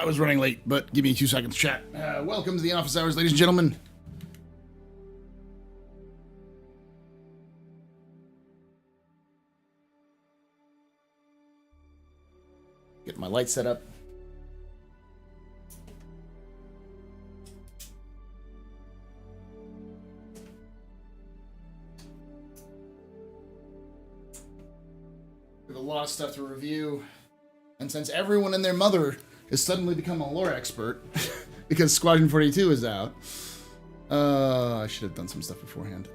I was running late, but give me 2 seconds, chat. Welcome to the office hours, ladies and gentlemen. Get my light set up. We have a lot of stuff to review. And since everyone and their mother has suddenly become a lore expert because Squadron 42 is out, I should have done some stuff beforehand.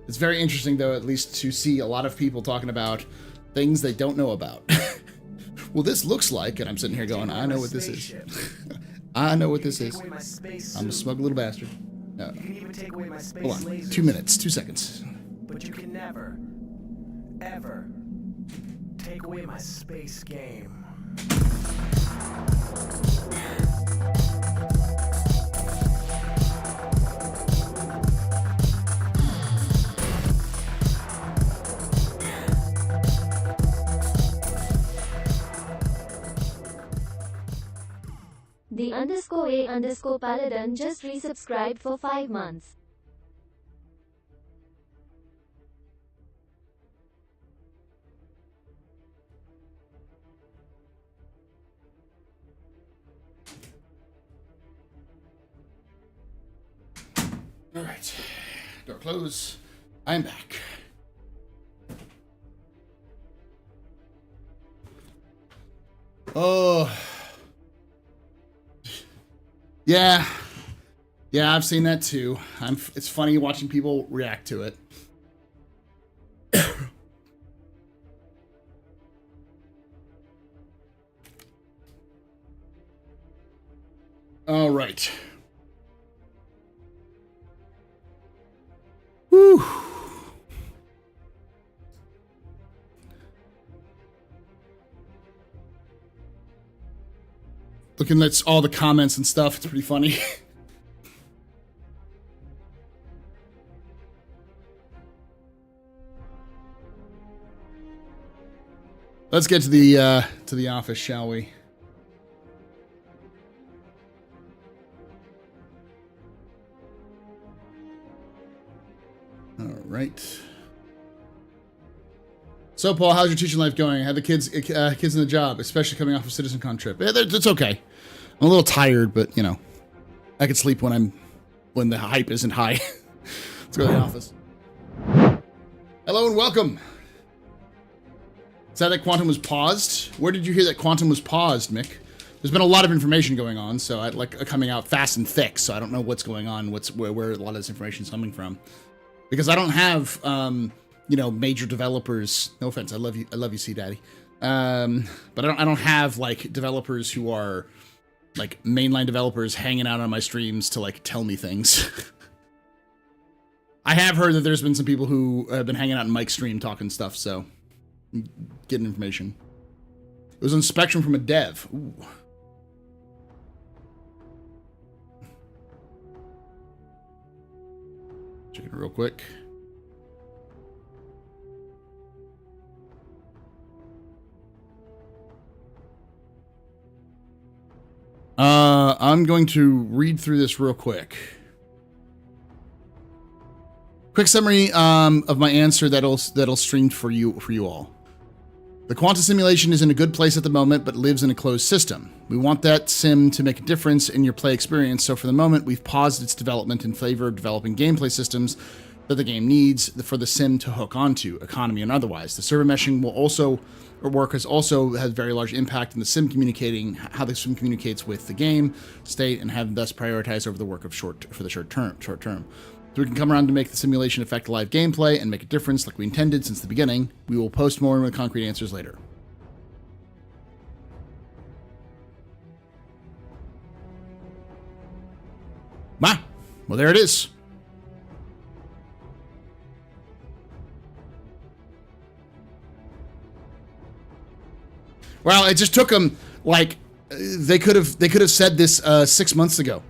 It's very interesting, though, at least to see a lot of people talking about things they don't know about. Well, this looks like, and I'm sitting here going, I know what this is. I know what this is. I'm a smug little bastard. No. Hold on. 2 minutes, 2 seconds. But you can never, ever take away my space game. The_A_Paladin just resubscribed for 5 months. All right, door close. I'm back. Oh, yeah, I've seen that too. It's funny watching people react to it. All right. Whew. Looking at all the comments and stuff, it's pretty funny. Let's get to the office, shall we? All right. So, Paul, how's your teaching life going? How the kids in the job, especially coming off a CitizenCon trip? Yeah, it's okay. I'm a little tired, but you know, I can sleep when the hype isn't high. Let's go to the office. Hello and welcome. Is that Quantum was paused? Where did you hear that Quantum was paused, Mick? There's been a lot of information going on, so I'd like coming out fast and thick. So I don't know what's going on, where a lot of this information is coming from. Because I don't have, major developers. No offense, I love you, C Daddy. But I don't have like developers who are like mainline developers hanging out on my streams to like tell me things. I have heard that there's been some people who have been hanging out in Mike's stream talking stuff, so getting information. It was on Spectrum from a dev. Ooh. Check it real quick. I'm going to read through this real quick. Quick summary of my answer that'll stream for you all. The quantum simulation is in a good place at the moment, but lives in a closed system. We want that sim to make a difference in your play experience, so for the moment, we've paused its development in favor of developing gameplay systems that the game needs for the sim to hook onto, economy and otherwise. The server meshing will also has very large impact in the sim communicating, how the sim communicates with the game state, and have thus prioritized over the work of short term. So we can come around to make the simulation affect live gameplay and make a difference like we intended since the beginning. We will post more with concrete answers later. Wow. Well, there it is. Well, it just took them like they could have said this 6 months ago,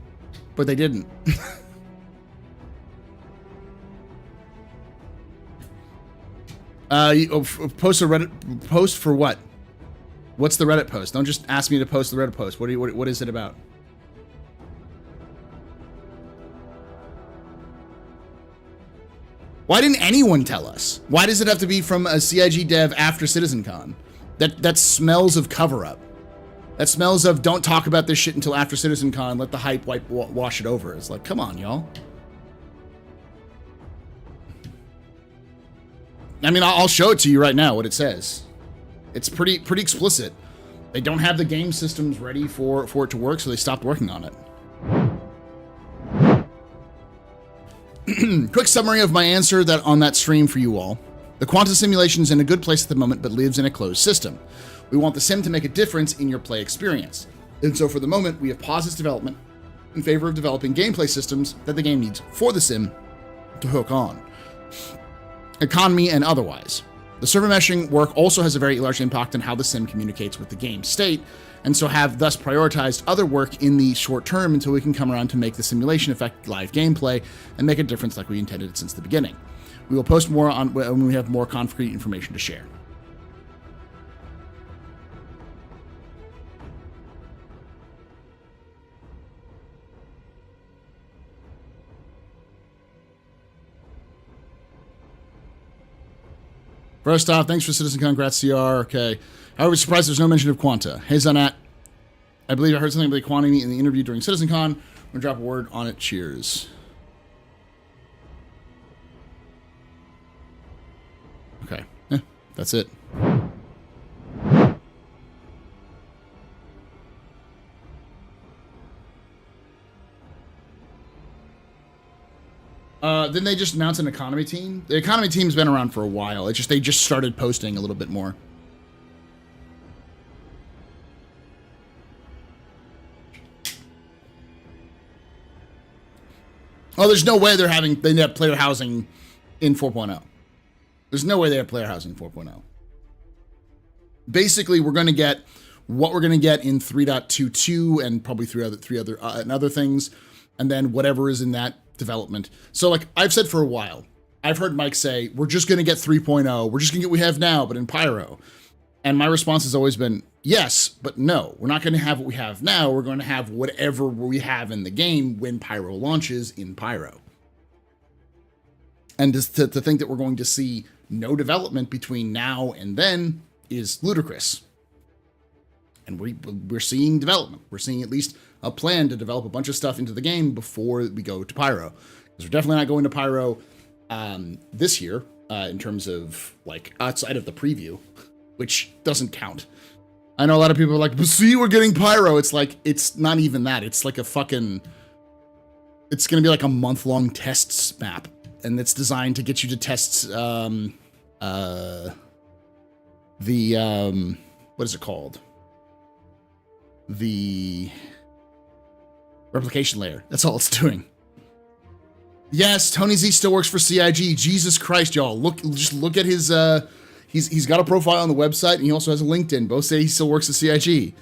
but they didn't. Post a Reddit post for what? What's the Reddit post? Don't just ask me to post the Reddit post. What is it about? Why didn't anyone tell us? Why does it have to be from a CIG dev after CitizenCon? That smells of cover-up. That smells of don't talk about this shit until after CitizenCon. Let the hype wash it over. It's like, come on, y'all. I mean, I'll show it to you right now. What it says. It's pretty explicit. They don't have the game systems ready for it to work, so they stopped working on it. Quick summary of my answer on that stream for you all. The quanta simulation is in a good place at the moment, but lives in a closed system. We want the sim to make a difference in your play experience. And so for the moment, we have paused its development in favor of developing gameplay systems that the game needs for the sim to hook on, economy and otherwise. The server meshing work also has a very large impact on how the sim communicates with the game state, and so have thus prioritized other work in the short term until we can come around to make the simulation affect live gameplay and make a difference like we intended it since the beginning. We will post more on when we have more concrete information to share. First off, thanks for CitizenCon, congrats CR, okay. However, surprised there's no mention of Quanta. Hey Zanat, I believe I heard something about the quantity in the interview during CitizenCon. I'm gonna drop a word on it, cheers. Okay, that's it. Didn't they just announce an economy team? The economy team's been around for a while. It's just they just started posting a little bit more. Oh, there's no way they have player housing in 4.0. There's no way they have player housing in 4.0. Basically, we're going to get what we're going to get in 3.22 and probably three other things, and then whatever is in that development. So like I've said for a while, I've heard Mike say, we're just going to get 3.0. We're just going to get what we have now, but in Pyro. And my response has always been, yes, but no. We're not going to have what we have now. We're going to have whatever we have in the game when Pyro launches in Pyro. And just to think that we're going to see no development between now and then is ludicrous. And we're seeing development. We're seeing at least a plan to develop a bunch of stuff into the game before we go to Pyro. Because we're definitely not going to Pyro this year in terms of like outside of the preview, which doesn't count. I know a lot of people are like, but see, we're getting Pyro. It's like, it's not even that. It's like it's going to be like a month-long tests map. And it's designed to get you to test what is it called? The replication layer. That's all it's doing. Yes, Tony Z still works for CIG. Jesus Christ, y'all. Just look at his he's got a profile on the website and he also has a LinkedIn. Both say he still works at CIG.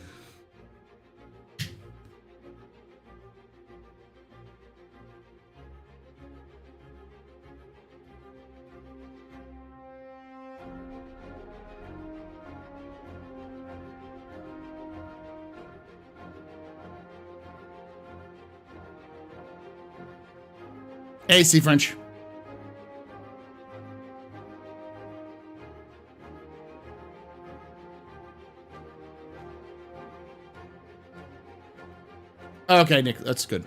Hey, C French. Okay, Nick, that's good.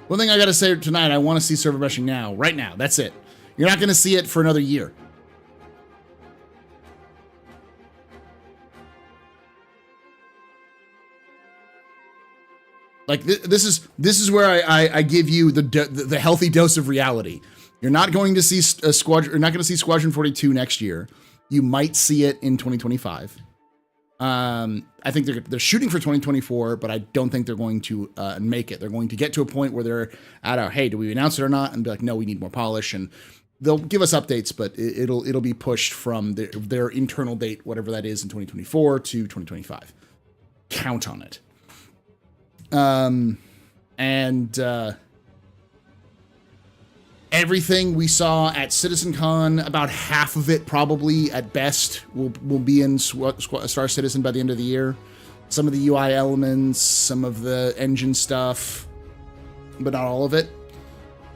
One thing I gotta say tonight, I want to see server meshing now, right now. That's it. You're not gonna see it for another year. Like this is where I give you the healthy dose of reality. You're not going to see a squadron. You're not going to see Squadron 42 next year. You might see it in 2025. I think they're shooting for 2024, but I don't think they're going to make it. They're going to get to a point where they're at a, hey, do we announce it or not? And be like, no, we need more polish. And they'll give us updates, but it'll be pushed from their internal date, whatever that is, in 2024 to 2025. Count on it. everything we saw at CitizenCon, about half of it probably at best will be in Star Citizen by the end of the year. Some of the UI elements, some of the engine stuff, but not all of it.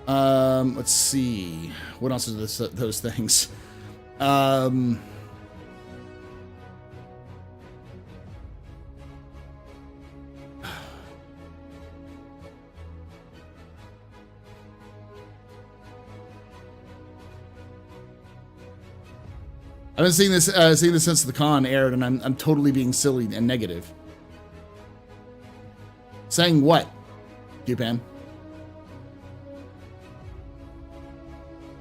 Let's see. What else is those things? I've been seeing this since the con aired, and I'm totally being silly and negative. Saying what, Dupan?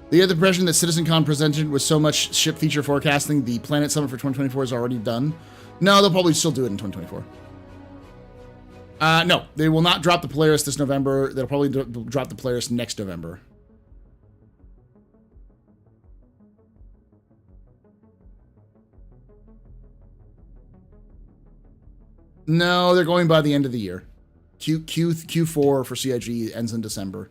The other impression that CitizenCon presented with so much ship feature forecasting, the Planet Summit for 2024 is already done. No, they'll probably still do it in 2024. No, they will not drop the Polaris this November. They'll probably drop the Polaris next November. No, they're going by the end of the year. Q4 for CIG ends in December.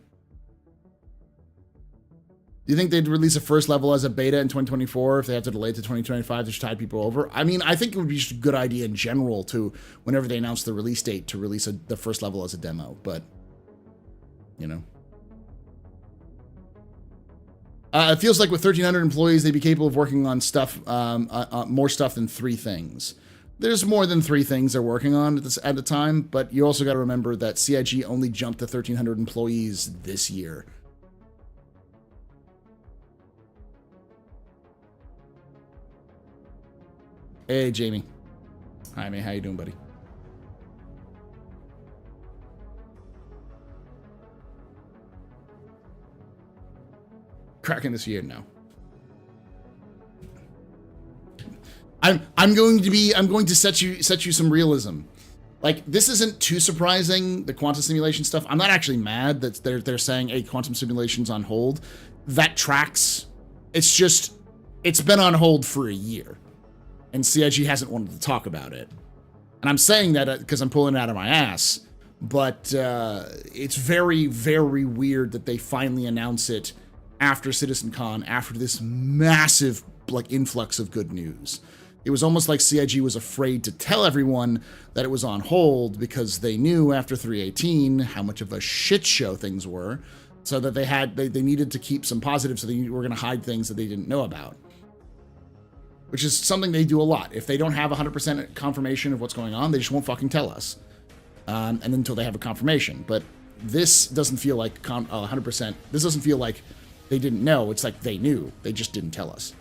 Do you think they'd release a first level as a beta in 2024 if they have to delay it to 2025 to tide people over? I mean, I think it would be just a good idea in general to, whenever they announce the release date, to release the first level as a demo, but, you know. It feels like with 1,300 employees, they'd be capable of working on stuff, more stuff than 3 things. There's more than 3 things they're working on at the time, but you also got to remember that CIG only jumped to 1,300 employees this year. Hey, Jamie. Hi, man. How you doing, buddy? Cracking this year now. I'm going to set you some realism. Like, this isn't too surprising, the quantum simulation stuff. I'm not actually mad that they're saying, hey, quantum simulation's on hold. That tracks. It's just, it's been on hold for a year. And CIG hasn't wanted to talk about it. And I'm saying that because I'm pulling it out of my ass. But it's very, very weird that they finally announce it after CitizenCon, after this massive, like, influx of good news. It was almost like CIG was afraid to tell everyone that it was on hold because they knew after 318 how much of a shit show things were, so that they needed to keep some positive, so they were going to hide things that they didn't know about. Which is something they do a lot. If they don't have 100% confirmation of what's going on, they just won't fucking tell us. And until they have a confirmation. But this doesn't feel like 100%. This doesn't feel like they didn't know. It's like they knew. They just didn't tell us.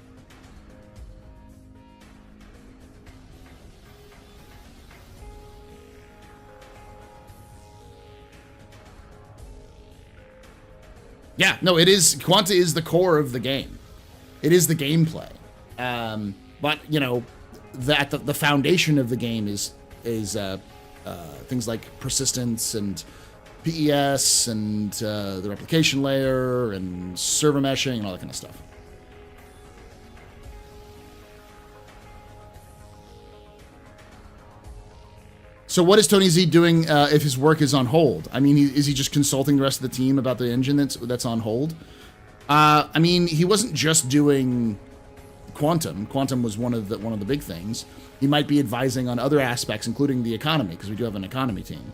Yeah, no, it is. Quanta is the core of the game. It is the gameplay. But, you know, the foundation of the game is things like persistence and PES and the replication layer and server meshing and all that kind of stuff. So what is Tony Z doing if his work is on hold? I mean, is he just consulting the rest of the team about the engine that's on hold? I mean, he wasn't just doing Quantum. Quantum was one of the big things. He might be advising on other aspects, including the economy, because we do have an economy team.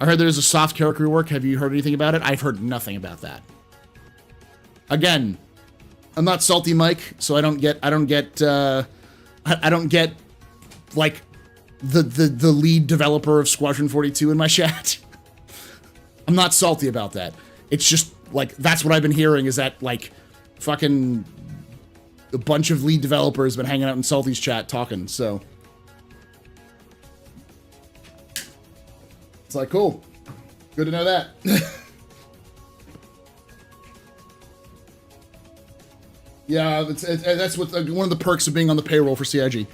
I heard there's a soft character rework. Have you heard anything about it? I've heard nothing about that. Again, I'm not salty Mike, so I don't get like the lead developer of Squadron 42 in my chat. I'm not salty about that. It's just like that's what I've been hearing is that like fucking a bunch of lead developers been hanging out in Salty's chat talking, so it's like cool. Good to know that. Yeah, that's what one of the perks of being on the payroll for CIG.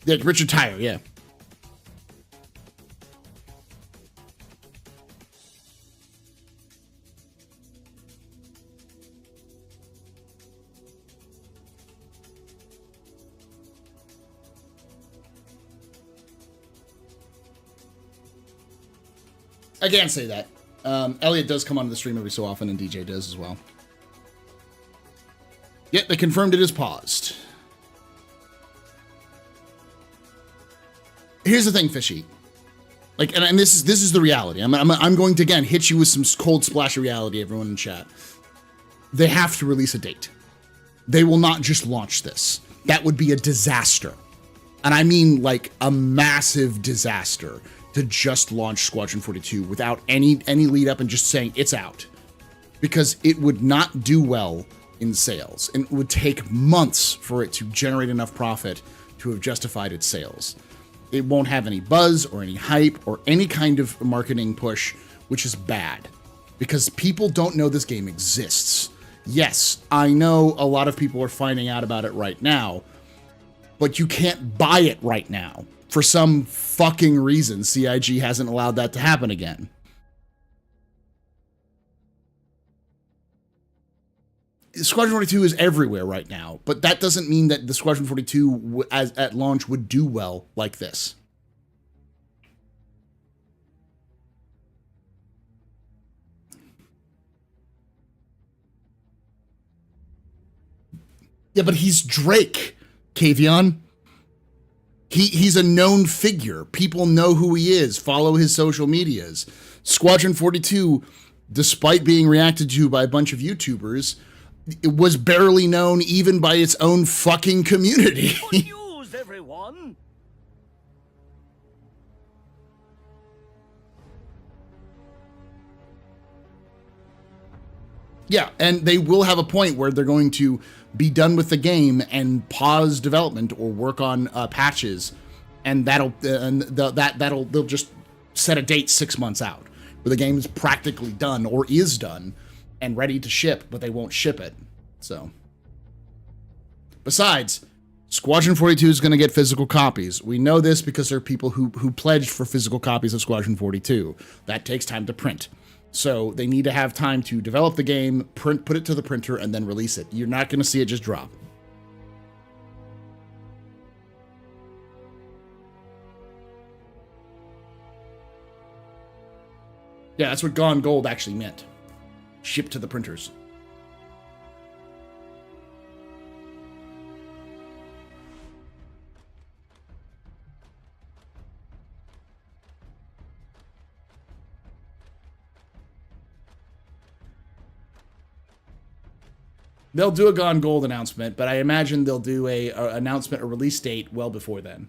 Yeah, Richard Tyre, yeah. I can't say that. Elliot does come onto the stream every so often, and DJ does as well. Yep, they confirmed it is paused. Here's the thing, Fishy. Like, and this is the reality. I'm going to again hit you with some cold splash of reality, everyone in chat. They have to release a date. They will not just launch this. That would be a disaster. And I mean like a massive disaster to just launch Squadron 42 without any lead up and just saying it's out. Because it would not do well in sales, and it would take months for it to generate enough profit to have justified its sales. It won't have any buzz or any hype or any kind of marketing push, which is bad because people don't know this game exists. Yes, I know a lot of people are finding out about it right now, but you can't buy it right now. For some fucking reason, CIG hasn't allowed that to happen again. Squadron 42 is everywhere right now, but that doesn't mean that the Squadron 42 at launch would do well like this. Yeah, but he's Drake, Kavion. He's a known figure. People know who he is, follow his social medias. Squadron 42, despite being reacted to by a bunch of YouTubers, it was barely known even by its own fucking community. Good news, everyone. Yeah, and they will have a point where they're going to be done with the game and pause development or work on patches, and they'll just set a date 6 months out where the game is practically done or is done and ready to ship, but they won't ship it. So, besides, Squadron 42 is going to get physical copies. We know this because there are people who pledged for physical copies of Squadron 42. That takes time to print. So they need to have time to develop the game, put it to the printer, and then release it. You're not going to see it just drop. Yeah, that's what Gone Gold actually meant. Shipped to the printers. They'll do a Gone Gold announcement, but I imagine they'll do a announcement, a release date well before then.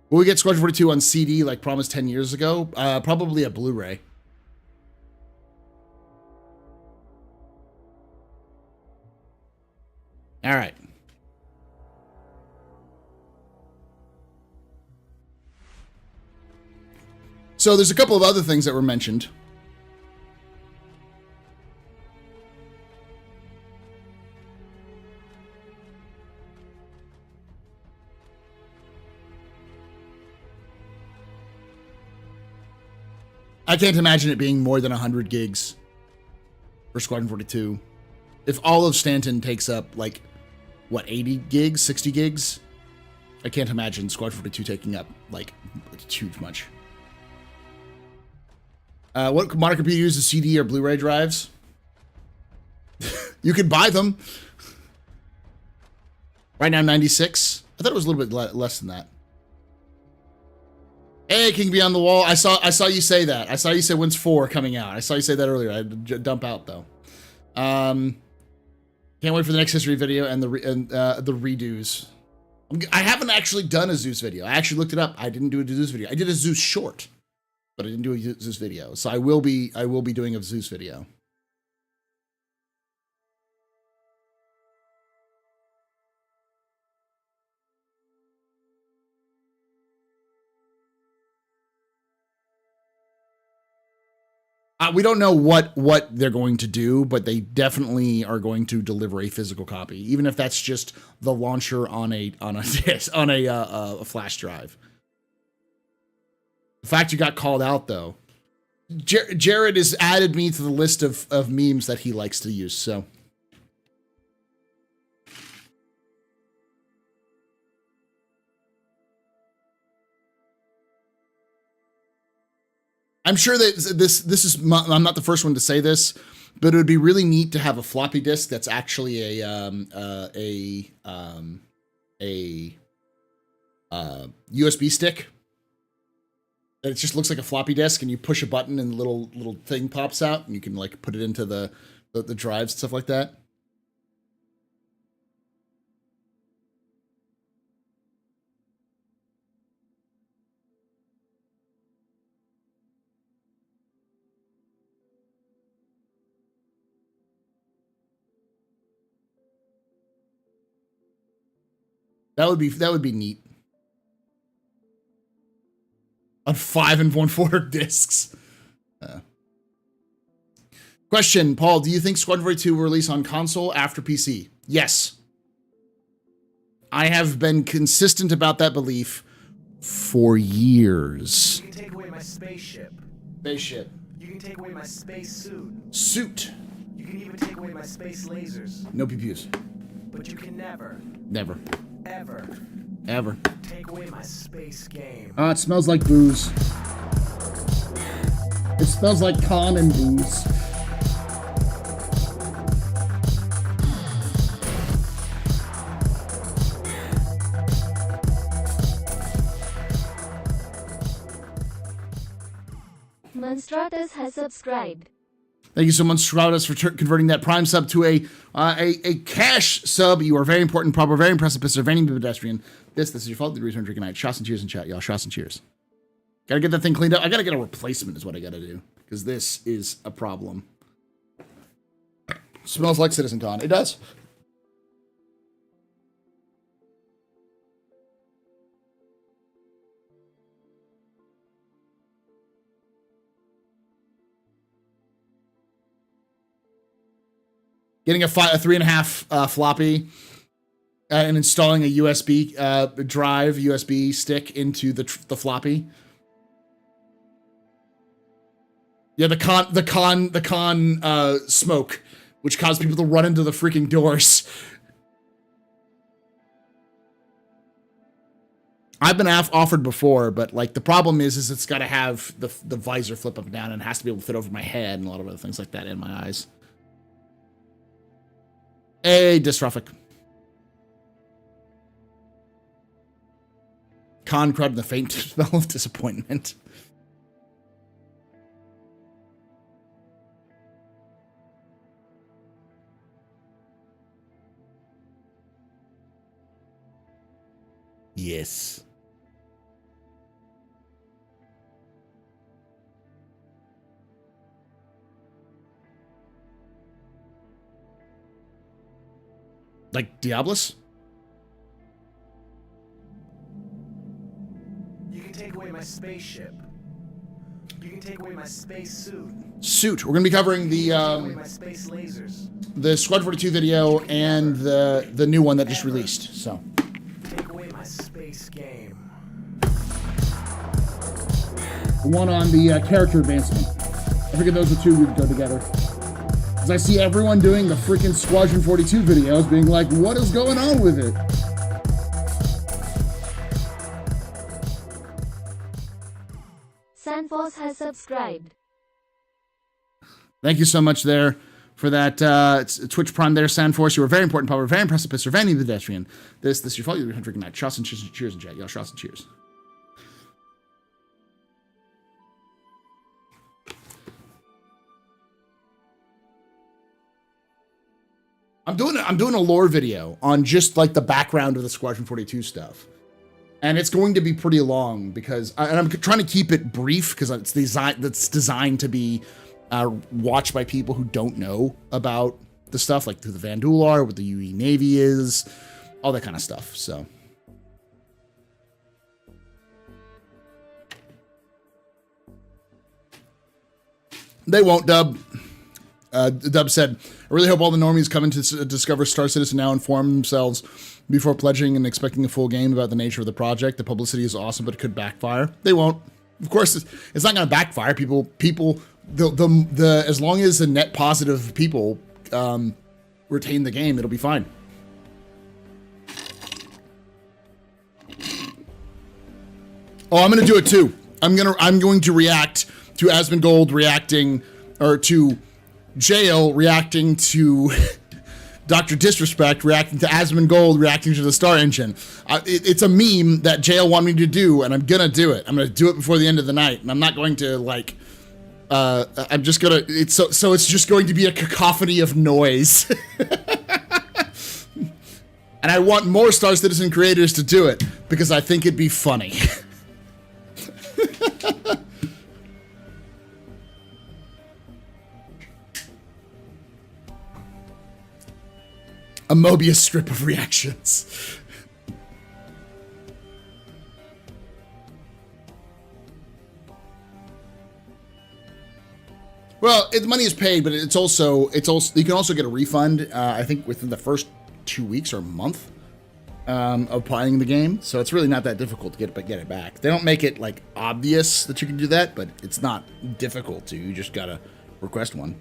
Will we get Squadron 42 on CD like promised 10 years ago? Probably a Blu-ray. All right. So there's a couple of other things that were mentioned. I can't imagine it being more than 100 gigs for Squadron 42. If all of Stanton takes up, like, what, 80 gigs, 60 gigs? I can't imagine Squadron 42 taking up, like, too much. What moniker computer uses CD or Blu-ray drives? You can buy them. Right now, 96. I thought it was a little bit less than that. Hey, King Beyond the Wall. I saw you say that. I saw you say when's 4 coming out. I saw you say that earlier. I had to dump out though. Can't wait for the next history video and the redos. I haven't actually done a Zeus video. I actually looked it up. I didn't do a Zeus video. I did a Zeus short, but I didn't do a Zeus video. So I will be doing a Zeus video. We don't know what they're going to do, but they definitely are going to deliver a physical copy, even if that's just the launcher on a flash drive. The fact you got called out, though, Jared has added me to the list of memes that he likes to use. So. I'm sure that this is, I'm not the first one to say this, but it would be really neat to have a floppy disk that's actually a USB stick. It just looks like a floppy disk, and you push a button and the little thing pops out, and you can like put it into the drives and stuff like that. That would be neat. On 5 and 1/4 discs. Question, Paul, do you think Squadron 42 will release on console after PC? Yes. I have been consistent about that belief for years. You can take away my spaceship. Spaceship. You can take away my space suit. Suit. You can even take away my space lasers. No PPUs. But you can never, Never. ever take away my space game. Oh, it smells like booze. It smells like con and booze. Monstratus has subscribed. Thank you so much, Stratus, for converting that Prime sub to a cash sub. You are very important, proper, very impressive, Mr. Vanny pedestrian. This is your fault. The reason drinking night. Shots and cheers in chat, y'all. Shots and cheers. Gotta get that thing cleaned up. I gotta get a replacement is what I gotta do. Because this is a problem. Smells like CitizenCon. It does. Getting a 3.5 floppy and installing a USB drive, USB stick into the floppy. Yeah, the con smoke, which caused people to run into the freaking doors. I've been offered before, but like the problem is it's got to have the visor flip up and down, and it has to be able to fit over my head and a lot of other things like that in my eyes. Hey, dystrophic. Con crud and the faint smell of disappointment. Yes. Like Diablos? You can take away my spaceship. You can take away my space suit. Suit. We're gonna be covering the Take away my space lasers. the Squad 42 video and the new one that just released. So Take away my space game. one on the character advancement. I figured those two would go together. As I see everyone doing the freaking Squadron 42 videos, being like, what is going on with it? Sanfos has subscribed. Thank you so much there for that Twitch Prime there, Sandforce. You were very important, power, very impressive, Mr. Vanny the pedestrian. This your fault. You're drinking night. Shots and cheers in chat. Y'all, shots and cheers. I'm doing a lore video on just like the background of the Squadron 42 stuff. And it's going to be pretty long because I'm trying to keep it brief because it's designed to be watched by people who don't know about the stuff, like who the Vandul are, what the UE Navy is, all that kind of stuff. So they won't, Dub. Dub said, I really hope all the normies coming to discover Star Citizen now inform themselves before pledging and expecting a full game about the nature of the project. The publicity is awesome, but it could backfire. They won't. Of course, it's not going to backfire. People, as long as the net positive people retain the game, it'll be fine. Oh, I'm going to do it too. I'm going to react Asmongold reacting, or to Jail reacting to Dr. Disrespect, reacting to Asmongold, reacting to the Star Engine. It's a meme that Jail wanted me to do, and I'm gonna do it. I'm gonna do it before the end of the night, and I'm not going to like. I'm just gonna. It's so it's just going to be a cacophony of noise. And I want more Star Citizen creators to do it because I think it'd be funny. A Mobius strip of reactions. Well, the money is paid, but it's also you can also get a refund. I think within the first 2 weeks or a month of playing the game, so it's really not that difficult to get it back. They don't make it like obvious that you can do that, but it's not difficult to. You just gotta request one.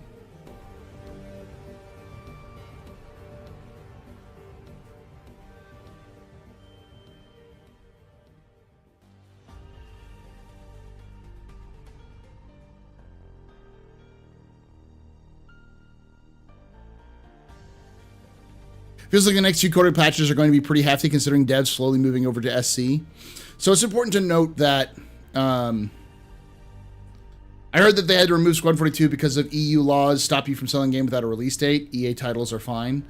Feels like the next few quarter patches are going to be pretty hefty considering devs slowly moving over to SC. So it's important to note that I heard that they had to remove Squad 42 because of EU laws stop you from selling a game without a release date. EA titles are fine.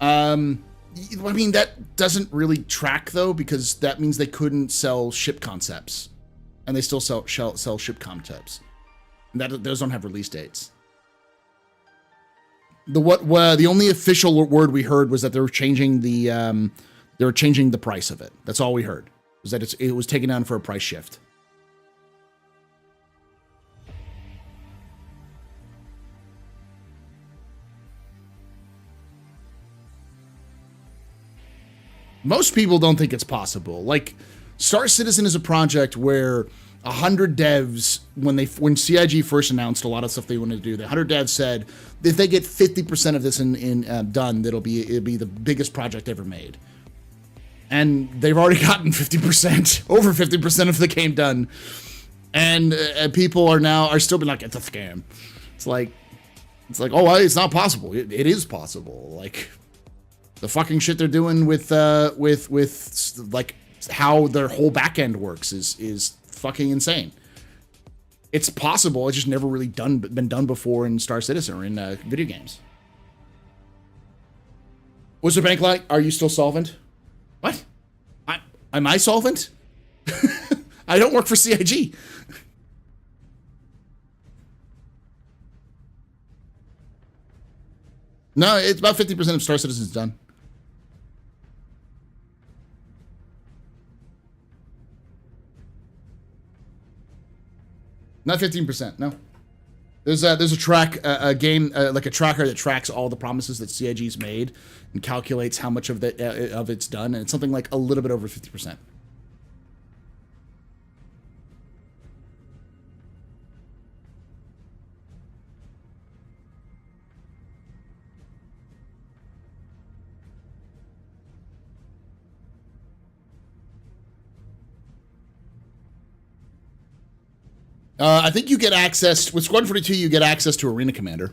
I mean, that doesn't really track though, because that means they couldn't sell ship concepts, and they still sell ship concepts. And those don't have release dates. The only official word we heard was that they were changing the price of it. That's all we heard, was that it was taken down for a price shift. Most people don't think it's possible. Like, Star Citizen is a project where 100 devs, when CIG first announced a lot of stuff they wanted to do, the 100 devs said if they get 50% of this done, it'll be the biggest project ever made. And they've already gotten 50%, over 50% of the game done, and people are still being like, it's a scam. It's like, oh, well, it's not possible. It is possible. Like, the fucking shit they're doing with like how their whole back end works is fucking insane. It's possible. It's just never really been done before in Star Citizen or in video games. What's the bank like? Are you still solvent? What? Am I solvent? I don't work for CIG. No, it's about 50% of Star Citizen's done. Not 15%, no. There's a track, a game, like a tracker that tracks all the promises that CIG's made and calculates how much of it's done, and it's something like a little bit over 50%. I think you get access with Squad 42. You get access to Arena Commander.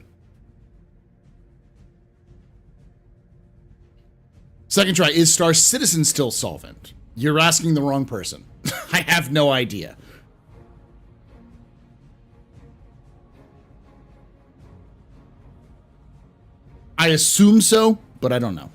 Second try, is Star Citizen still solvent? You're asking the wrong person. I have no idea. I assume so, but I don't know.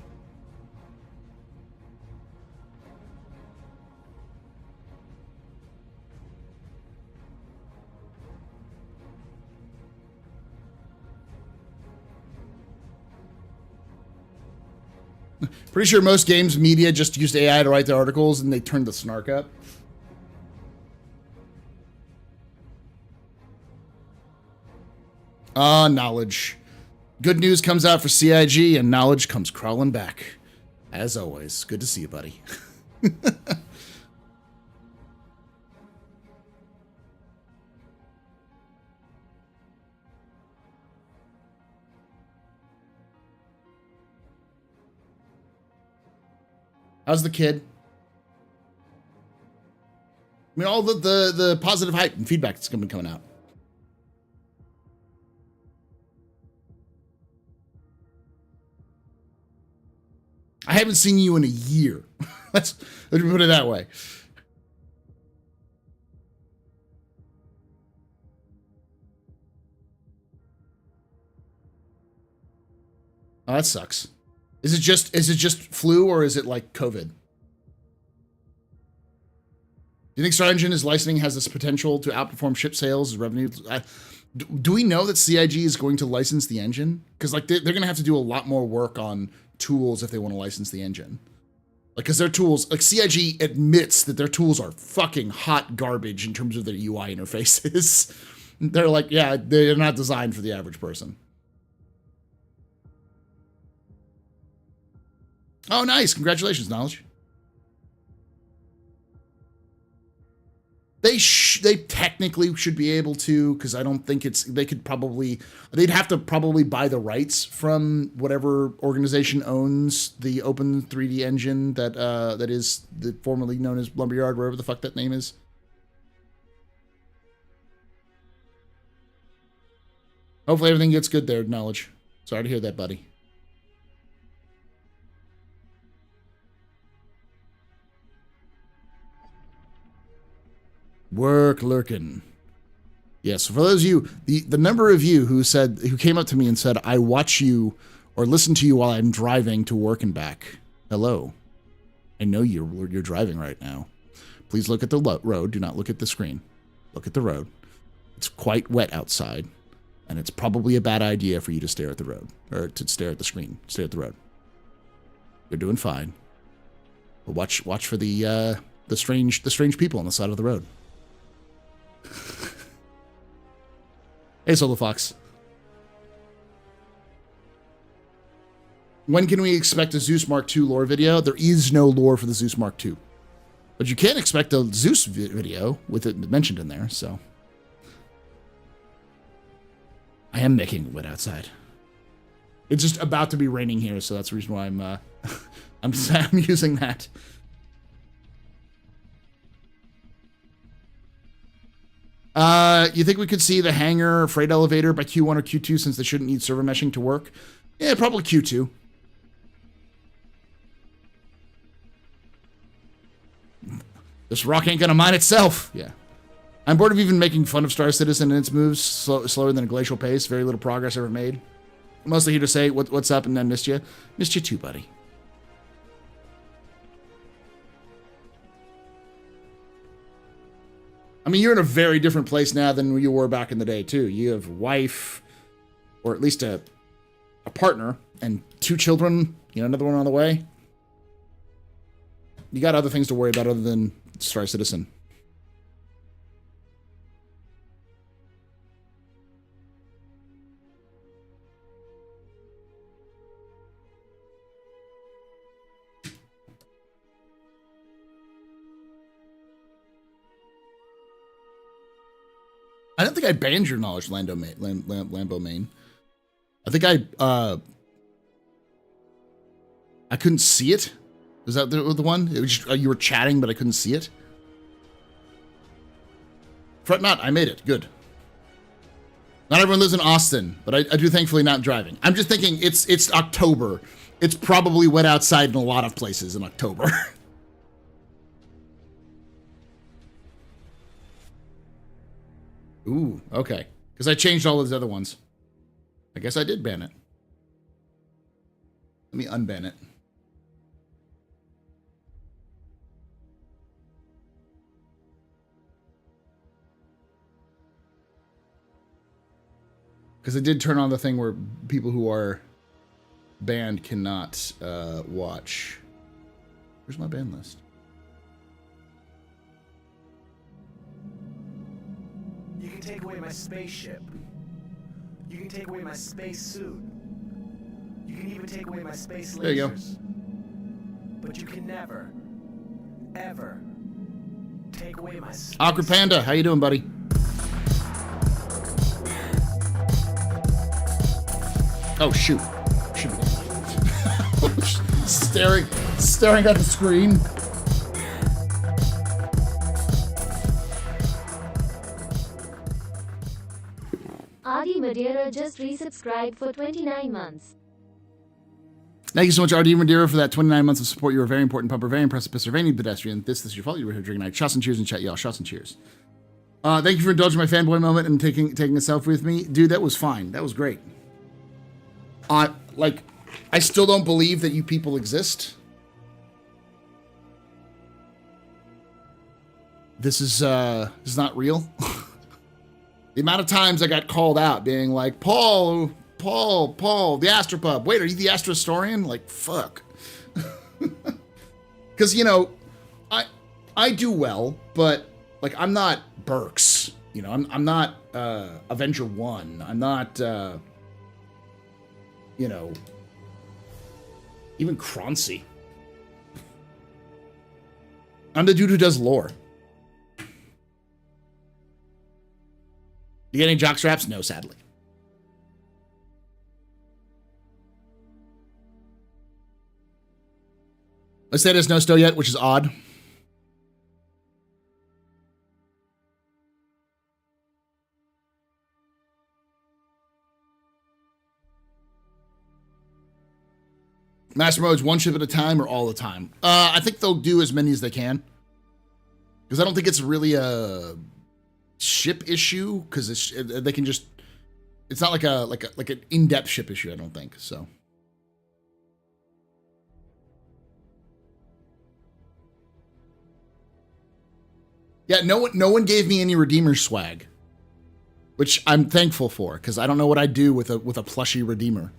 Pretty sure most games media just used AI to write their articles and they turned the snark up. Knowledge. Good news comes out for CIG and knowledge comes crawling back. As always, good to see you, buddy. How's the kid? I mean, all the positive hype and feedback that's been coming out. haven't seen you in a year. Let me put it that way. Oh, that sucks. Is it just flu or is it like COVID? Do you think StarEngine licensing has this potential to outperform ship sales revenue? Do we know that CIG is going to license the engine? Because like they're going to have to do a lot more work on tools if they want to license the engine. Like, because their tools, like CIG admits that their tools are fucking hot garbage in terms of their UI interfaces. They're like, yeah, they're not designed for the average person. Oh, nice. Congratulations, Knowledge. They technically should be able to, because I don't think they'd have to probably buy the rights from whatever organization owns the Open 3D engine that is formerly known as Lumberyard, wherever the fuck that name is. Hopefully everything gets good there, Knowledge. Sorry to hear that, buddy. Work lurking. Yes, for those of you, the number of you who came up to me and said, I watch you or listen to you while I'm driving to work and back. Hello. I know you're driving right now. Please look at the road. Do not look at the screen. Look at the road. It's quite wet outside, and it's probably a bad idea for you to stare at the road, or to stare at the screen. Stare at the road. You're doing fine. But watch for the strange people on the side of the road. Hey, Solo Fox. When can we expect a Zeus Mark II lore video? There is no lore for the Zeus Mark II. But you can expect a Zeus video with it mentioned in there, so. I am making it wet outside. It's just about to be raining here, so that's the reason why I'm using that. You think we could see the hangar freight elevator by Q1 or Q2 since they shouldn't need server meshing to work? Yeah, probably Q2. This rock ain't gonna mine itself. Yeah. I'm bored of even making fun of Star Citizen and its moves slower than a glacial pace. Very little progress ever made. Mostly here to say what's up and then missed you. Missed you too, buddy. I mean, you're in a very different place now than you were back in the day, too. You have a wife, or at least a partner, and 2 children. You know, another one on the way. You got other things to worry about other than Star Citizen. I don't think I banned your knowledge, Lambo main. I think I couldn't see it. Is that the one? It was just, you were chatting, but I couldn't see it. Fret not, I made it. Good. Not everyone lives in Austin, but I do thankfully not driving. I'm just thinking it's October. It's probably wet outside in a lot of places in October. Ooh, okay. Because I changed all those other ones. I guess I did ban it. Let me unban it. Because I did turn on the thing where people who are banned cannot watch. Where's my ban list? You can take away my spaceship. You can take away my space suit. You can even take away my space lasers. There you go. But you can never, ever take away my space. Awkward Panda, how you doing, buddy? Oh shoot! Shoot. staring at the screen. Adi Madeira just resubscribed for 29 months. Thank you so much, RD Madeira, for that 29 months of support. You were a very important pumper, very impressive Pennsylvania pedestrian. This is your fault. You were here drinking night. Shots and cheers in chat, y'all. Shots and cheers. Thank you for indulging my fanboy moment and taking a selfie with me. Dude, that was fine. That was great. Like, I still don't believe that you people exist. This is not real. The amount of times I got called out being like, Paul, the AstroPub. Wait, are you the Astro historian? Like, fuck. Because, you know, I do well, but, like, I'm not Burks. You know, I'm not Avenger 1. I'm not, you know, even Croncy. I'm the dude who does lore. You get any jock straps? No, sadly. Let's say there's no snow yet, which is odd. Master modes, one ship at a time or all the time? I think they'll do as many as they can. Because I don't think it's really a ship issue, because they can just, it's not like an in-depth ship issue, I don't think, so. Yeah, no one gave me any Redeemer swag, which I'm thankful for, because I don't know what I'd do with a plushy Redeemer.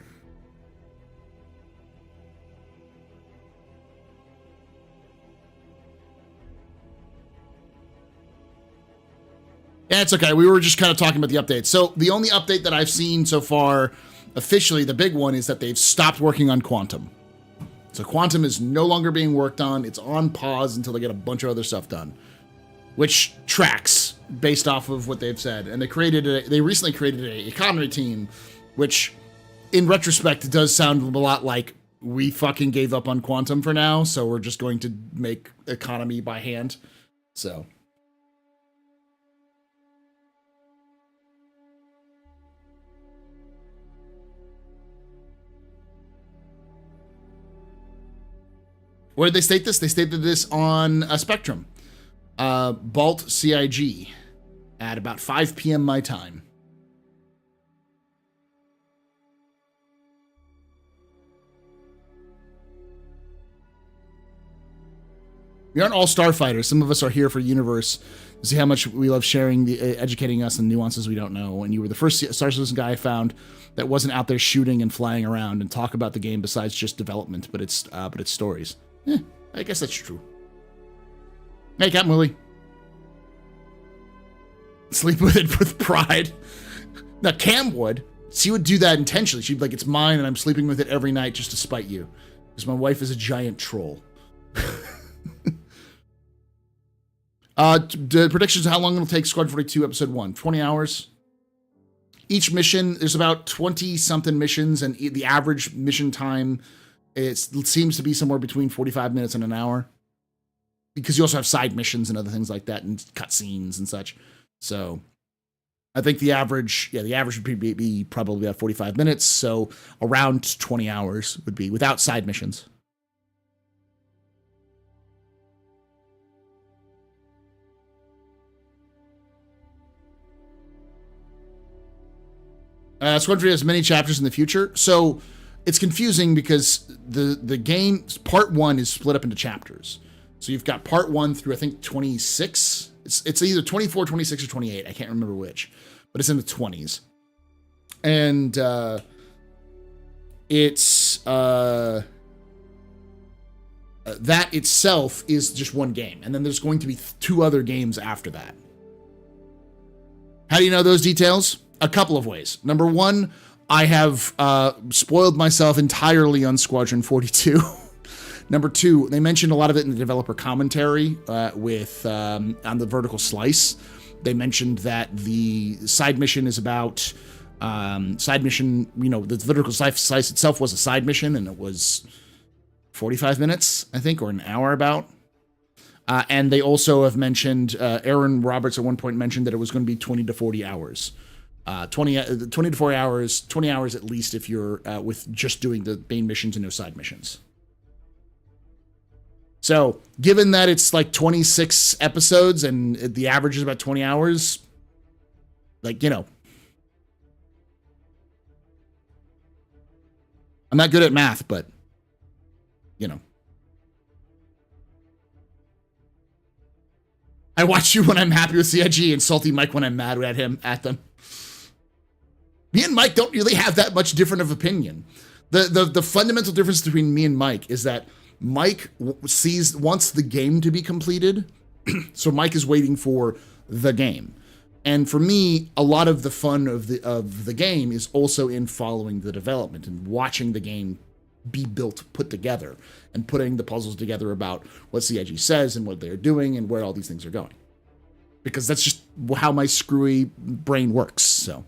Yeah, it's okay. We were just kind of talking about the updates. So the only update that I've seen so far, officially, the big one, is that they've stopped working on Quantum. So Quantum is no longer being worked on. It's on pause until they get a bunch of other stuff done, which tracks based off of what they've said. And they recently created a economy team, which in retrospect does sound a lot like we fucking gave up on Quantum for now, so we're just going to make economy by hand. So where did they state this? They stated this on Spectrum. Balt CIG at about 5 p.m. my time. We aren't all starfighters. Some of us are here for universe to see how much we love sharing, educating us in nuances we don't know. And you were the first Star Citizen guy I found that wasn't out there shooting and flying around and talk about the game besides just development, but it's stories. I guess that's true. Hey, Captain Willie. Sleep with it with pride. Now, Cam would. She would do that intentionally. She'd be like, it's mine, and I'm sleeping with it every night just to spite you. Because my wife is a giant troll. The predictions of how long it'll take Squad 42 Episode 1. 20 hours. Each mission, there's about 20-something missions, and the average mission time, it seems to be somewhere between 45 minutes and an hour. Because you also have side missions and other things like that, and cutscenes and such. So I think the average would be probably about 45 minutes. So around 20 hours would be without side missions. Squad 3 has many chapters in the future. So it's confusing because the game, part 1 is split up into chapters. So you've got part 1 through, I think, 26. It's either 24, 26, or 28. I can't remember which. But it's in the 20s. And that itself is just one game. And then there's going to be 2 other games after that. How do you know those details? A couple of ways. Number 1, I have spoiled myself entirely on Squadron 42. Number 2, they mentioned a lot of it in the developer commentary with on the vertical slice. They mentioned that the side mission is about side mission. You know, the vertical slice itself was a side mission, and it was 45 minutes, I think, or an hour about. And they also have mentioned Aaron Roberts at one point mentioned that it was going to be 20 to 40 hours. 20 to 40 hours, 20 hours at least if you're with just doing the main missions and no side missions. So, given that it's like 26 episodes and the average is about 20 hours, like, you know, I'm not good at math, but, you know. I watch you when I'm happy with CIG and salty Mike when I'm mad at them. Me and Mike don't really have that much different of opinion. The fundamental difference between me and Mike is that Mike wants the game to be completed, so Mike is waiting for the game. And for me, a lot of the fun of the game is also in following the development and watching the game be built, put together, and putting the puzzles together about what CIG says and what they're doing and where all these things are going. Because that's just how my screwy brain works, so.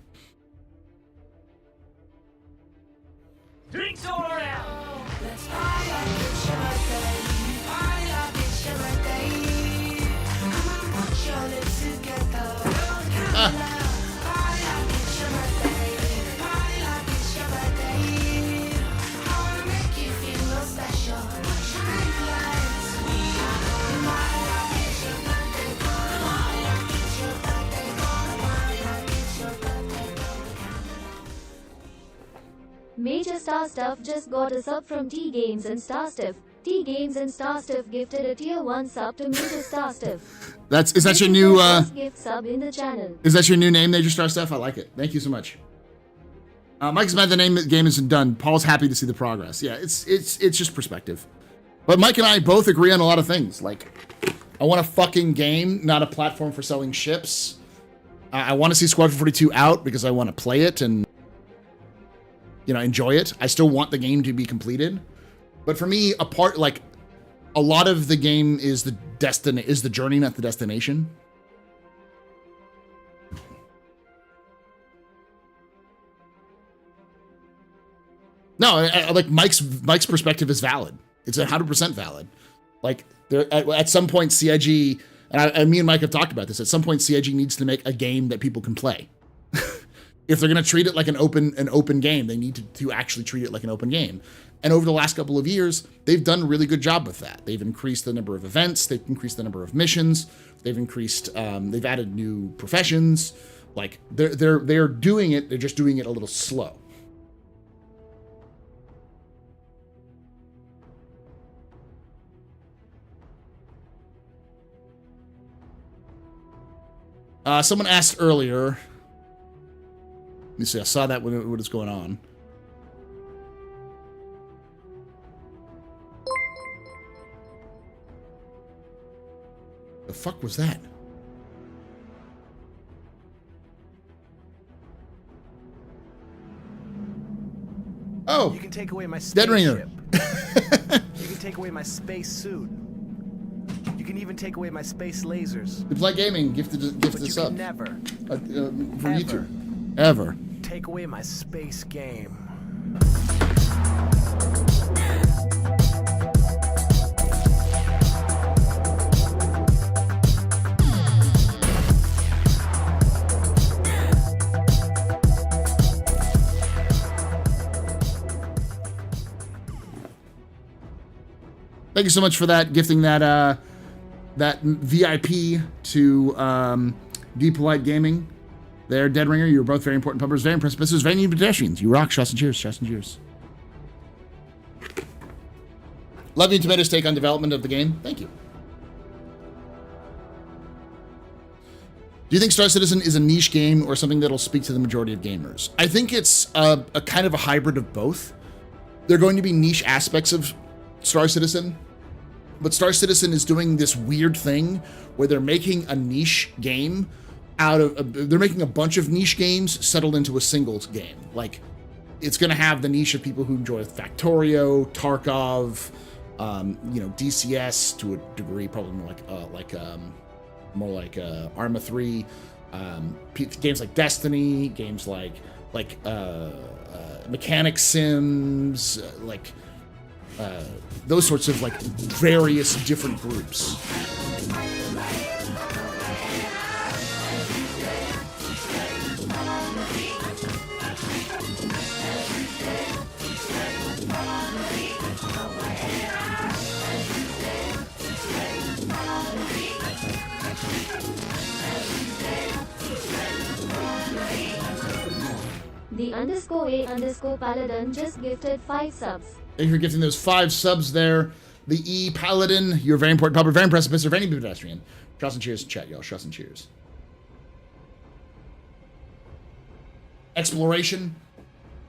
Drinks all around. Major Star Stuff just got a sub from T Games and Star Stuff. T Games and Star Stuff gifted a tier 1 sub to Major Star Stuff. Is that your new gift sub in the channel. Is that your new name, Major Star Stuff? I like it. Thank you so much. Mike's mad the game isn't done. Paul's happy to see the progress. Yeah, it's just perspective. But Mike and I both agree on a lot of things. Like, I want a fucking game, not a platform for selling ships. I want to see Squadron 42 out because I want to play it and, you know, enjoy it. I still want the game to be completed. But for me, a lot of the game is the journey, not the destination. No, like Mike's perspective is valid. It's 100% valid. Like at some point, CIG and me and Mike have talked about this. At some point, CIG needs to make a game that people can play. If they're going to treat it like an open game, they need to actually treat it like an open game. And over the last couple of years, they've done a really good job with that. They've increased the number of events. They've increased the number of missions. They've added new professions. Like they're doing it. They're just doing it a little slow. Someone asked earlier. Let me see. I saw that when what is going on. The fuck was that? Oh, you can take away my Dead Ringer. spaceship. You can take away my space suit. You can even take away my space lasers. Good Play Gaming gifted But us you up. can never, From ever YouTube. Ever. take away my space game. Thank you so much for that, gifting that that VIP to Deep Polite Gaming. There, Dead Ringer, you were both very important pubbers, very impressive. This was very new pedestrians. You rock. Shots and cheers. Shots and cheers. Love you, Tomato's take on development of the game. Thank you. Do you think Star Citizen is a niche game or something that'll speak to the majority of gamers? I think it's a kind of a hybrid of both. There are going to be niche aspects of Star Citizen, but Star Citizen is doing this weird thing where they're making a niche game they're making a bunch of niche games settled into a single game. Like, it's going to have the niche of people who enjoy Factorio, Tarkov, DCS to a degree, probably more like Arma 3, games like Destiny, games like mechanic sims, those sorts of various different groups. The_A_Paladin just gifted 5 subs. Thank you for gifting those 5 subs there. The E Paladin, you're a very important public, very impressive, Mr. Any pedestrian. Trust and cheers in chat, y'all. Trust and cheers. Exploration.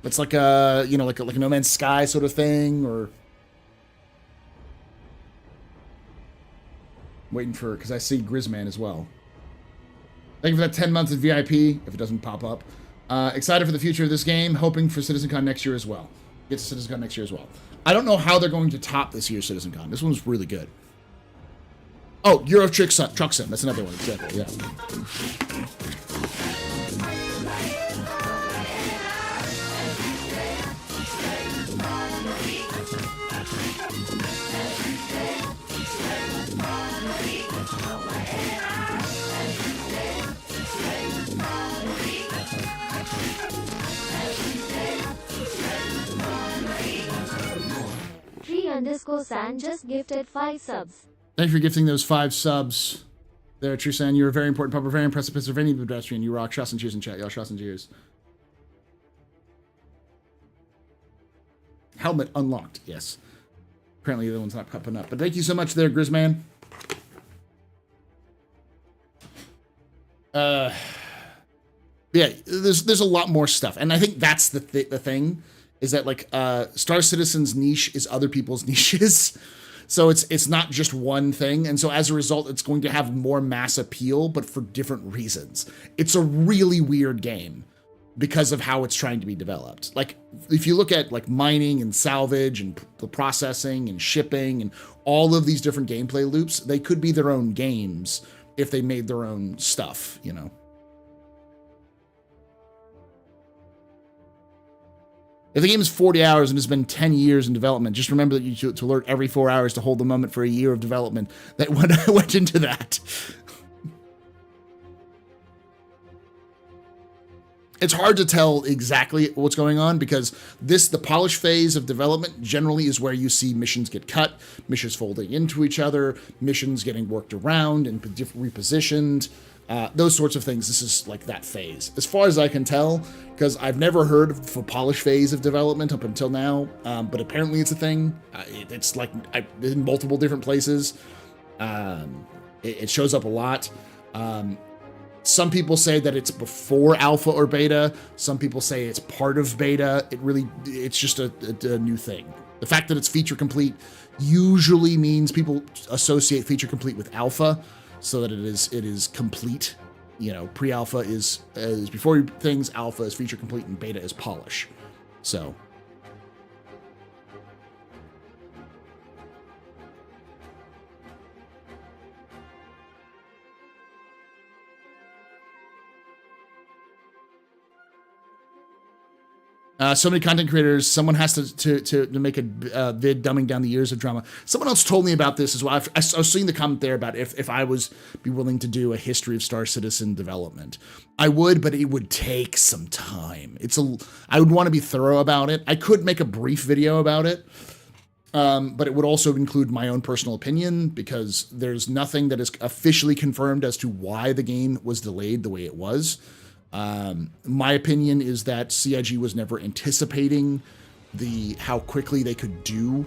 It's like a, you know, like a No Man's Sky sort of thing, or waiting for, because I see Grizzman as well. Thank you for that 10 months of VIP, if it doesn't pop up. Excited for the future of this game, hoping for CitizenCon next year as well. Get to CitizenCon next year as well. I don't know how they're going to top this year's CitizenCon. This one's really good. Oh, Euro Truck Sim. That's another one, exactly, yeah. Tree_San just gifted 5 subs. Thank you for gifting those 5 subs. There, Trusan, you're a very important public, very impressive Pennsylvania pedestrian. You rock. Shots and cheers in chat, y'all. Shots and cheers. Helmet unlocked. Yes. Apparently the other one's not popping up. But thank you so much there, Grizzman. Yeah, there's a lot more stuff. And I think that's the thing, is that, like, Star Citizen's niche is other people's niches. So it's not just one thing. And so as a result, it's going to have more mass appeal, but for different reasons. It's a really weird game because of how it's trying to be developed. Like, if you look at, like, mining and salvage and the processing and shipping and all of these different gameplay loops, they could be their own games if they made their own stuff, you know. If the game is 40 hours and has been 10 years in development, just remember that you to alert every 4 hours to hold the moment for a year of development that went into that. It's hard to tell exactly what's going on because the polish phase of development generally is where you see missions get cut, missions folding into each other, missions getting worked around and repositioned. Those sorts of things. This is like that phase. As far as I can tell, because I've never heard of a polish phase of development up until now, but apparently it's a thing. It's like in multiple different places. It shows up a lot. Some people say that it's before alpha or beta. Some people say it's part of beta. It's just a new thing. The fact that it's feature complete usually means people associate feature complete with alpha, so that it is complete. You know, pre-alpha is before things, alpha is feature complete, and beta is polish. So so many content creators, someone has to make a vid dumbing down the years of drama. Someone else told me about this as well. I was seeing the comment there about if I be willing to do a history of Star Citizen development. I would, but it would take some time. I would want to be thorough about it. I could make a brief video about it, but it would also include my own personal opinion because there's nothing that is officially confirmed as to why the game was delayed the way it was. My opinion is that CIG was never anticipating how quickly they could do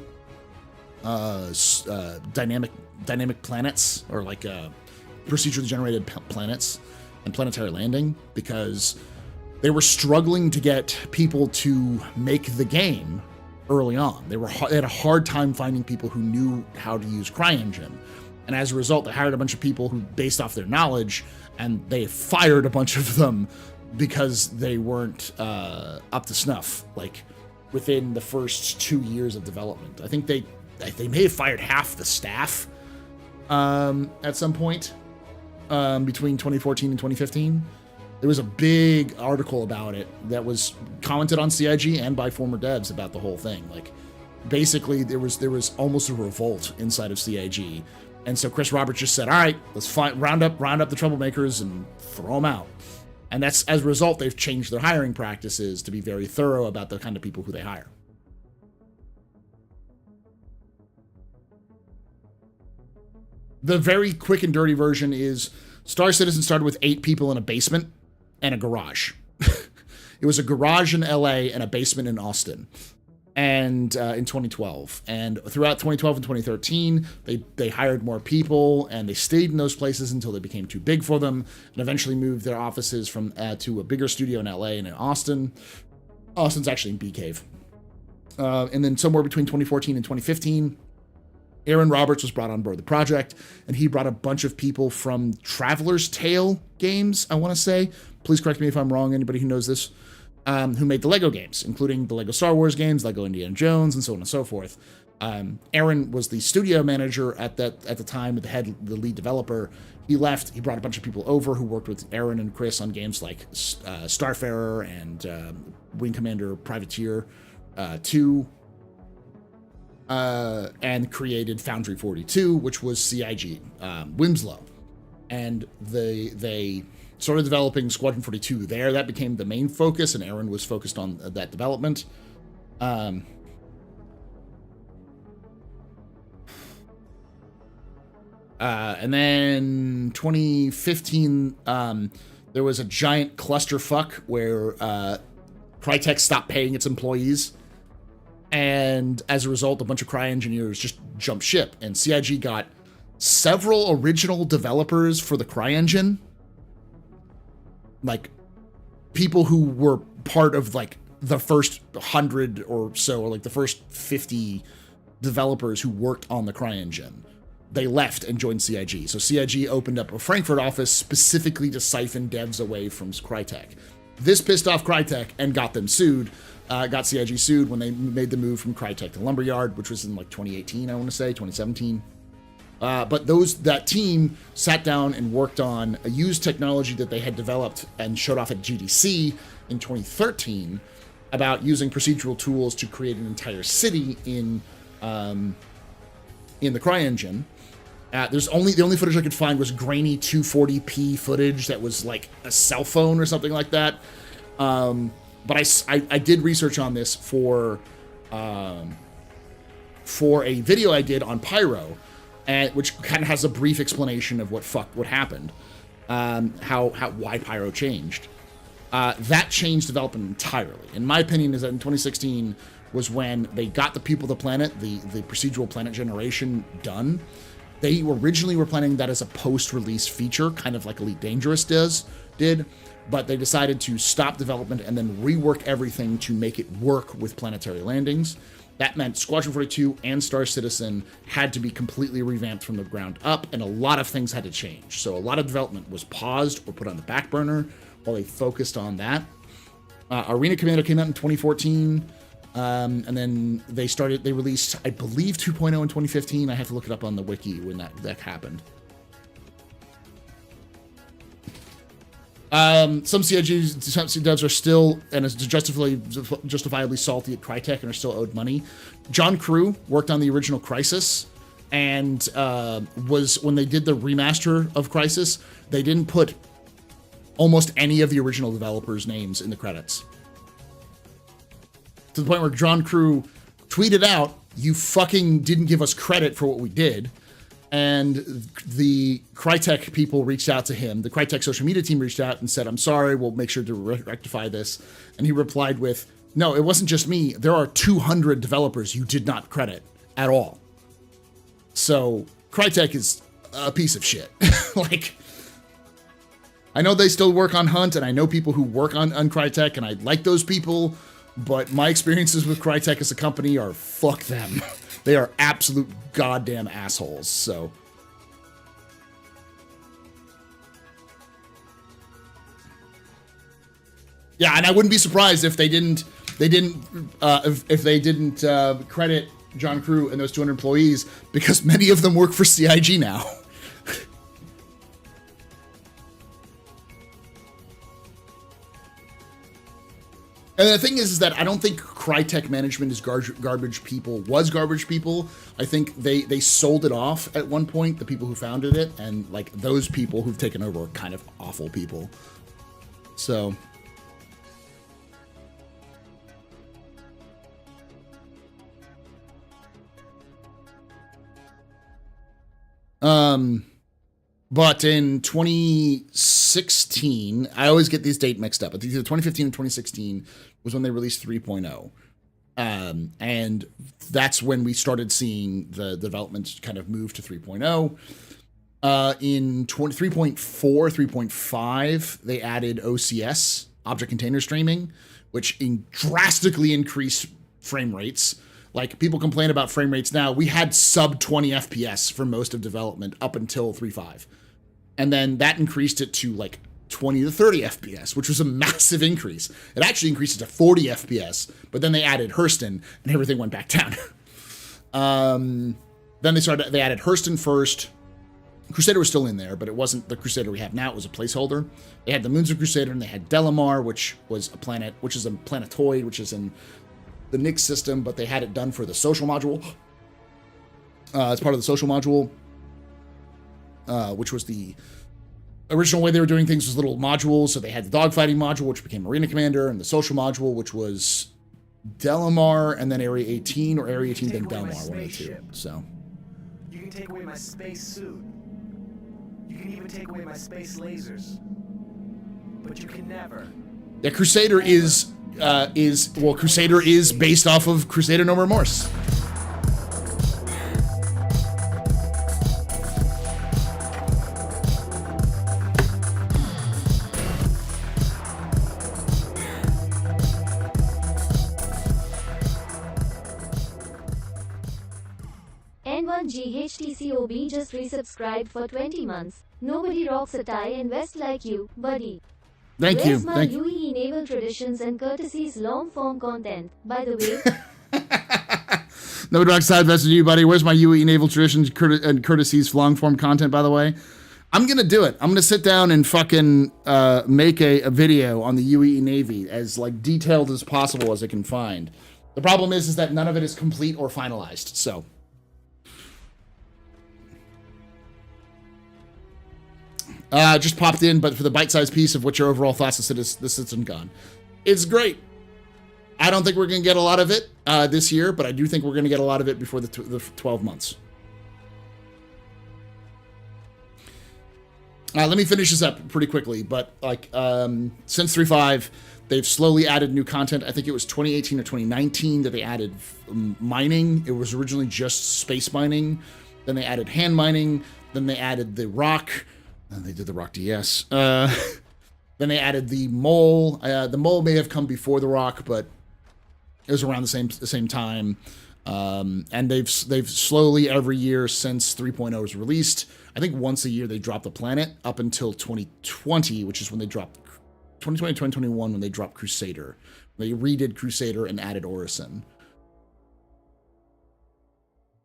dynamic planets, or like procedurally generated planets and planetary landing, because they were struggling to get people to make the game early on. They had a hard time finding people who knew how to use CryEngine, and as a result, they hired a bunch of people who, based off their knowledge, and they fired a bunch of them because they weren't up to snuff, like within the first 2 years of development. I think they may have fired half the staff at some point between 2014 and 2015. There was a big article about it that was commented on CIG and by former devs about the whole thing. Like, basically, there was almost a revolt inside of CIG. And so Chris Roberts just said, all right, let's round up the troublemakers and throw them out. And that's, as a result, they've changed their hiring practices to be very thorough about the kind of people who they hire. The very quick and dirty version is Star Citizen started with 8 people in a basement and a garage. It It was a garage in LA and a basement in Austin. And in 2012, and throughout 2012 and 2013, they hired more people, and they stayed in those places until they became too big for them, and eventually moved their offices from to a bigger studio in LA and in Austin. Austin's actually in Bee Cave. And then somewhere between 2014 and 2015, Aaron Roberts was brought on board the project, and he brought a bunch of people from Traveler's Tale games, I want to say. Please correct me if I'm wrong, anybody who knows this. Who made the Lego games, including the Lego Star Wars games, Lego Indiana Jones, and so on and so forth. Aaron was the studio manager at the time, the lead developer. He left. He brought a bunch of people over who worked with Aaron and Chris on games like Starfarer and Wing Commander Privateer 2, and created Foundry 42, which was CIG, Winslow. And they started developing Squadron 42 there. That became the main focus, and Aaron was focused on that development. And then 2015, there was a giant clusterfuck where Crytek stopped paying its employees. And as a result, a bunch of Cry engineers just jumped ship. And CIG got several original developers for the Cry engine. Like, people who were part of, like, the first 100 or so, or, like, the first 50 developers who worked on the CryEngine. They left and joined CIG. So CIG opened up a Frankfurt office specifically to siphon devs away from Crytek. This pissed off Crytek and got them sued. Got CIG sued when they made the move from Crytek to Lumberyard, which was in, like, 2018, I want to say, 2017. But that team sat down and worked on a used technology that they had developed and showed off at GDC in 2013 about using procedural tools to create an entire city in the CryEngine. The only footage I could find was grainy 240p footage that was like a cell phone or something like that. But I did research on this for a video I did on Pyro. Which kind of has a brief explanation of what happened, why Pyro changed. That changed development entirely. In my opinion, is that in 2016 was when they got the People of the Planet, the procedural planet generation done. They originally were planning that as a post-release feature, kind of like Elite Dangerous did, but they decided to stop development and then rework everything to make it work with planetary landings. That meant Squadron 42 and Star Citizen had to be completely revamped from the ground up, and a lot of things had to change. So a lot of development was paused or put on the back burner while they focused on that. Arena Commander came out in 2014, and then they released, I believe, 2.0 in 2015. I have to look it up on the wiki when that happened. Some CIG devs are still, and is justifiably salty at Crytek and are still owed money. John Crew worked on the original Crysis, and was, when they did the remaster of Crysis, they didn't put almost any of the original developers' names in the credits. To the point where John Crew tweeted out, "You fucking didn't give us credit for what we did." And the Crytek people reached out to him. The Crytek social media team reached out and said, "I'm sorry, we'll make sure to rectify this." And he replied with, "No, it wasn't just me. There are 200 developers you did not credit at all." So Crytek is a piece of shit. Like, I know they still work on Hunt, and I know people who work on Crytek, and I like those people, but my experiences with Crytek as a company are fuck them. They are absolute goddamn assholes, so. Yeah, and I wouldn't be surprised if they didn't credit John Crew and those 200 employees, because many of them work for CIG now. And the thing is that I don't think Crytek management is garbage people. I think they sold it off at one point, the people who founded it, and like those people who've taken over are kind of awful people. So. But in 2016, I always get these dates mixed up. But either 2015 and 2016 was when they released 3.0. And that's when we started seeing the development kind of move to 3.0. In 3.4, 3.5, they added OCS, Object Container Streaming, which drastically increased frame rates. Like, people complain about frame rates now. We had sub 20 FPS for most of development up until 3.5. And then that increased it to like 20 to 30 FPS, which was a massive increase. It actually increased it to 40 FPS, but then they added Hurston and everything went back down. Then they added Hurston first. Crusader was still in there, but it wasn't the Crusader we have now. It was a placeholder. They had the Moons of Crusader, and they had Delamar, which was a planet, which is a planetoid, which is in the Nyx system, but they had it done for the social module. As part of the social module, which was the original way they were doing things, was little modules. So they had the dogfighting module, which became Marina Commander, and the social module, which was Delamar, and then Area 18, or Area 18 then Delamar, one of the two. So you can take away my space suit. You can even take away my space lasers. But you can never. Yeah, Crusader is Crusader is based off of Crusader No Remorse. N1GHTCOB just resubscribed for 20 months. Nobody rocks a tie and vest like you, buddy. Thank you. Where's my UE naval traditions and courtesies long form content, by the way? Nobody rocks a tie vest like you, buddy. Where's my UE naval traditions and courtesies long form content, by the way? I'm going to do it. I'm going to sit down and fucking make a video on the UE Navy as like detailed as possible as I can find. The problem is that none of it is complete or finalized, so. Just popped in, but for the bite-sized piece of what your overall thoughts of the CitizenCon. It's great. I don't think we're going to get a lot of it this year, but I do think we're going to get a lot of it before the 12 months. Let me finish this up pretty quickly, but like since 3.5, they've slowly added new content. I think it was 2018 or 2019 that they added mining. It was originally just space mining. Then they added hand mining. Then they added the rock. They did the Rock DS. Then they added the Mole. The Mole may have come before the Rock, but it was around the same time. And they've slowly every year since 3.0 was released. I think once a year they drop the planet up until 2020, which is when they dropped 2020, 2021 when they dropped Crusader. They redid Crusader and added Orison.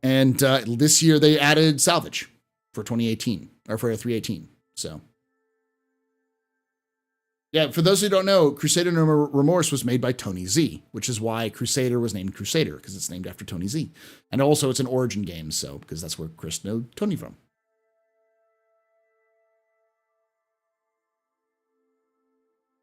And this year they added Salvage for 2018 or for 318. So, yeah, for those who don't know, Crusader No Remorse was made by Tony Z, which is why Crusader was named Crusader, because it's named after Tony Z. And also it's an origin game, so because that's where Chris knows Tony from.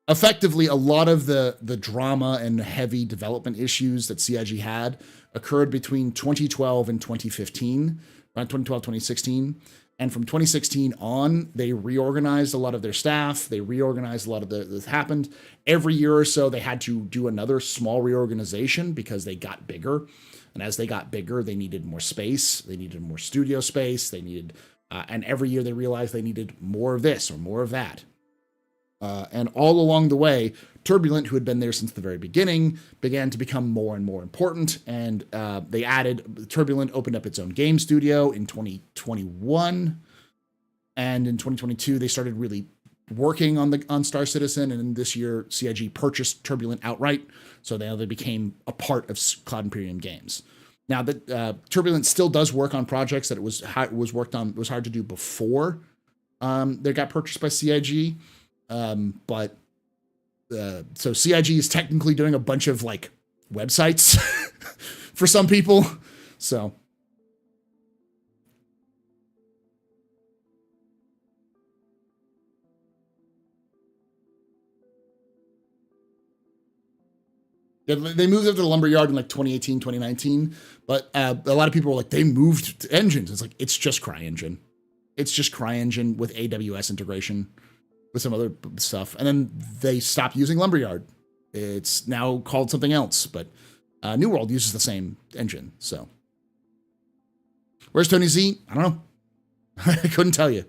Effectively, a lot of the drama and heavy development issues that CIG had occurred between 2012 and 2015, around 2012, 2016. And from 2016 on, they reorganized a lot of their staff. They reorganized a lot of this happened. Every year or so, they had to do another small reorganization because they got bigger. And as they got bigger, they needed more space. They needed more studio space. They needed, and every year they realized they needed more of this or more of that. And all along the way, Turbulent, who had been there since the very beginning, began to become more and more important. And they added, Turbulent opened up its own game studio in 2021. And in 2022, they started really working on Star Citizen. And this year, CIG purchased Turbulent outright. So they became a part of Cloud Imperium Games. Now, that Turbulent still does work on projects that it was worked on, it was hard to do before they got purchased by CIG. So CIG is technically doing a bunch of like websites for some people. So they moved up to the lumberyard in like 2018, 2019, but a lot of people were like, they moved to engines. It's like, it's just CryEngine. It's just CryEngine with AWS integration with some other stuff. And then they stopped using Lumberyard. It's now called something else, but New World uses the same engine. So where's Tony Z? I don't know. I couldn't tell you.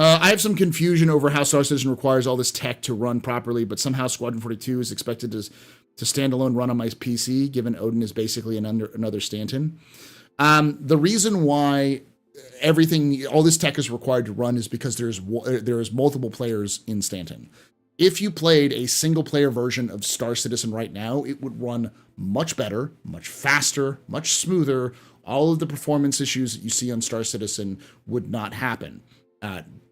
I have some confusion over how Star Citizen requires all this tech to run properly, but somehow Squadron 42 is expected to standalone run on my PC, given Odin is basically another Stanton. The reason why all this tech is required to run is because there is multiple players in Stanton. If you played a single player version of Star Citizen right now, it would run much better, much faster, much smoother. All of the performance issues that you see on Star Citizen would not happen.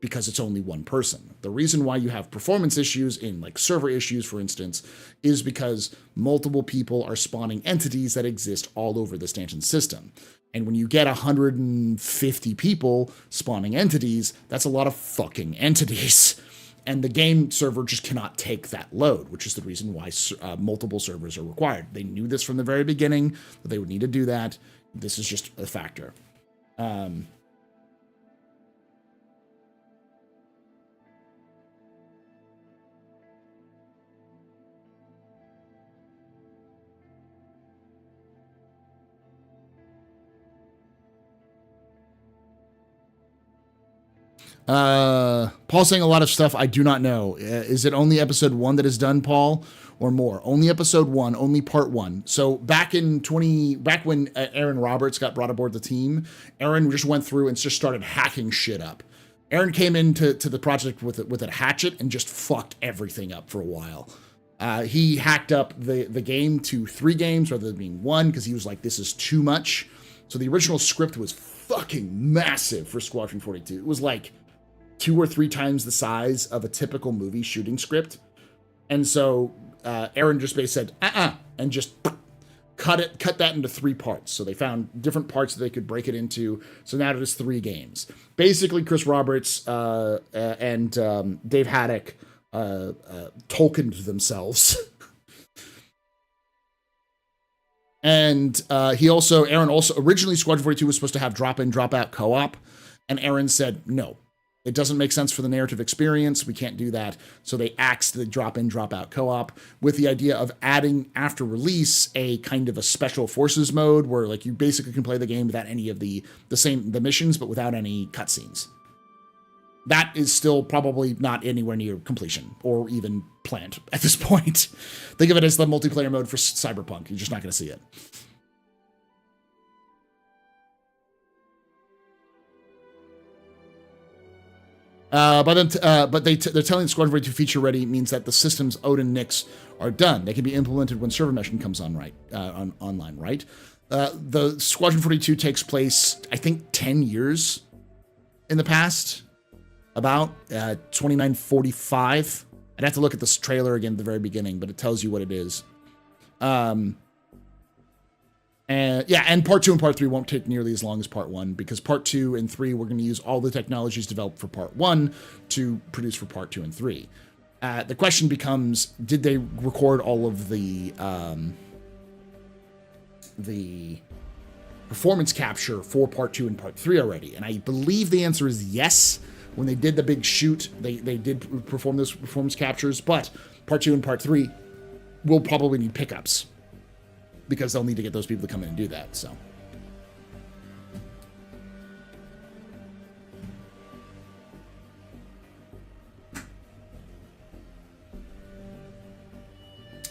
Because it's only one person. The reason why you have performance issues in like server issues, for instance, is because multiple people are spawning entities that exist all over the Stanton system. And when you get 150 people spawning entities, that's a lot of fucking entities. And the game server just cannot take that load, which is the reason why multiple servers are required. They knew this from the very beginning, that they would need to do that. This is just a factor. Paul saying a lot of stuff I do not know. Is it only episode 1 that is done, Paul, or more? Only episode 1, only part 1. So back when Aaron Roberts got brought aboard the team, Aaron just went through and just started hacking shit up. Aaron came into the project with a hatchet and just fucked everything up for a while. He hacked up the game to 3 games rather than being 1 because he was like, this is too much. So the original script was fucking massive for Squadron 42. It was like 2 or 3 times the size of a typical movie shooting script. And so Aaron just basically said, and just cut that into 3 parts. So they found different parts that they could break it into. So now it is 3 games. Basically, Chris Roberts and Dave Haddock Tolkiened themselves. And Aaron also, originally Squadron 42 was supposed to have drop-in, drop-out co-op. And Aaron said, no, it doesn't make sense for the narrative experience. We can't do that. So they axed the drop-in, drop-out co-op with the idea of adding, after release, a kind of a special forces mode where like you basically can play the game without any of the missions, but without any cutscenes. That is still probably not anywhere near completion or even planned at this point. Think of it as the multiplayer mode for Cyberpunk. You're just not going to see it. But they're telling Squadron 42 feature ready means that the system's Odin Nix are done. They can be implemented when server meshing comes online, right? The Squadron 42 takes place, I think, 10 years in the past. About 2945. I'd have to look at this trailer again at the very beginning, but it tells you what it is. And part 2 and part 3 won't take nearly as long as part 1 because part 2 and 3 we're going to use all the technologies developed for part 1 to produce for part 2 and 3. The question becomes, did they record all of the performance capture for part 2 and part 3 already? And I believe the answer is yes. When they did the big shoot, they did perform those performance captures, but part 2 and part 3 will probably need pickups because they'll need to get those people to come in and do that.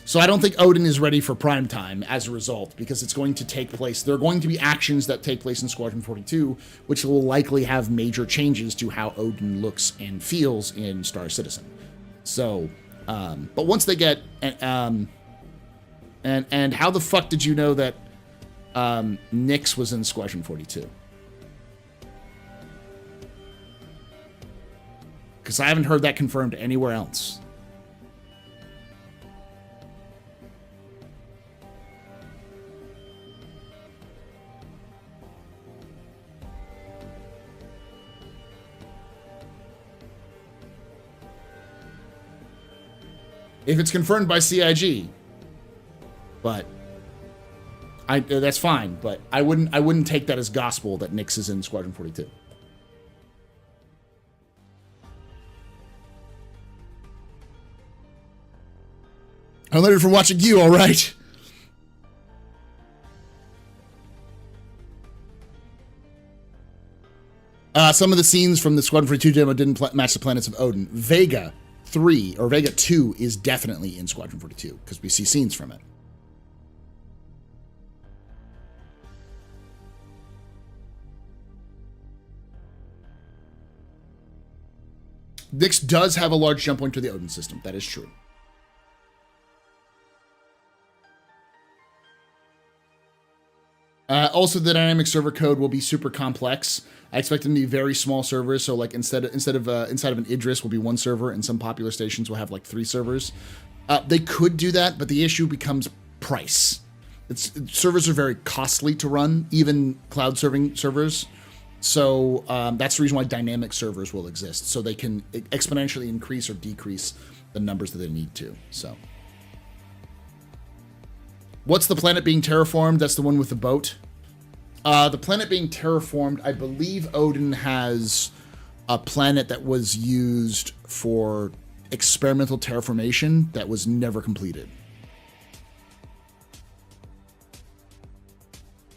So I don't think Odin is ready for prime time as a result, because it's going to take place. There are going to be actions that take place in Squadron 42, which will likely have major changes to how Odin looks and feels in Star Citizen. So, but once they get, and how the fuck did you know that Nix was in Squadron 42? Because I haven't heard that confirmed anywhere else. If it's confirmed by CIG, but that's fine. But I wouldn't take that as gospel that Nyx is in Squadron 42. Unlimited for watching you, all right. Some of the scenes from the Squadron 42 demo didn't match the planets of Odin. Vega 3 or Vega 2 is definitely in Squadron 42 because we see scenes from it. Nyx does have a large jump point to the Odin system. That is true. Also, the dynamic server code will be super complex. I expect them to be very small servers. So, like inside of an Idris will be one server, and some popular stations will have like 3 servers. They could do that, but the issue becomes price. Servers are very costly to run, even cloud serving servers. So that's the reason why dynamic servers will exist, so they can exponentially increase or decrease the numbers that they need to. So. What's the planet being terraformed? That's the one with the boat. The planet being terraformed, I believe Odin has a planet that was used for experimental terraformation that was never completed.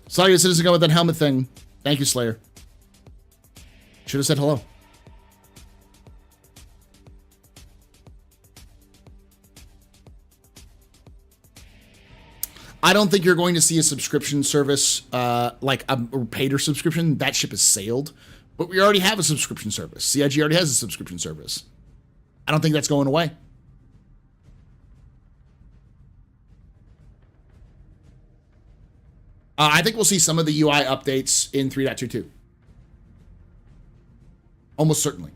Sorry, CitizenCon with that helmet thing. Thank you, Slayer. Should have said hello. I don't think you're going to see a subscription service like a paid subscription. That ship has sailed. But we already have a subscription service. CIG already has a subscription service. I don't think that's going away. I think we'll see some of the UI updates in 3.22. Almost certainly.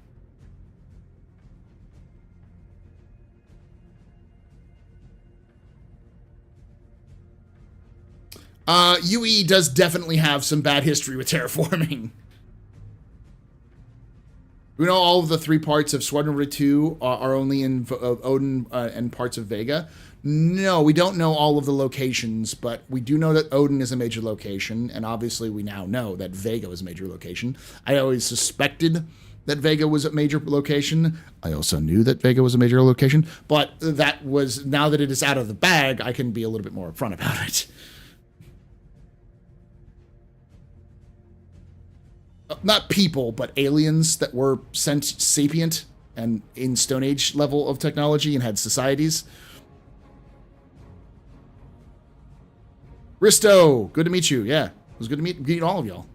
UE does definitely have some bad history with terraforming. We know all of the 3 parts of Squadron 42 are only in Odin and parts of Vega. No, we don't know all of the locations, but we do know that Odin is a major location, and obviously we now know that Vega was a major location. I always suspected that Vega was a major location. I also knew that Vega was a major location, but that was, now that it is out of the bag, I can be a little bit more upfront about it. Not people, but aliens that were sent sapient and in Stone Age level of technology and had societies. Risto, good to meet you. Yeah, it was good to meet all of y'all.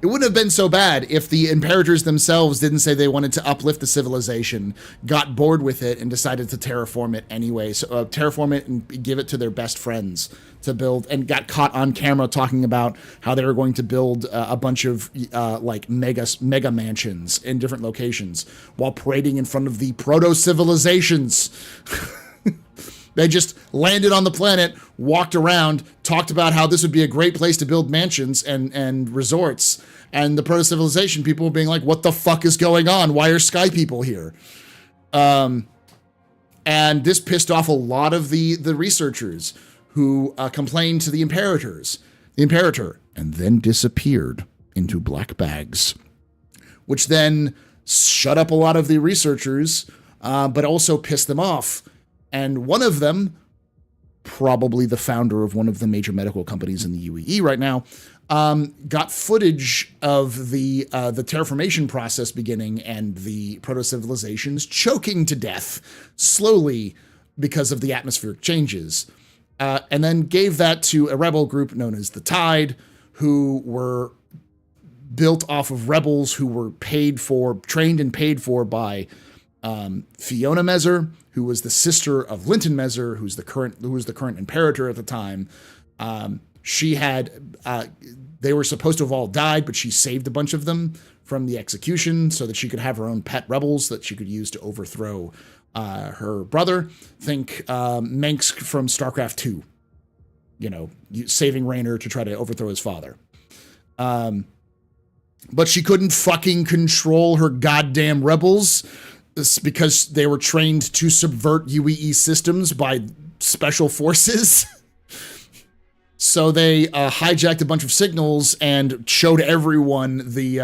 It wouldn't have been so bad if the Imperators themselves didn't say they wanted to uplift the civilization, got bored with it, and decided to terraform it anyway. So terraform it and give it to their best friends to build, and got caught on camera talking about how they were going to build a bunch of like mega mansions in different locations while parading in front of the proto-civilizations. They just landed on the planet, walked around, talked about how this would be a great place to build mansions and resorts. And the proto-civilization people were being like, what the fuck is going on? Why are sky people here? And this pissed off a lot of the researchers who complained to the Imperator, and then disappeared into black bags, which then shut up a lot of the researchers, but also pissed them off. And one of them, probably the founder of one of the major medical companies in the UEE right now, got footage of the terraformation process beginning and the proto-civilizations choking to death slowly because of the atmospheric changes. And then gave that to a rebel group known as the Tide, who were built off of rebels who were trained and paid for by Fiona Mezer, who was the sister of Linton Mezer, who was the current Imperator at the time. She had, they were supposed to have all died, but she saved a bunch of them from the execution so that she could have her own pet rebels that she could use to overthrow her brother. Think Manx from StarCraft 2. saving Raynor to try to overthrow his father. But she couldn't fucking control her goddamn rebels because they were trained to subvert UEE systems by special forces. So they hijacked a bunch of signals and showed everyone the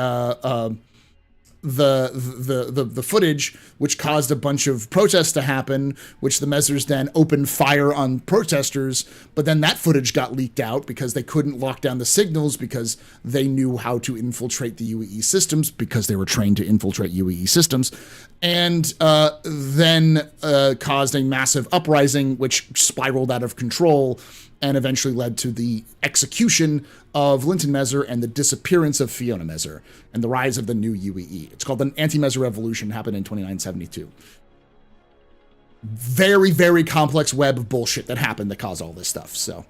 footage, which caused a bunch of protests to happen, which the Mezzers then opened fire on protesters. But then that footage got leaked out because they couldn't lock down the signals because they knew how to infiltrate the UEE systems because they were trained to infiltrate UEE systems. And then caused a massive uprising, which spiraled out of control and eventually led to the execution of Linton Mezzer and the disappearance of Fiona Mezzer and the rise of the new UEE. It's called the Anti-Mezzer Revolution, happened in 2972. Very, very complex web of bullshit that happened that caused all this stuff, so.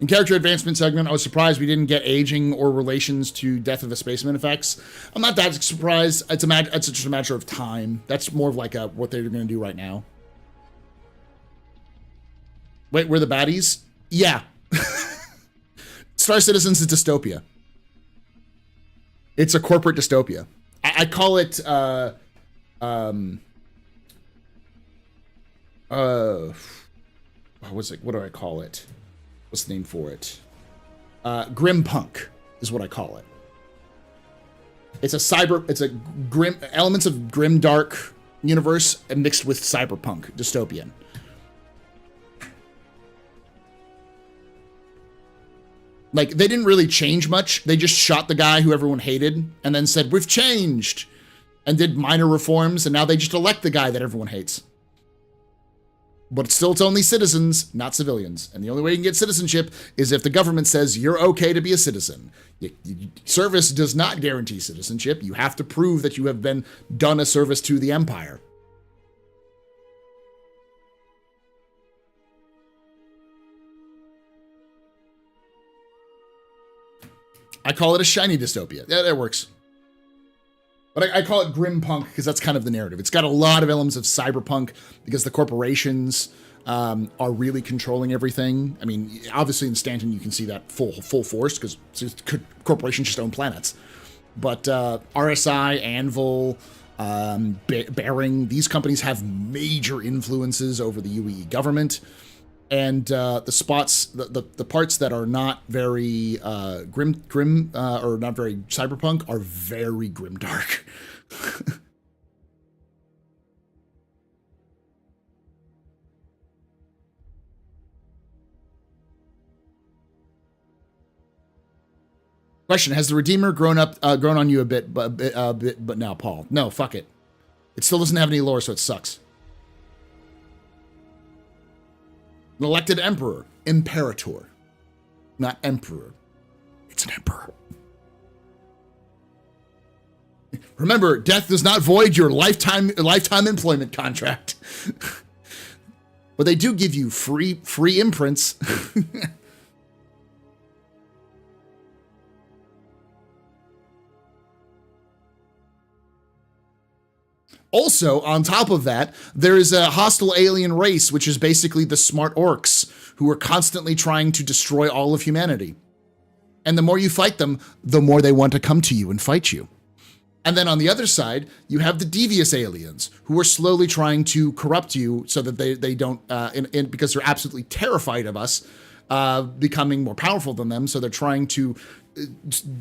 In character advancement segment, I was surprised we didn't get aging or relations to Death of a Spaceman effects. I'm not that surprised. It's just a matter of time. That's more of like what they're going to do right now. Wait, we're the baddies? Yeah. Star Citizens is dystopia. It's a corporate dystopia. I call it, what do I call it? What's the name for it? Grim punk is what I call it. It's a grim, elements of grim dark universe mixed with cyberpunk, dystopian. Like, they didn't really change much. They just shot the guy who everyone hated and then said, we've changed, and did minor reforms, and now they just elect the guy that everyone hates. But it's only citizens, not civilians. And the only way you can get citizenship is if the government says you're okay to be a citizen. Service does not guarantee citizenship. You have to prove that you have done a service to the empire. I call it a shiny dystopia. Yeah, that works. But I call it grim punk because that's kind of the narrative. It's got a lot of elements of cyberpunk because the corporations are really controlling everything. I mean, obviously in Stanton you can see that full force because corporations just own planets. But RSI, Anvil, Bering, these companies have major influences over the UEE government. And the parts that are not very grim or not very cyberpunk are very grimdark. Question: has the Redeemer grown on you a bit, but now, Paul? No, fuck it. It still doesn't have any lore, so it sucks. An elected emperor, imperator, not emperor. It's an emperor. Remember, death does not void your lifetime employment contract. But they do give you free imprints. Also, on top of that, there is a hostile alien race, which is basically the smart orcs, who are constantly trying to destroy all of humanity. And the more you fight them, the more they want to come to you and fight you. And then on the other side, you have the devious aliens, who are slowly trying to corrupt you so that they don't, because they're absolutely terrified of us becoming more powerful than them, so they're trying to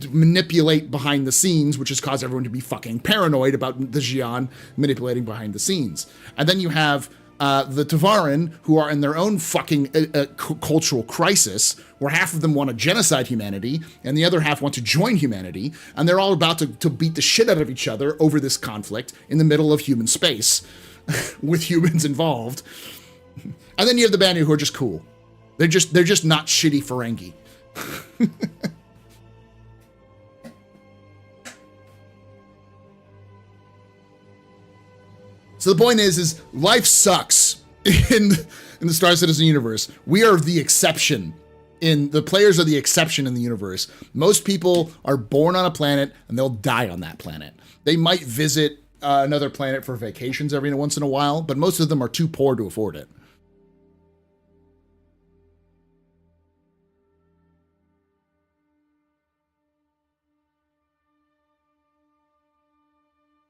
manipulate behind the scenes, which has caused everyone to be fucking paranoid about the Xi'an manipulating behind the scenes. And then you have the Tavaran, who are in their own fucking cultural crisis, where half of them want to genocide humanity, and the other half want to join humanity, and they're all about to beat the shit out of each other over this conflict in the middle of human space, with humans involved. And then you have the Banu, who are just cool. They're just not shitty Ferengi. So the point is life sucks in the Star Citizen universe. We are the exception the players are the exception in the universe. Most people are born on a planet and they'll die on that planet. They might visit another planet for vacations every once in a while, but most of them are too poor to afford it.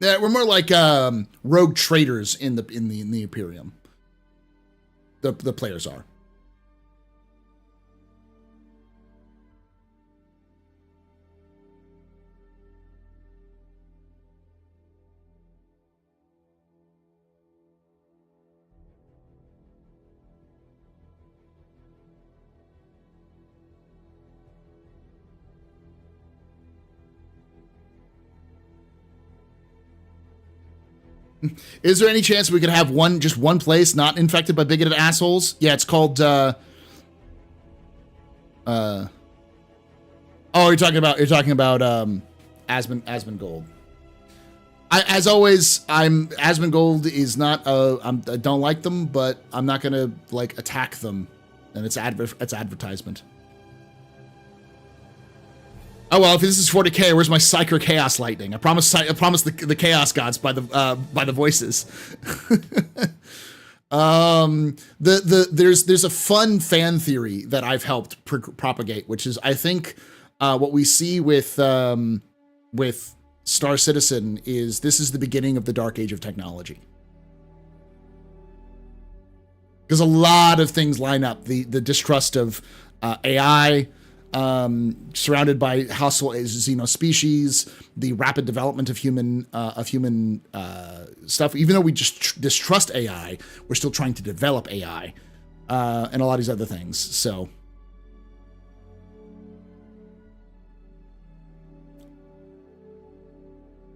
Yeah, we're more like rogue traders in the Imperium. The players are. Is there any chance we could have just one place not infected by bigoted assholes? Yeah, it's called oh, you're talking about Asmongold. As always, Asmongold is not I don't like them, but I'm not gonna like attack them, and it's advertisement. Oh well, if this is 40K, where's my Psyker Chaos Lightning? I promise the Chaos Gods by the voices. There's a fun fan theory that I've helped propagate, which is I think what we see with Star Citizen is this is the beginning of the dark age of technology. Because a lot of things line up. The distrust of AI, surrounded by hostile xenospecies, the rapid development of human stuff. Even though we just distrust AI, we're still trying to develop AI, and a lot of these other things. So,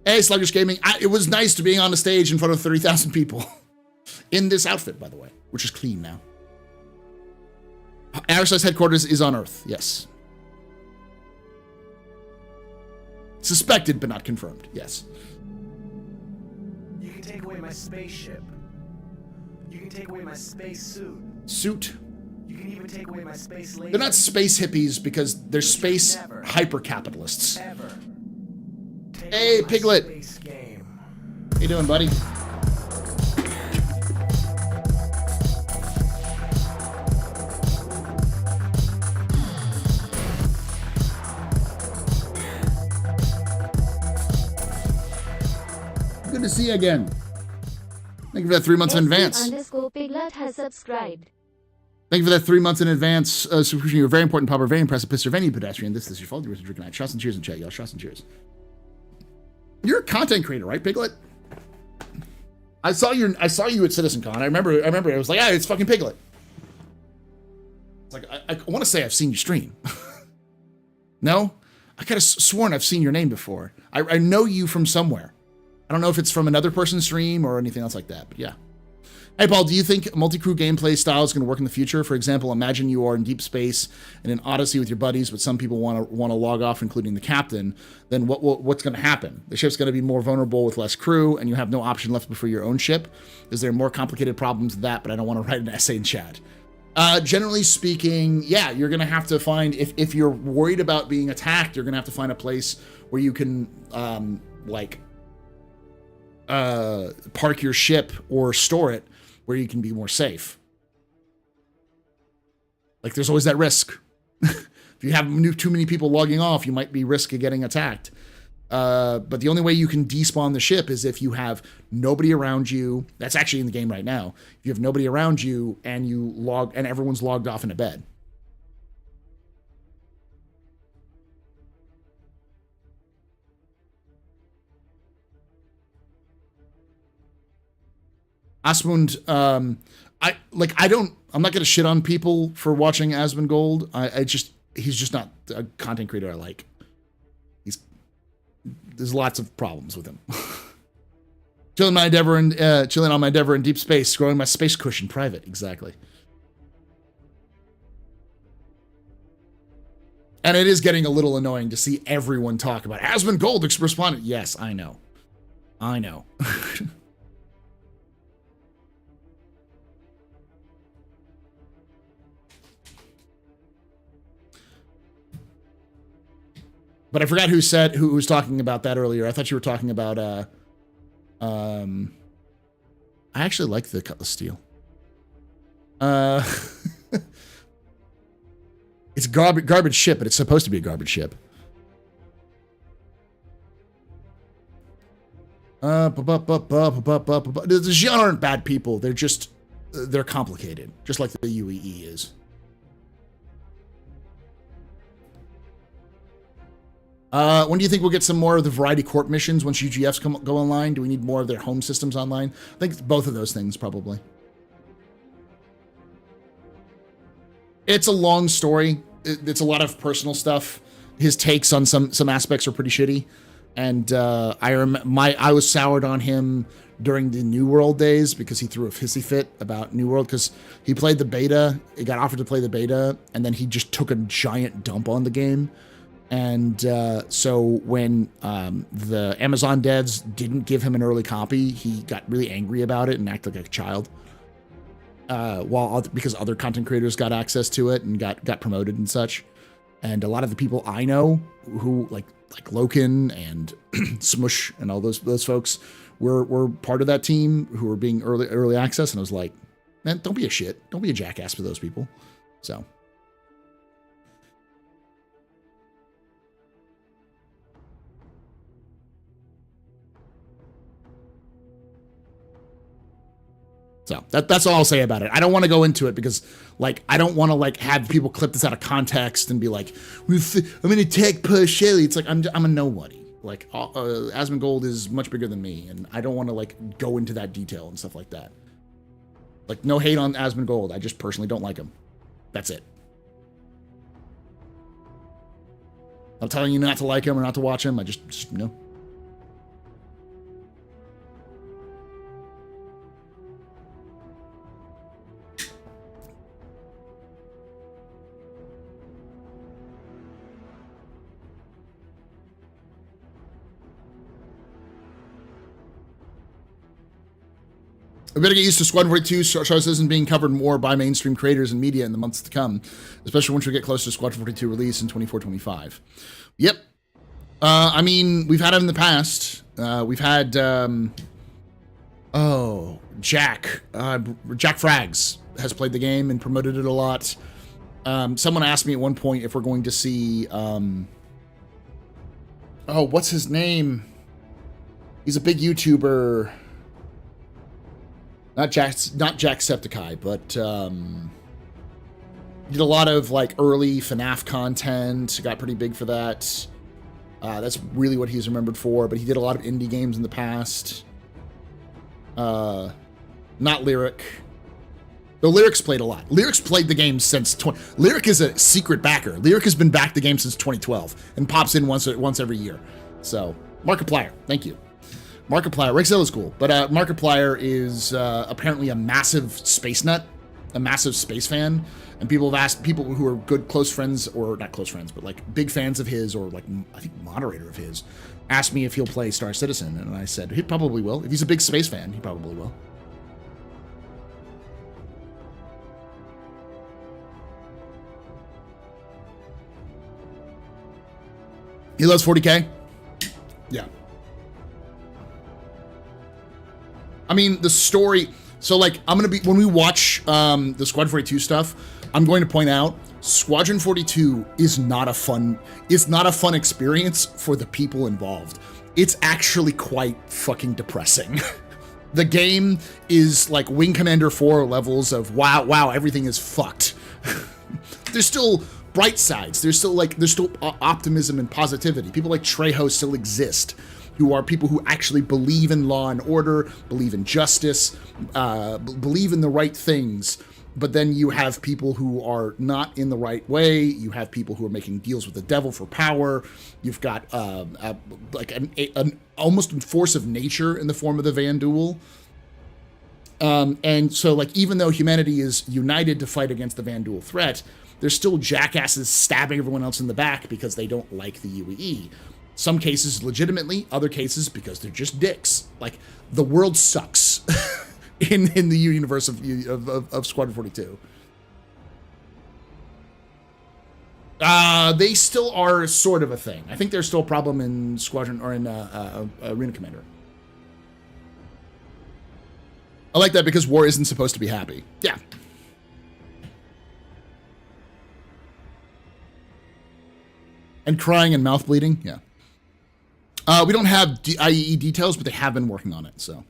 hey, Sluggish Gaming, it was nice to be on the stage in front of 30,000 people in this outfit, by the way, which is clean now. Aerosl's headquarters is on Earth. Yes. Suspected, but not confirmed. Yes. You can take away my spaceship. You can take away my space suit. Suit. You can even take away my space laser. They're not space hippies because they're space Never. hyper-capitalists. Ever. Take Hey, away my Piglet. space game. How you doing, buddy? Good to see you again. Thank you for that 3 months in advance. _Piglet has subscribed. Thank you for that 3 months in advance. Subscription, you're a very important pub, very impressive pisser of any pedestrian. This is your fault. You're drinking that. Shots and cheers in chat, y'all. Shots and cheers. You're a content creator, right, Piglet? I saw you at CitizenCon. I remember. I was like, it's fucking Piglet. It's like I want to say I've seen you stream. No, I could have sworn I've seen your name before. I know you from somewhere. I don't know if it's from another person's stream or anything else like that, but yeah. Hey, Paul, do you think multi-crew gameplay style is going to work in the future? For example, imagine you are in deep space in an Odyssey with your buddies, but some people want to log off, including the captain. Then what's going to happen? The ship's going to be more vulnerable with less crew, and you have no option left but for your own ship. Is there more complicated problems than that? But I don't want to write an essay in chat. Generally speaking, yeah, you're going to have to find, if you're worried about being attacked, you're going to have to find a place where you can, park your ship or store it where you can be more safe. Like, there's always that risk. If you have too many people logging off, you might be risk of getting attacked. But the only way you can despawn the ship is if you have nobody around you. That's actually in the game right now. If you have nobody around you and everyone's logged off in a bed. Asmund, I'm not gonna shit on people for watching Asmongold. He's just not a content creator I like. There's lots of problems with him. Chilling on my endeavor in deep space, growing my space cushion private, exactly. And it is getting a little annoying to see everyone talk about Asmongold responded. Yes, I know. But I forgot who was talking about that earlier. I thought you were talking about I actually like the Cutlass Steel. It's garbage ship, but it's supposed to be a garbage ship. The Xian aren't bad people. They're complicated, just like the UEE is. When do you think we'll get some more of the Variety Corp missions once UGFs go online? Do we need more of their home systems online? I think it's both of those things, probably. It's a long story. It's a lot of personal stuff. His takes on some aspects are pretty shitty. And I was soured on him during the New World days because he threw a hissy fit about New World because he played the beta. He got offered to play the beta, and then he just took a giant dump on the game. And so when the Amazon devs didn't give him an early copy, he got really angry about it and acted like a child. Because other content creators got access to it and got promoted and such. And a lot of the people I know who like Loken and Smush and all those folks were part of that team who were being early access. And I was like, man, don't be a shit. Don't be a jackass for those people. So. So that's all I'll say about it. I don't want to go into it because, like, I don't want to like have people clip this out of context and be like, "I'm gonna attack partially." It's like I'm a nobody. Like, Asmongold is much bigger than me, and I don't want to like go into that detail and stuff like that. Like, no hate on Asmongold. I just personally don't like him. That's it. I'm telling you not to like him or not to watch him. I just no. We better get used to Squadron 42 Star-Citizen being covered more by mainstream creators and media in the months to come, especially once we get close to Squadron 42 release in 24-25. Yep. I mean, we've had it in the past. We've had, Jack Frags has played the game and promoted it a lot. Someone asked me at one point if we're going to see, what's his name? He's a big YouTuber. Not Jacksepticeye, but did a lot of like early FNAF content. Got pretty big for that. That's really what he's remembered for. But he did a lot of indie games in the past. Not Lyric. Though Lyric's played a lot. Lyric's played the game since Lyric is a secret backer. Lyric has been back the game since 2012 and pops in once every year. So Markiplier, thank you. Markiplier, Rexella's cool, but Markiplier is apparently a massive space nut, a massive space fan, and people have asked people who are good close friends, or not close friends, but like big fans of his, or like I think moderator of his, asked me if he'll play Star Citizen, and I said he probably will. If he's a big space fan, he probably will. He loves 40K? Yeah. I mean, the story, so like, when we watch the Squad 42 stuff, I'm going to point out, Squadron 42 is not a fun experience for the people involved. It's actually quite fucking depressing. The game is like Wing Commander 4 levels of wow, everything is fucked. There's still bright sides. There's still optimism and positivity. People like Trejo still exist, who are people who actually believe in law and order, believe in justice, believe in the right things. But then you have people who are not in the right way. You have people who are making deals with the devil for power. You've got like an almost force of nature in the form of the Vanduul. And so, like, even though humanity is united to fight against the Vanduul threat, there's still jackasses stabbing everyone else in the back because they don't like the UEE. Some cases legitimately, other cases because they're just dicks. Like, the world sucks in the universe of Squadron 42. They still are sort of a thing. I think there's still a problem in Squadron or in Arena Commander. I like that because war isn't supposed to be happy. Yeah. And crying and mouth bleeding. Yeah. We don't have IEE details, but they have been working on it, so.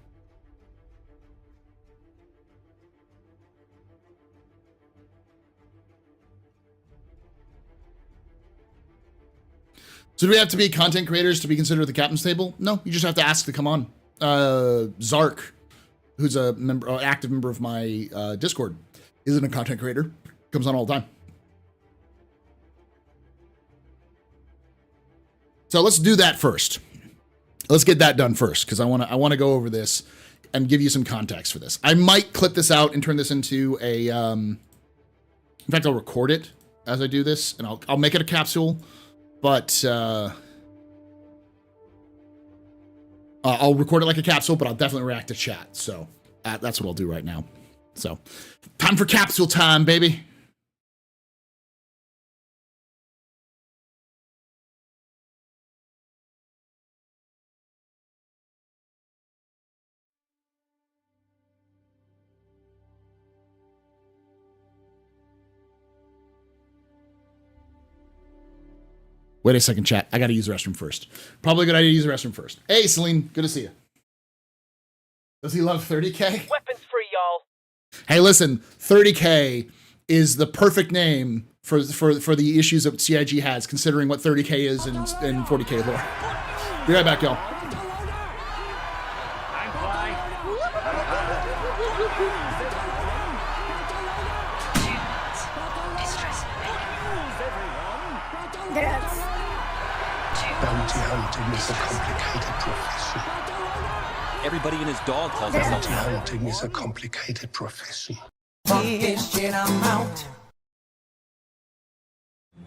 So do we have to be content creators to be considered the captain's table? No, you just have to ask to come on. Zark, who's a member, active member of my Discord, isn't a content creator. Comes on all the time. So let's do that first. Let's get that done first, because I want to go over this and give you some context for this. I might clip this out and turn this into a. In fact, I'll record it as I do this, and I'll make it a capsule. But I'll record it like a capsule, but I'll definitely react to chat. So that's what I'll do right now. So time for capsule time, baby. Wait a second, chat. I got to use the restroom first. Probably a good idea to use the restroom first. Hey, Celine. Good to see you. Does he love 30K? Weapons free, y'all. Hey, listen. 30K is the perfect name for the issues that CIG has, considering what 30K is in 40K lore. Be right back, y'all. Bounty hunting is a complicated profession. Everybody and his dog calls himself Bounty hunting is a complicated profession.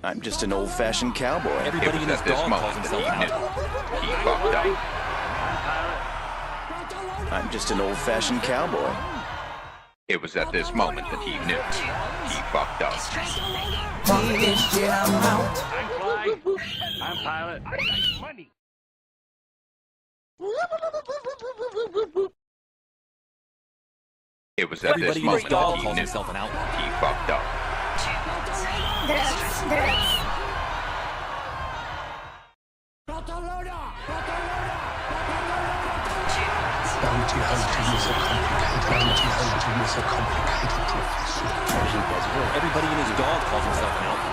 I'm just an old-fashioned cowboy. Everybody and his dog calls himself an outlaw. He fucked up. I'm just an old-fashioned cowboy. It was at this moment that he knew. He fucked up. I'm pilot. I got money. It was at this Everybody and his moment dog that he calls knew. himself an outlaw. He fucked up. Bounty hunting is a complicated profession. Everybody and his dog calls himself an outlaw.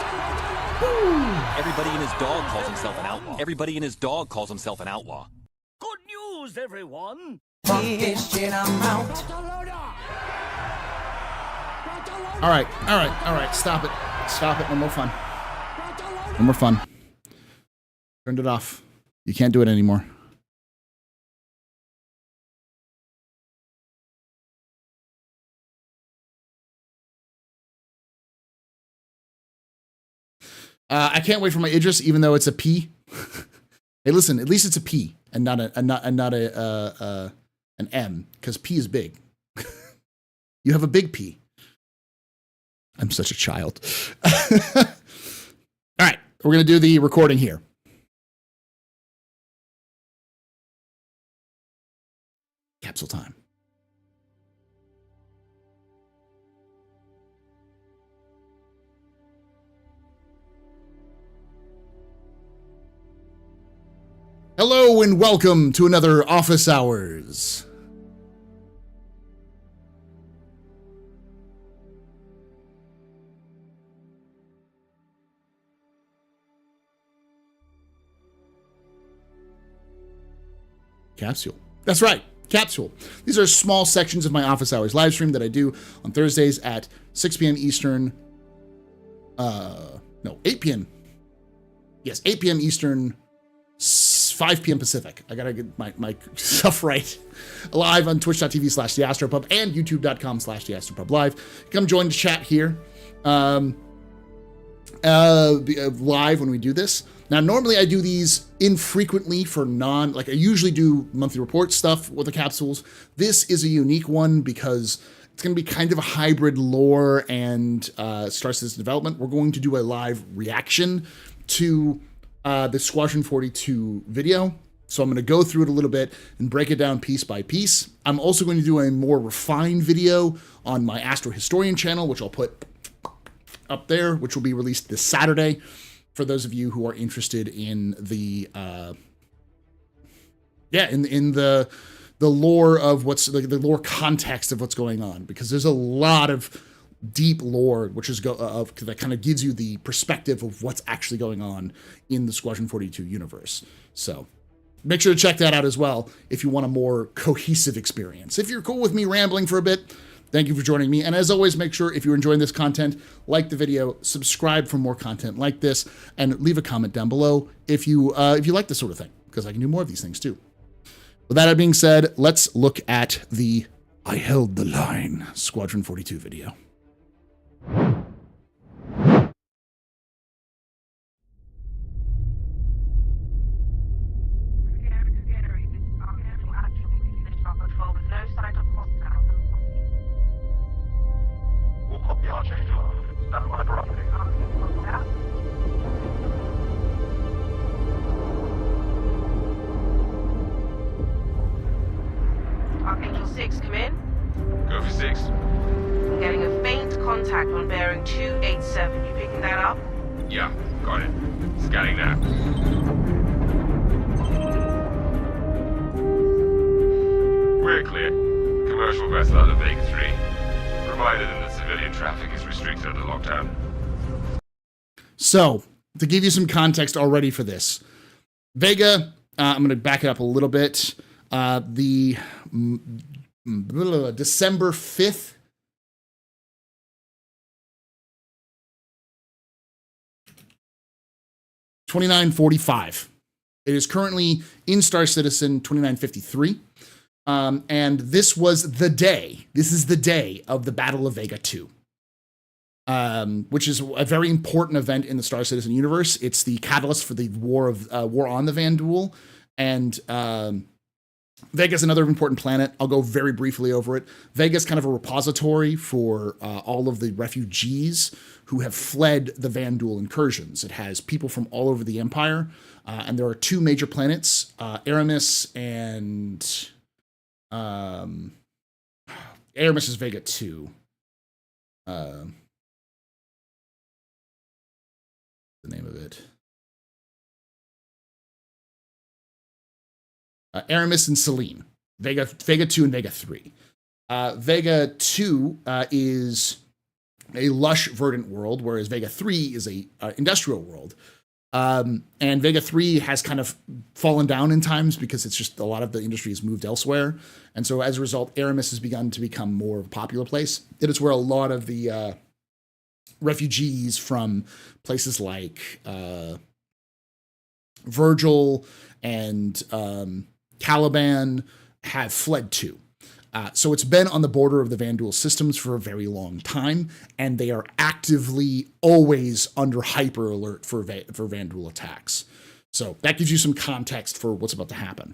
Everybody and his dog calls himself an outlaw. Everybody and his dog calls himself an outlaw. Good news, everyone. All right. Stop it. No more fun. No more fun. Turned it off. You can't do it anymore. I can't wait for my Idris, even though it's a P. Hey, listen. At least it's a P and not an M, because P is big. You have a big P. I'm such a child. All right, we're gonna do the recording here. Capsule time. Hello and welcome to another Office Hours. Capsule. That's right, Capsule. These are small sections of my Office Hours live stream that I do on Thursdays at 6 p.m. Eastern. 8 p.m. Yes, 8 p.m. Eastern, 5 p.m. Pacific. I gotta get my stuff right. Live on twitch.tv/TheAstroPub and youtube.com/TheAstroPubLive. Come join the chat here. Live when we do this. Now, normally I do these infrequently for I usually do monthly report stuff with the capsules. This is a unique one because It's going to be kind of a hybrid lore and Star Citizen development. We're going to do a live reaction to the Squadron 42 video. So I'm going to go through it a little bit and break it down piece by piece. I'm also going to do a more refined video on my Astro Historian channel, which I'll put up there, which will be released this Saturday for those of you who are interested in the in the lore of what's the lore context of what's going on, because there's a lot of deep lore which is that kind of gives you the perspective of what's actually going on in the Squadron 42 universe. So make sure to check that out as well if you want a more cohesive experience. If you're cool with me rambling for a bit, thank you for joining me. And as always, make sure if you're enjoying this content, like the video, subscribe for more content like this, and leave a comment down below if you like this sort of thing, because I can do more of these things too. With that being said, let's look at the I Held the Line Squadron 42 video. Archangel 6, come in. Go for 6. I'm getting a faint contact on bearing 287. You picking that up? Yeah, got it. Scanning now. We're clear. Commercial vessel out of Vega 3. Provided that civilian traffic is restricted under lockdown. So, to give you some context already for this, Vega, I'm going to back it up a little bit. The December 5th, (2945). It is currently in Star Citizen 2953. And this was the day. This is the day of the Battle of Vega 2. Which is a very important event in the Star Citizen universe. It's the catalyst for the war on the Vanduul, and Vega is another important planet. I'll go very briefly over it. Vega is kind of a repository for all of the refugees who have fled the Vanduul incursions. It has people from all over the Empire, and there are two major planets, Aramis and Aramis is Vega 2. The name of it. Aramis and Selene. Vega 2 and Vega 3. Vega 2 is a lush, verdant world, whereas Vega 3 is a industrial world. And Vega 3 has kind of fallen down in times because it's just a lot of the industry has moved elsewhere. And so as a result, Aramis has begun to become more of a popular place. It is where a lot of the refugees from places like Virgil and Caliban have fled to. So it's been on the border of the Vanduul systems for a very long time, and they are actively always under hyper alert for Vanduul attacks. So that gives you some context for what's about to happen.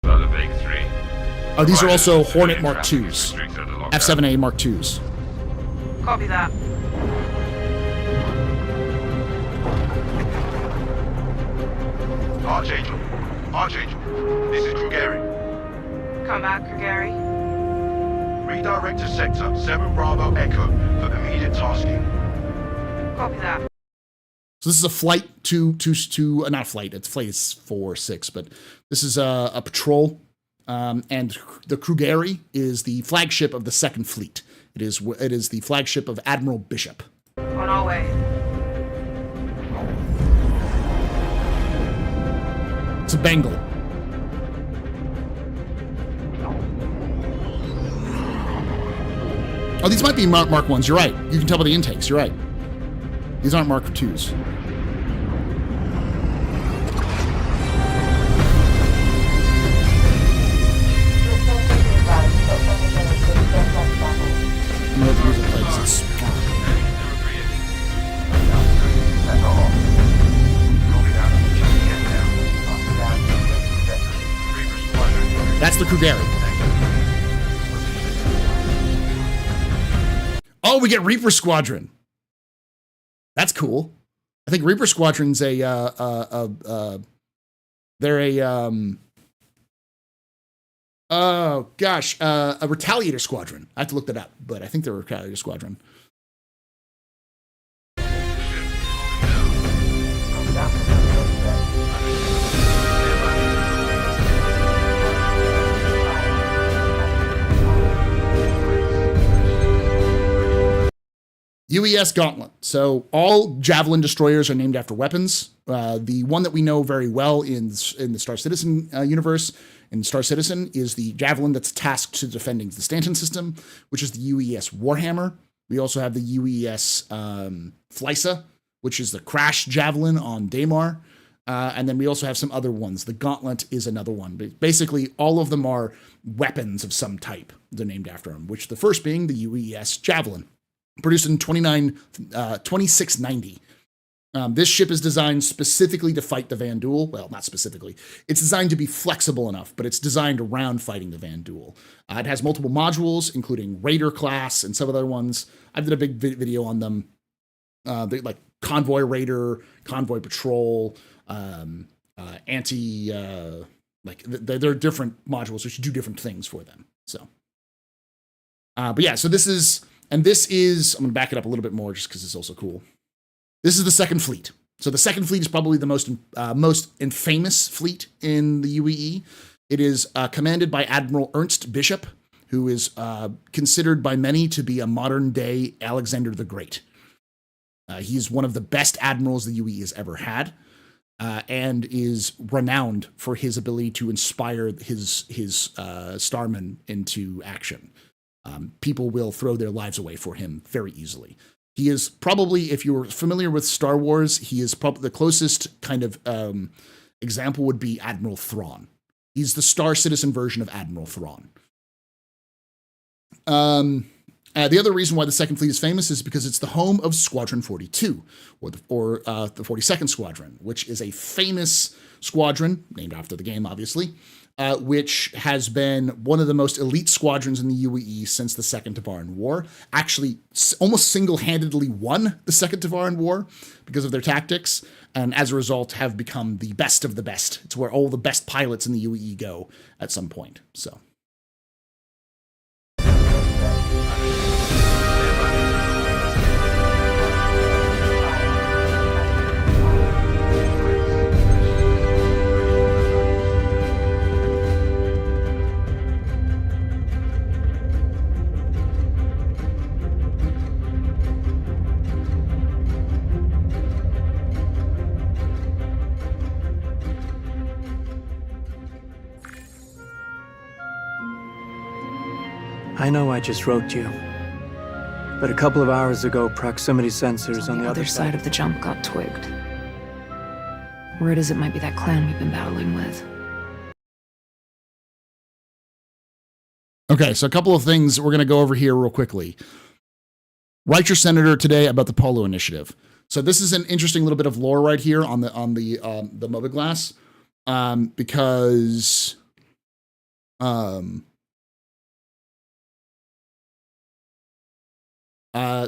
Oh, these are also Hornet Mark IIs, F-7A Mark IIs. Copy that. Archangel, this is Krugeri. Come back, Krugeri. Redirect to sector 7 Bravo Echo for immediate tasking. Copy that. So this is a flight not a flight, it's flight is 4-6, but this is a patrol, and the Krugeri is the flagship of the Second Fleet. It is the flagship of Admiral Bishop. On our way. It's a Bengal. Oh, these might be Mark 1s. You're right. You can tell by the intakes. You're right. These aren't Mark 2s. You know what the music plays. It's That's the Krugeri. Oh, we get Reaper Squadron. That's cool. I think Reaper Squadron's they're a Retaliator Squadron. I have to look that up, but I think they're a Retaliator Squadron. UES Gauntlet. So all Javelin destroyers are named after weapons. The one that we know very well in the Star Citizen universe, in Star Citizen, is the Javelin that's tasked to defending the Stanton system, which is the UES Warhammer. We also have the UES Flysa, which is the Crash Javelin on Daymar. And then we also have some other ones. The Gauntlet is another one. But basically, all of them are weapons of some type. They're named after them, which the first being the UES Javelin, produced in 2690. This ship is designed specifically to fight the Vanduul. Well, not specifically. It's designed to be flexible enough, but it's designed around fighting the Vanduul. It has multiple modules, including Raider class and some other ones. I did a big video on them. Like Convoy Raider, Convoy Patrol, they're different modules which do different things for them. So, but yeah, so this is, I'm going to back it up a little bit more just because it's also cool. This is the Second Fleet. So the Second Fleet is probably the most infamous fleet in the UEE. It is commanded by Admiral Ernst Bishop, who is considered by many to be a modern-day Alexander the Great. He's one of the best admirals the UEE has ever had, and is renowned for his ability to inspire his starmen into action. People will throw their lives away for him very easily. He is probably, if you're familiar with Star Wars, he is probably the closest kind of example would be Admiral Thrawn. He's the Star Citizen version of Admiral Thrawn. The other reason why the Second Fleet is famous is because it's the home of Squadron 42, or the 42nd Squadron, which is a famous squadron, named after the game, obviously, which has been one of the most elite squadrons in the UEE since the Second Tavaran War. Actually, almost single-handedly won the Second Tavaran War because of their tactics, and as a result have become the best of the best. It's where all the best pilots in the UEE go at some point, so. I know I just wrote you, but a couple of hours ago, proximity sensors on the other side of the jump got twigged. Word is it might be that clan we've been battling with. Okay, so a couple of things we're going to go over here real quickly. Write your senator today about the Polo Initiative. So this is an interesting little bit of lore right here on the Mobiglass, because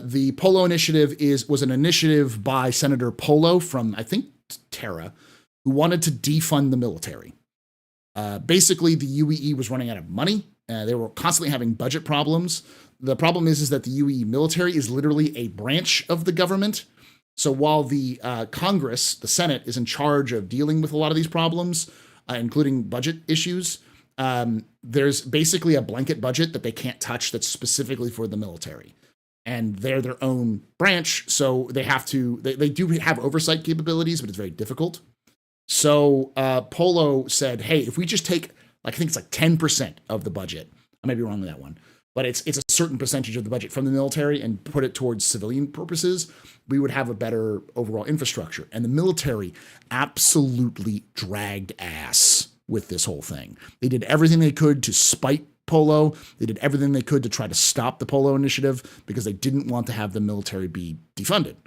the Polo Initiative was an initiative by Senator Polo from, I think, Terra, who wanted to defund the military. Basically, the UEE was running out of money. They were constantly having budget problems. The problem is that the UEE military is literally a branch of the government. So while the Congress, the Senate, is in charge of dealing with a lot of these problems, including budget issues, there's basically a blanket budget that they can't touch that's specifically for the military. And they're their own branch, so they have to, they do have oversight capabilities, but it's very difficult. So Polo said, hey, if we just take, I think it's like 10% of the budget, I may be wrong on that one, but it's a certain percentage of the budget from the military and put it towards civilian purposes, we would have a better overall infrastructure. And the military absolutely dragged ass with this whole thing. They did everything they could to spite Polo. They did everything they could to try to stop the Polo Initiative because they didn't want to have the military be defunded.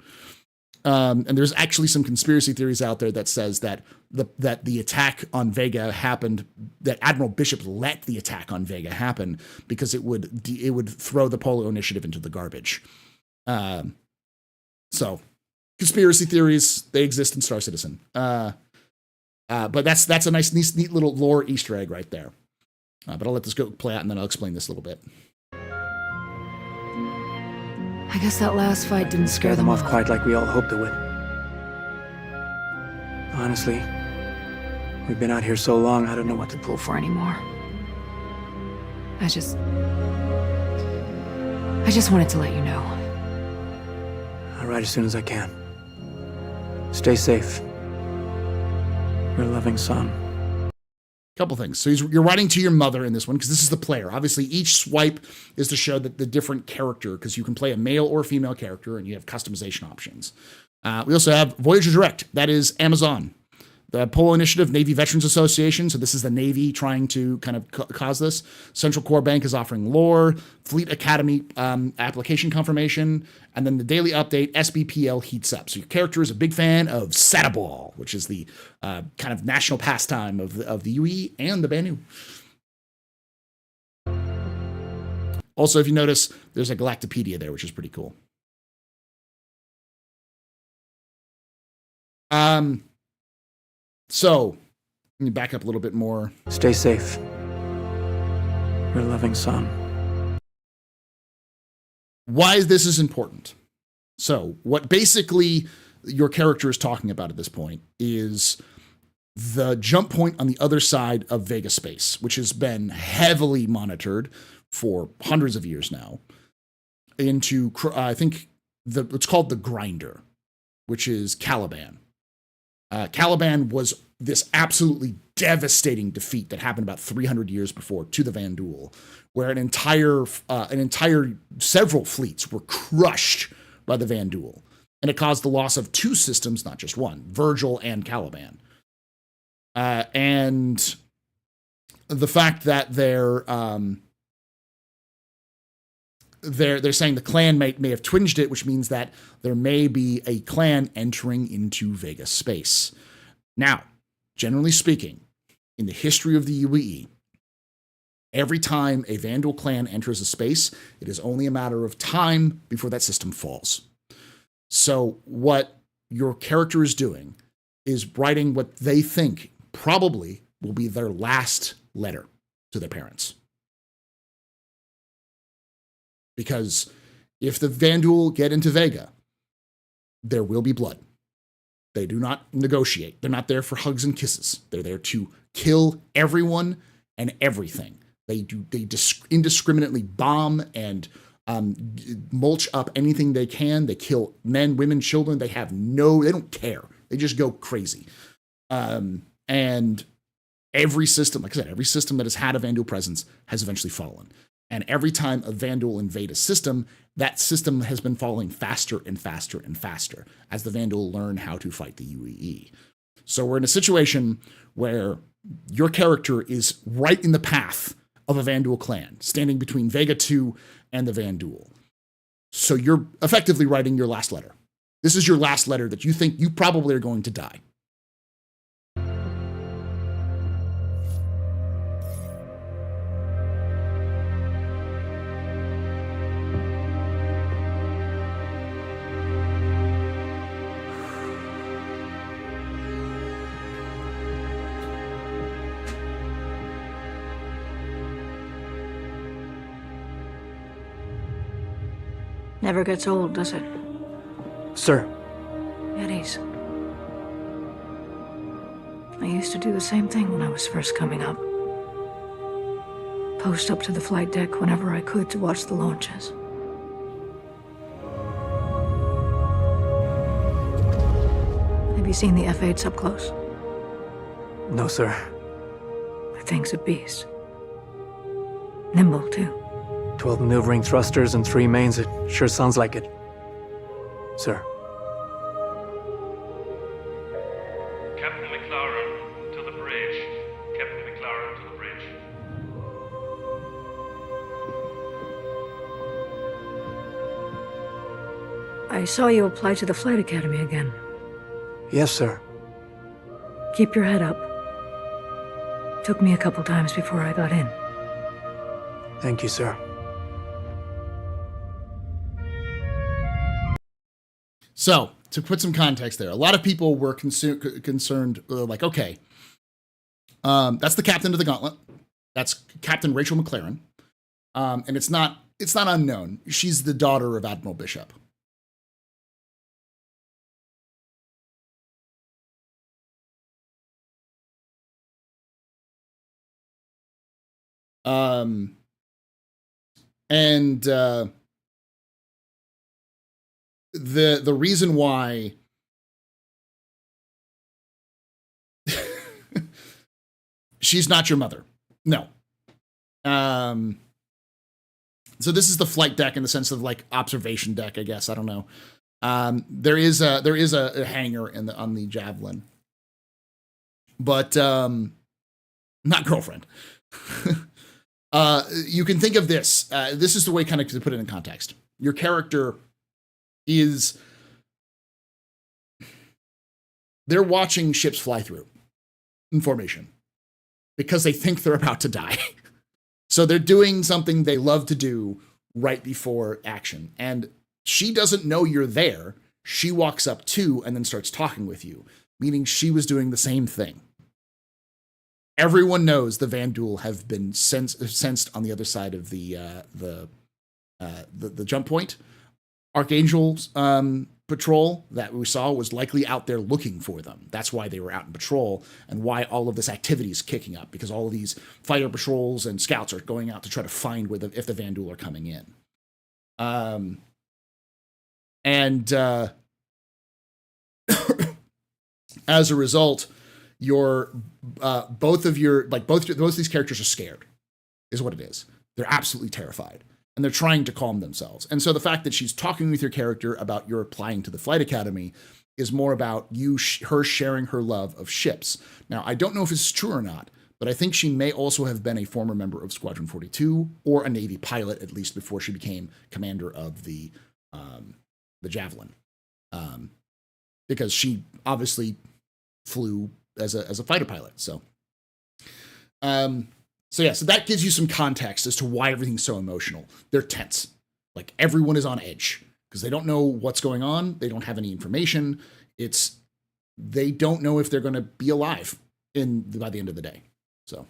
and there's actually some conspiracy theories out there that says that the attack on Vega happened, that Admiral Bishop let the attack on Vega happen because it would throw the Polo Initiative into the garbage. So conspiracy theories, they exist in Star Citizen. But that's a nice, neat little lore Easter egg right there. But I'll let this go play out, and then I'll explain this a little bit. I guess that last fight didn't scare them off quite like we all hoped it would. Honestly, we've been out here so long, I don't know what to pull for anymore. I just wanted to let you know. All right, as soon as I can. Stay safe. Your loving son. Couple things. So you're writing to your mother in this one because this is the player. Obviously, each swipe is to show that the different character, because you can play a male or female character and you have customization options. We also have Voyager Direct. That is Amazon. The Polo Initiative, Navy Veterans Association. So this is the Navy trying to kind of cause this. Central Core Bank is offering lore. Fleet Academy application confirmation. And then the daily update, SBPL heats up. So your character is a big fan of Sataball, which is the kind of national pastime of the UE and the Banu. Also, if you notice, there's a Galactopedia there, which is pretty cool. So, let me back up a little bit more. Stay safe. Your loving son. Why this is important. So, what basically your character is talking about at this point is the jump point on the other side of Vega space, which has been heavily monitored for hundreds of years now, into, I think, it's called the Grinder, which is Caliban. Caliban was this absolutely devastating defeat that happened about 300 years before to the Vanduul, where several fleets were crushed by the Vanduul, and it caused the loss of two systems, not just one, Virgil and Caliban. And the fact that they're saying the clan may have twinged it, which means that there may be a clan entering into Vega space. Now, generally speaking, in the history of the UE, every time a Vanduul clan enters a space, it is only a matter of time before that system falls. So what your character is doing is writing what they think probably will be their last letter to their parents. Because if the Vanduul get into Vega, there will be blood. They do not negotiate. They're not there for hugs and kisses. They're there to kill everyone and everything. They indiscriminately bomb and mulch up anything they can. They kill men, women, children. They don't care. They just go crazy. And every system, like I said, every system that has had a Vanduul presence has eventually fallen. And every time a Vanduul invade a system, that system has been falling faster and faster and faster as the Vanduul learn how to fight the UEE. So we're in a situation where your character is right in the path of a Vanduul clan, standing between Vega 2 and the Vanduul. So you're effectively writing your last letter. This is your last letter that you think you probably are going to die. Never gets old, does it? Sir. Eddies. I used to do the same thing when I was first coming up. Post up to the flight deck whenever I could to watch the launches. Have you seen the F-8s up close? No, sir. The thing's a beast. Nimble, too. 12 maneuvering thrusters and 3 mains. It sure sounds like it. Sir. Captain McLaren, to the bridge. Captain McLaren, to the bridge. I saw you apply to the Flight Academy again. Yes, sir. Keep your head up. Took me a couple times before I got in. Thank you, sir. So, to put some context there, a lot of people were concerned, like, okay, that's the captain of the Gauntlet. That's Captain Rachel McLaren. And it's not unknown. She's the daughter of Admiral Bishop. The reason why she's not your mother. No. So this is the flight deck in the sense of like observation deck, I guess. I don't know. There is a hangar on the Javelin, but not girlfriend. You can think of this. This is the way kind of to put it in context. Your character is, they're watching ships fly through in formation because they think they're about to die. So they're doing something they love to do right before action. And she doesn't know you're there. She walks up too and then starts talking with you, meaning she was doing the same thing. Everyone knows the Vanduul have been sensed on the other side of the jump point. Archangel's patrol that we saw was likely out there looking for them. That's why they were out in patrol and why all of this activity is kicking up, because all of these fighter patrols and scouts are going out to try to find if the Vanduul are coming in. As a result, both of these characters are scared, is what it is. They're absolutely terrified. And they're trying to calm themselves. And so the fact that she's talking with your character about your applying to the Flight Academy is more about her sharing her love of ships. Now, I don't know if it's true or not, but I think she may also have been a former member of Squadron 42 or a Navy pilot, at least before she became commander of the Javelin. Because she obviously flew as a fighter pilot. So that gives you some context as to why everything's so emotional. They're tense. Like, everyone is on edge because they don't know what's going on. They don't have any information. They don't know if they're going to be alive by the end of the day. So.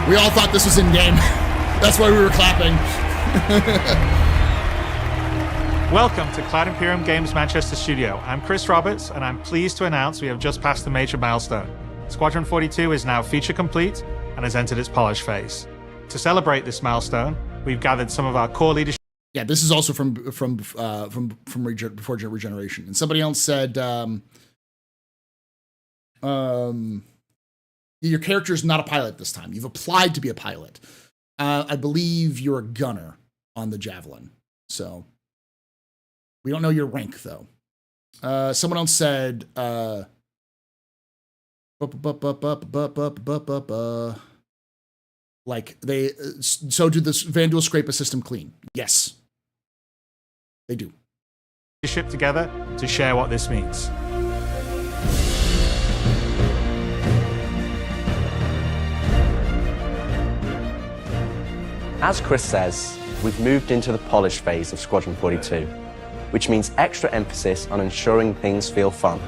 We all thought this was in-game. That's why we were clapping. Welcome to Cloud Imperium Games Manchester Studio. I'm Chris Roberts, and I'm pleased to announce we have just passed a major milestone. Squadron 42 is now feature complete and has entered its polish phase. To celebrate this milestone, we've gathered some of our core leadership. Yeah, this is also from before Regeneration. And somebody else said, your character is not a pilot this time. You've applied to be a pilot. I believe you're a gunner on the Javelin. So we don't know your rank, though. Someone else said, like, so do the Vanduul scrape a system clean? Yes, they do. Ship together to share what this means. As Chris says, we've moved into the polish phase of Squadron 42, which means extra emphasis on ensuring things feel fun.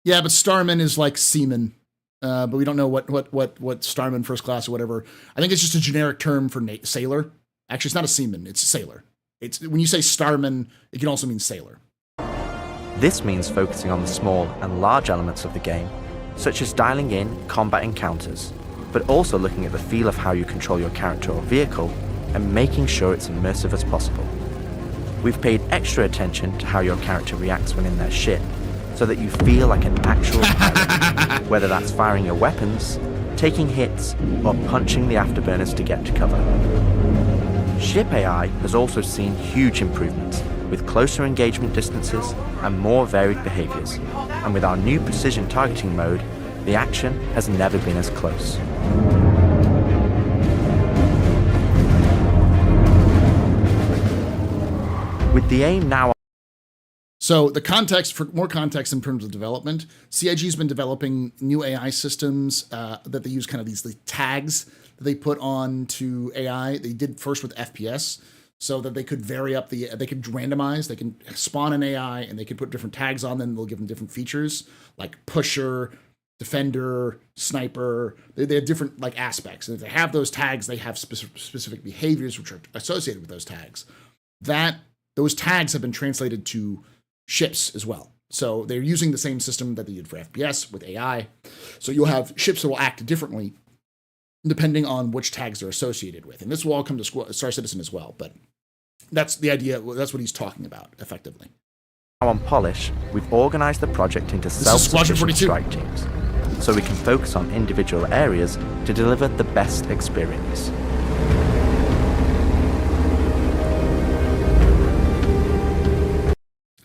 Yeah, but Starman is like seaman, but we don't know what Starman First Class or whatever. I think it's just a generic term for sailor. Actually, it's not a seaman; it's a sailor. It's when you say Starman, it can also mean sailor. This means focusing on the small and large elements of the game, such as dialing in combat encounters, but also looking at the feel of how you control your character or vehicle and making sure it's immersive as possible. We've paid extra attention to how your character reacts when in their ship, so that you feel like an actual pilot, whether that's firing your weapons, taking hits, or punching the afterburners to get to cover. Ship AI has also seen huge improvements, with closer engagement distances and more varied behaviors. And with our new precision targeting mode, the action has never been as close. With the aim now. So the context, for more context in terms of development, CIG's been developing new AI systems that they use kind of these tags that they put on to AI. They did first with FPS so that they could vary up they could randomize, they can spawn an AI and they could put different tags on them. They'll give them different features like pusher, defender, sniper. They have different like aspects. And if they have those tags, they have specific behaviors which are associated with those tags. Those tags have been translated to ships as well. So they're using the same system that they did for FPS with AI. So you'll have ships that will act differently depending on which tags they're associated with. And this will all come to Star Citizen as well. But that's the idea. That's what he's talking about, effectively. Now on Polish, we've organized the project into self-sufficient strike teams, so we can focus on individual areas to deliver the best experience.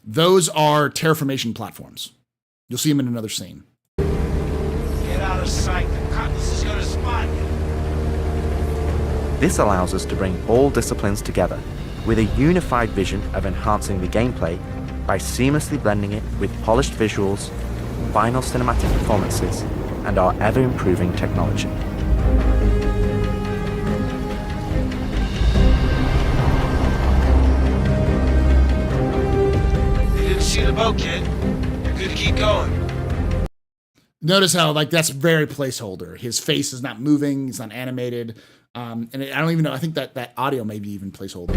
Those are terraformation platforms. You'll see them in another scene. Get out of sight. The Cutlass is going to spot you. This allows us to bring all disciplines together with a unified vision of enhancing the gameplay by seamlessly blending it with polished visuals, final cinematic performances, and our ever-improving technology. See the boat, kid. You're good to keep going. Notice how that's very placeholder. His face is not moving. He's not animated. And I don't even know. I think that audio may be even placeholder.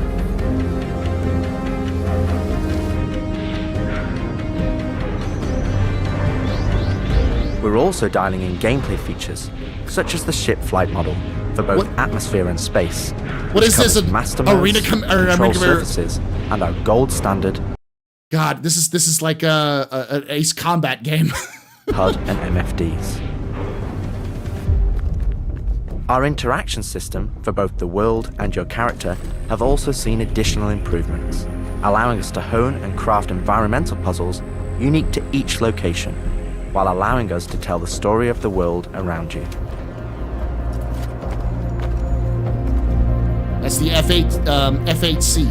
We're also dialing in gameplay features, such as the ship flight model for both atmosphere and space. What is this? Master Arena control surfaces and our gold standard. God, this is like an Ace Combat game. HUD and MFDs. Our interaction system for both the world and your character have also seen additional improvements, allowing us to hone and craft environmental puzzles unique to each location, while allowing us to tell the story of the world around you. That's the F8C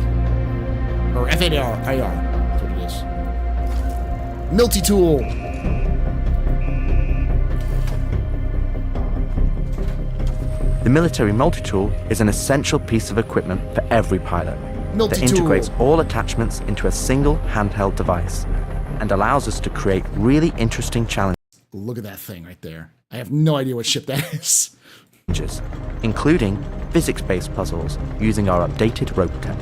or F8AR. Multi-tool. The military multi-tool is an essential piece of equipment for every pilot that integrates all attachments into a single handheld device and allows us to create really interesting challenges. Look at that thing right there. I have no idea what ship that is. Including physics-based puzzles using our updated rope tech.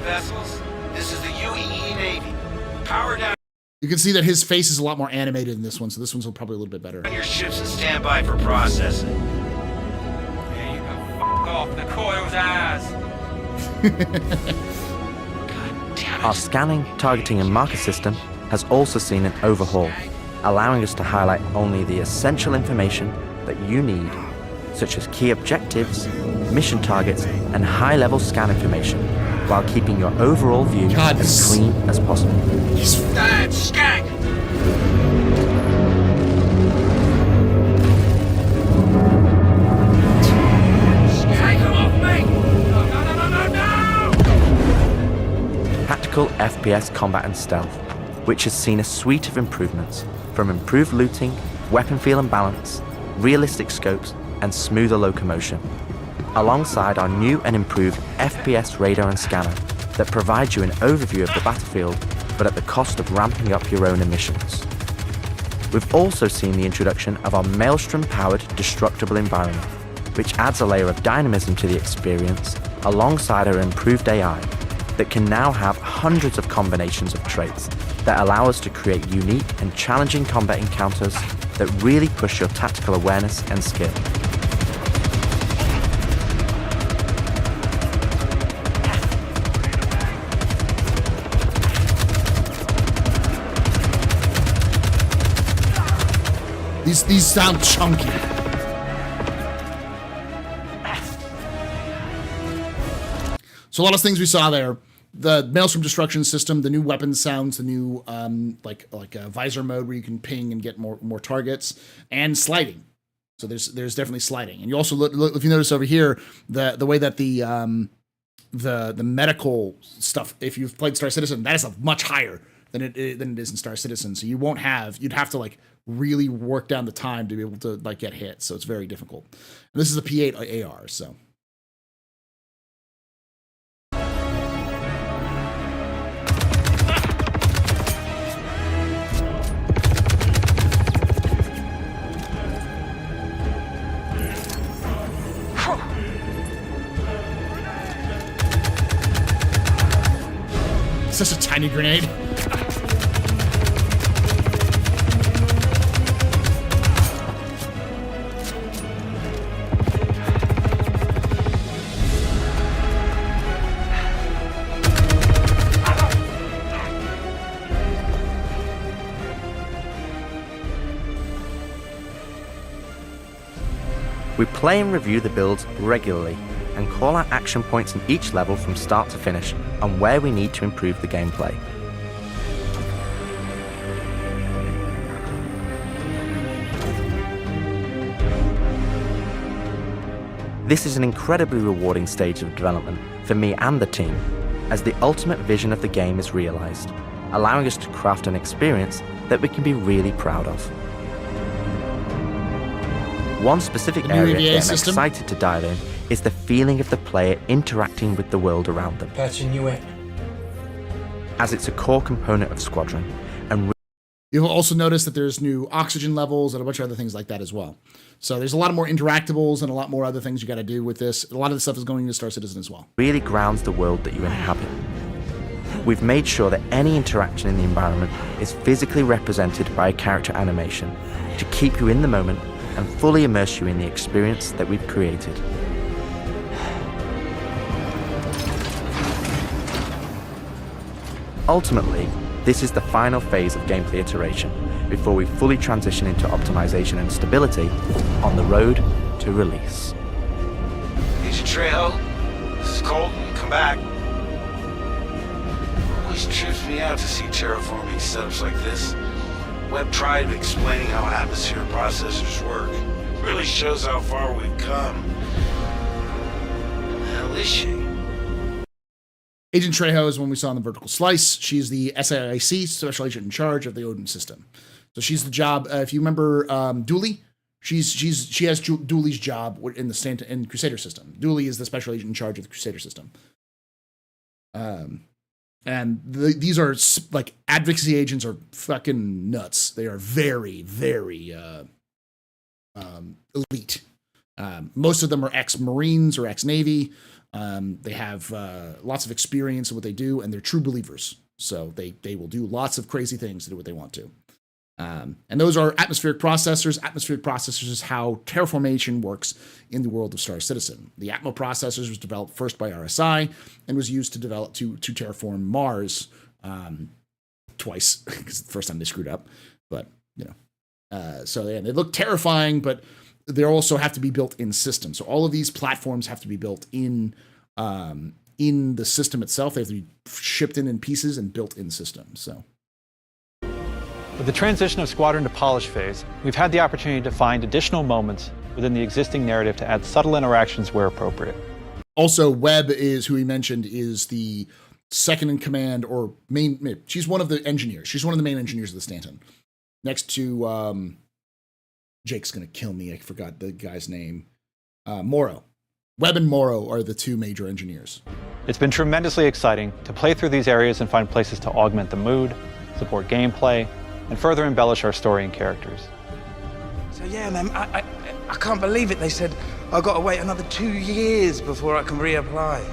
Vessels. This is the UEE Navy. Power down. You can see that his face is a lot more animated in this one, so this one's probably a little bit better. Your ships and stand by for processing. There you go. F off the coil's ass. God damn it. Our scanning, targeting, and marker system has also seen an overhaul, allowing us to highlight only the essential information that you need, such as key objectives, mission targets, and high-level scan information, while keeping your overall view as clean as possible. That skank! Take him off me! No! Tactical FPS combat and stealth, which has seen a suite of improvements, from improved looting, weapon feel and balance, realistic scopes, and smoother locomotion, alongside our new and improved FPS radar and scanner that provides you an overview of the battlefield, but at the cost of ramping up your own emissions. We've also seen the introduction of our Maelstrom-powered destructible environment, which adds a layer of dynamism to the experience alongside our improved AI that can now have hundreds of combinations of traits that allow us to create unique and challenging combat encounters that really push your tactical awareness and skill. These sound chunky. So a lot of things we saw there. The Maelstrom Destruction System, the new weapon sounds, the new like a visor mode where you can ping and get more targets, and sliding. So there's definitely sliding. And you also look if you notice over here the way that the medical stuff, if you've played Star Citizen, that is a much higher than it is in Star Citizen. So you'd have to like really work down the time to be able to like get hit. So it's very difficult. And this is a P8 AR, so. Such a tiny grenade. We play and review the builds regularly and call out action points in each level from start to finish and where we need to improve the gameplay. This is an incredibly rewarding stage of development for me and the team, as the ultimate vision of the game is realized, allowing us to craft an experience that we can be really proud of. One specific area that I'm excited to dive in is the feeling of the player interacting with the world around them. Patching you in. As it's a core component of Squadron. And you'll also notice that there's new oxygen levels and a bunch of other things like that as well. So there's a lot more interactables and a lot more other things you got to do with this. A lot of the stuff is going into Star Citizen as well. Really grounds the world that you inhabit. We've made sure that any interaction in the environment is physically represented by a character animation to keep you in the moment and fully immerse you in the experience that we've created. Ultimately, this is the final phase of gameplay iteration before we fully transition into optimization and stability on the road to release. Agent Trejo, this is Colton, come back. Always trips me out to see terraforming setups like this. Webb tried explaining how atmosphere processors work. Really shows how far we've come. Hell is she? Agent Trejo is one we saw in the vertical slice. She's the SAIC, special agent in charge of the Odin system. So she's the job. If you remember Dooley, she has Dooley's job in the Crusader system. Dooley is the special agent in charge of the Crusader system. And these are like advocacy agents are fucking nuts. They are very, very elite. Most of them are ex-Marines or ex-Navy. They have lots of experience in what they do, and they're true believers. So they will do lots of crazy things to do what they want to. And those are atmospheric processors. Atmospheric processors is how terraformation works in the world of Star Citizen. The Atmo processors was developed first by RSI and was used to terraform Mars twice, because the first time they screwed up. But, so they look terrifying, but they also have to be built in systems. So all of these platforms have to be built in the system itself. They have to be shipped in pieces and built in systems. So. With the transition of Squadron to polish phase, we've had the opportunity to find additional moments within the existing narrative to add subtle interactions where appropriate. Also, Webb is, who he mentioned, is the second in command or main. She's one of the engineers. She's one of the main engineers of the Stanton. Next to, Jake's going to kill me. I forgot the guy's name. Morrow. Webb and Morrow are the two major engineers. It's been tremendously exciting to play through these areas and find places to augment the mood, support gameplay, and further embellish our story and characters. So yeah, man, I can't believe it. They said I've got to wait another 2 years before I can reapply.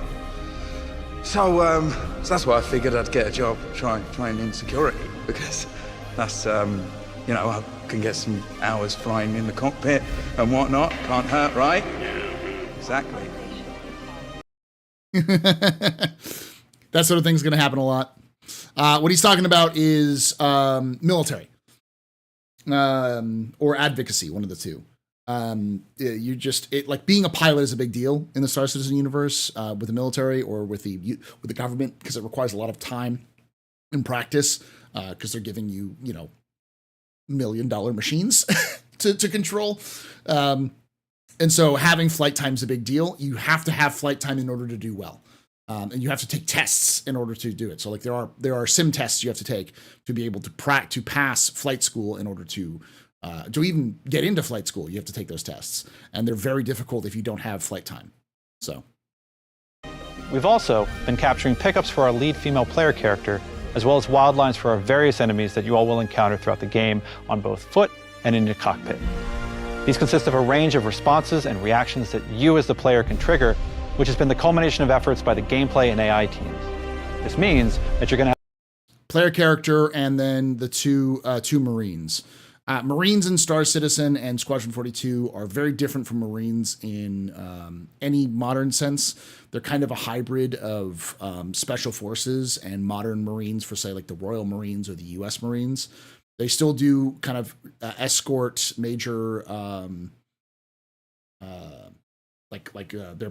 So that's why I figured I'd get a job trying in security, because that's, I can get some hours flying in the cockpit and whatnot. Can't hurt, right? Exactly. That sort of thing's going to happen a lot. What he's talking about is military. or advocacy, one of the two. Like being a pilot is a big deal in the Star Citizen universe with the military or with the government, because it requires a lot of time and practice because they're giving you, $1 million machines to control. And so having flight time is a big deal. You have to have flight time in order to do well. And you have to take tests in order to do it. So like there are sim tests you have to take to be able to pass flight school in order to even get into flight school. You have to take those tests, and they're very difficult if you don't have flight time. So we've also been capturing pickups for our lead female player character, as well as wildlines for our various enemies that you all will encounter throughout the game on both foot and in your cockpit. These consist of a range of responses and reactions that you as the player can trigger, which has been the culmination of efforts by the gameplay and AI teams. This means that you're going to have player character and then the two Marines. Marines in Star Citizen and Squadron 42 are very different from Marines in any modern sense. They're kind of a hybrid of Special Forces and modern Marines for, say, like the Royal Marines or the U.S. Marines. They still do kind of escort major,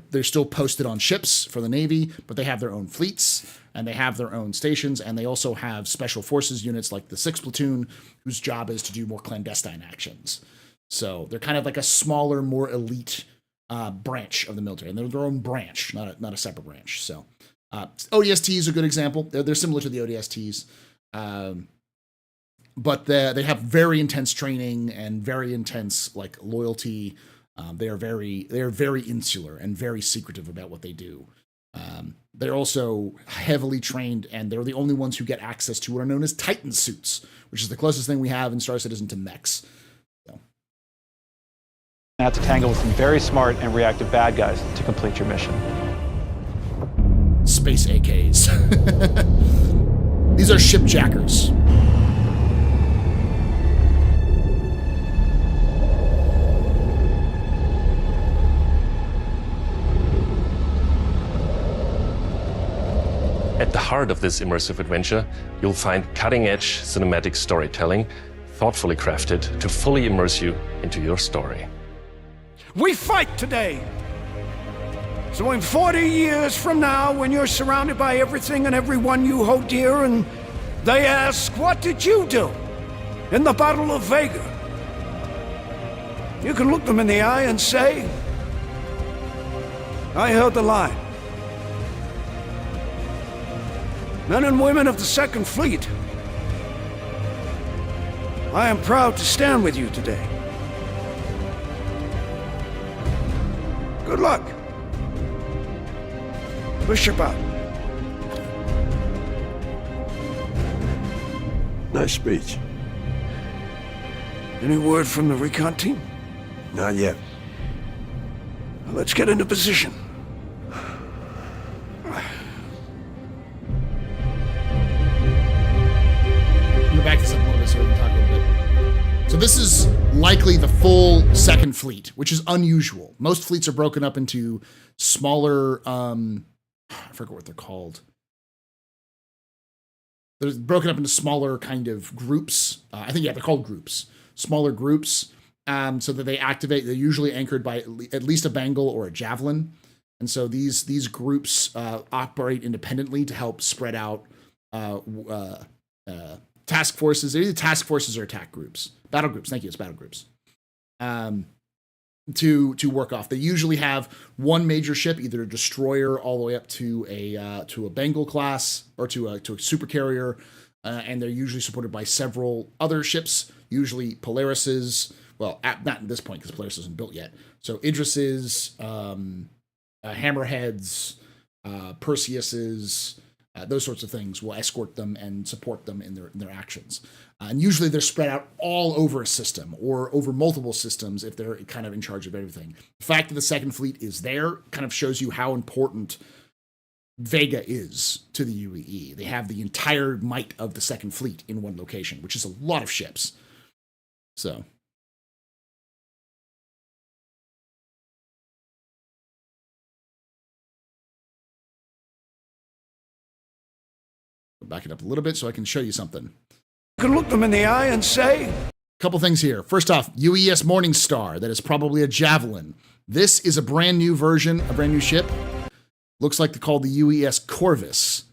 they're still posted on ships for the Navy, but they have their own fleets and they have their own stations, and they also have special forces units like the 6th Platoon, whose job is to do more clandestine actions. So they're kind of like a smaller, more elite branch of the military, and they're their own branch, not a separate branch. So ODST is a good example. They're similar to the ODSTs. But they have very intense training and very intense like loyalty. They are very insular and very secretive about what they do. They're also heavily trained, and they're the only ones who get access to what are known as Titan suits, which is the closest thing we have in Star Citizen to mechs. So. have to tangle with some very smart and reactive bad guys to complete your mission. Space AKs. These are shipjackers. At the heart of this immersive adventure, you'll find cutting-edge cinematic storytelling, thoughtfully crafted to fully immerse you into your story. We fight today! So in 40 years from now, when you're surrounded by everything and everyone you hold dear, and they ask, what did you do in the Battle of Vega? You can look them in the eye and say, I held the line. Men and women of the Second Fleet, I am proud to stand with you today. Good luck. Bishop out. Nice speech. Any word from the recon team? Not yet. Well, let's get into position. Back this up a little bit so we can talk a little bit. So this is likely the full Second Fleet, which is unusual. Most fleets are broken up into smaller, I forget what they're called. They're broken up into smaller kind of groups. They're called groups. Smaller groups, so that they activate. They're usually anchored by at least a bangle or a javelin. And so these groups operate independently to help spread out task forces. They're either task forces or attack groups. Battle groups. Thank you. It's battle groups. To work off. They usually have one major ship, either a destroyer all the way up to a Bengal class or to a super carrier, and they're usually supported by several other ships, usually Polarises. Well, not at this point because Polaris isn't built yet. So Idrises, Hammerheads, Perseuses. Those sorts of things will escort them and support them in their actions. And usually they're spread out all over a system or over multiple systems if they're kind of in charge of everything. The fact that the Second Fleet is there kind of shows you how important Vega is to the UEE. They have the entire might of the Second Fleet in one location, which is a lot of ships. So... back it up a little bit so I can show you something. You can look them in the eye and say, Couple things here. First off, UES Morningstar. That is probably a Javelin. This is a brand new version, a brand new ship. Looks like they're called the UES Corvus.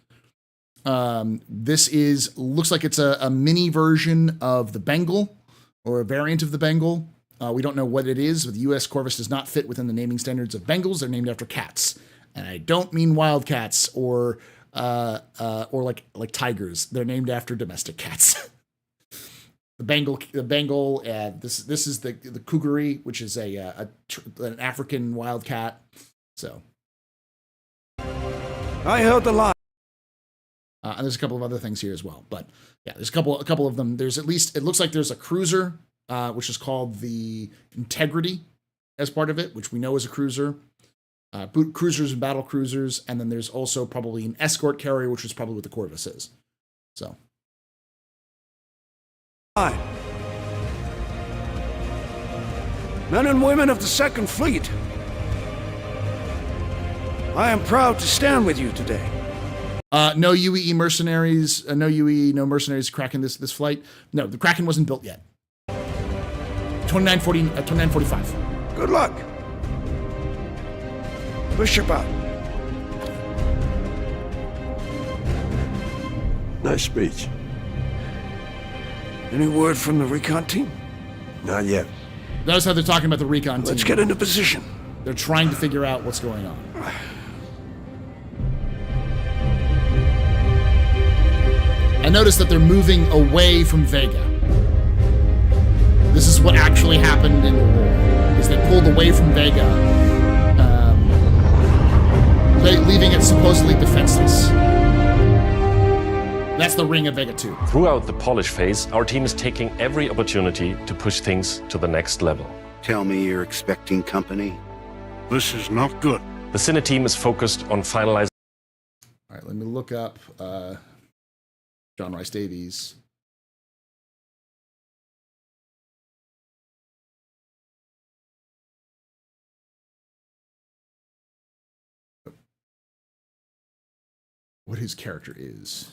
This looks like it's a mini version of the Bengal, or a variant of the Bengal. We don't know what it is, but the U.S. Corvus does not fit within the naming standards of Bengals. They're named after cats. And I don't mean wildcats or like tigers. They're named after domestic cats. The Bengal. This is the Kuguri, which is an African wildcat. So I heard the line. And there's a couple of other things here as well. But yeah, there's a couple of them. There's at least, it looks like there's a cruiser, which is called the Integrity as part of it, which we know is a cruiser. Boot cruisers and battle cruisers. And then there's also probably an escort carrier, which is probably what the Corvus is. So. Men and women of the Second Fleet, I am proud to stand with you today. No UEE mercenaries, no mercenaries cracking this flight. No, the Kraken wasn't built yet. 2945. Good luck. Push your out. Nice speech. Any word from the recon team? Not yet. Notice how they're talking about the recon team. Let's get into position. They're trying to figure out what's going on. I noticed that they're moving away from Vega. This is what actually happened in the war, is they pulled away from Vega, leaving it supposedly defenseless. That's the ring of Vega 2. Throughout the polish phase, our team is taking every opportunity to push things to the next level. Tell me you're expecting company. This is not good. The Cine team is focused on finalizing. All right, let me look up John Rice Davies. What his character is.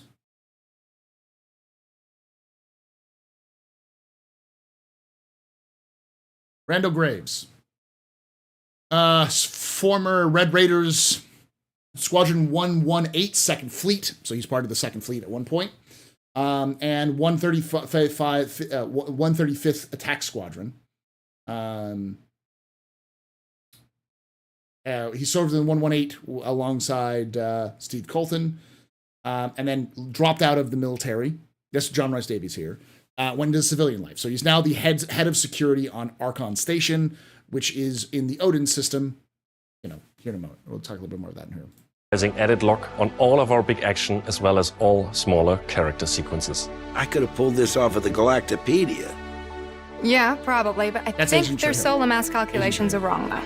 Randall Graves. Former Red Raiders Squadron 118 Second Fleet. So he's part of the Second Fleet at one point. And 135th Attack Squadron. He served in 118 alongside Steve Colton, and then dropped out of the military. That's John Rice Davies here. Went into civilian life. So he's now the head of security on Archon Station, which is in the Odin system. Here in a moment. We'll talk a little bit more of that in here. Edit lock on all of our big action as well as all smaller character sequences. I could have pulled this off of the Galactopedia. Yeah, probably, but I think their solar mass calculations are wrong, though.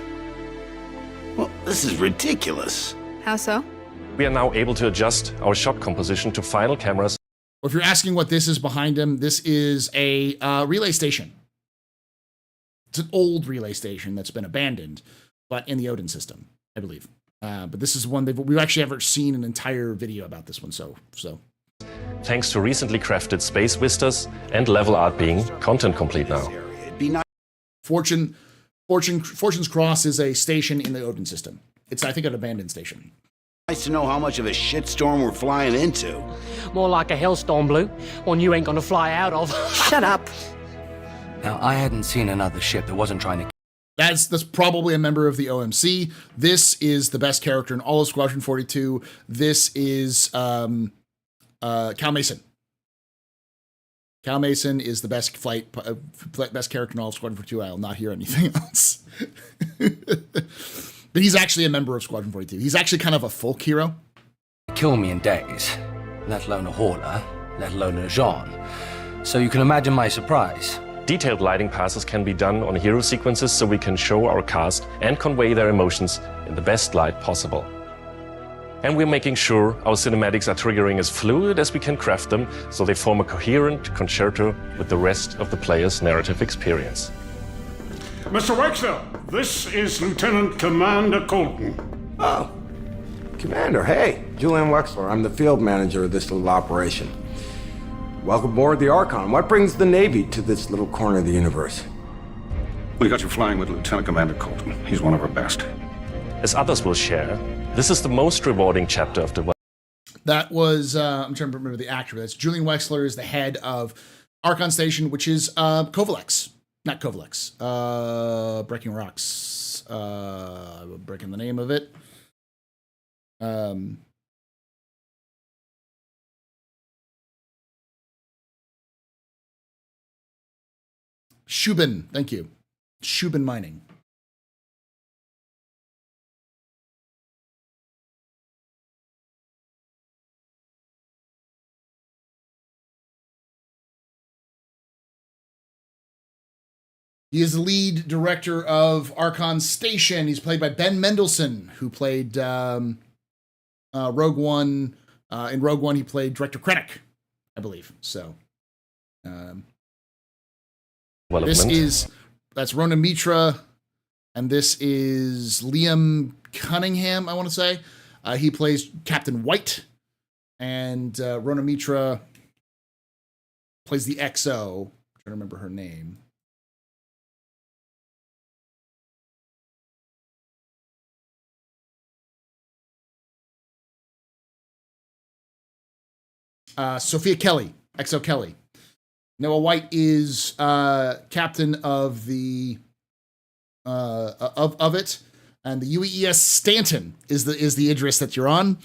Well, this is ridiculous. How so? We are now able to adjust our shot composition to final cameras. Well, if you're asking what this is behind him, this is a relay station. It's an old relay station that's been abandoned, but in the Odin system, I believe. But this is one we've actually ever seen an entire video about this one. So. Thanks to recently crafted space vistas and level art being content complete now. Fortune's Cross is a station in the Odin system. It's, I think, an abandoned station. Nice to know how much of a shitstorm we're flying into. More like a hellstorm, Blue. One you ain't gonna fly out of. Shut up. Now, I hadn't seen another ship that wasn't trying to... That's probably a member of the OMC. This is the best character in all of Squadron 42. This is Cal Mason. Cal Mason is the best best character in all of Squadron 42. I'll not hear anything else. But he's actually a member of Squadron 42. He's actually kind of a folk hero. Kill me in days, let alone a hauler, let alone a Jean. So you can imagine my surprise. Detailed lighting passes can be done on hero sequences so we can show our cast and convey their emotions in the best light possible. And we're making sure our cinematics are triggering as fluid as we can craft them so they form a coherent concerto with the rest of the player's narrative experience. Mr. Wexler, this is Lieutenant Commander Colton. Oh, Commander, hey. Julian Wexler, I'm the field manager of this little operation. Welcome aboard the Archon. What brings the Navy to this little corner of the universe? We got you flying with Lieutenant Commander Colton. He's one of our best. As others will share, this is the most rewarding chapter of the. That was, I'm trying to remember the actor. That's Julian Wexler is the head of Archon Station, which is Kovalex. Not Kovalex. Breaking Rocks. Breaking the name of it. Shubin, thank you. Shubin Mining. He is the lead director of Archon Station. He's played by Ben Mendelsohn, who played Rogue One. In Rogue One, he played Director Krennic, I believe. So, that's Rona Mitra, and this is Liam Cunningham, I want to say. He plays Captain White, and Rona Mitra plays the XO. I'm trying to remember her name. Sophia Kelly, XO Kelly. Noah White is captain of the of it, and the UES Stanton is the Idris that you're on.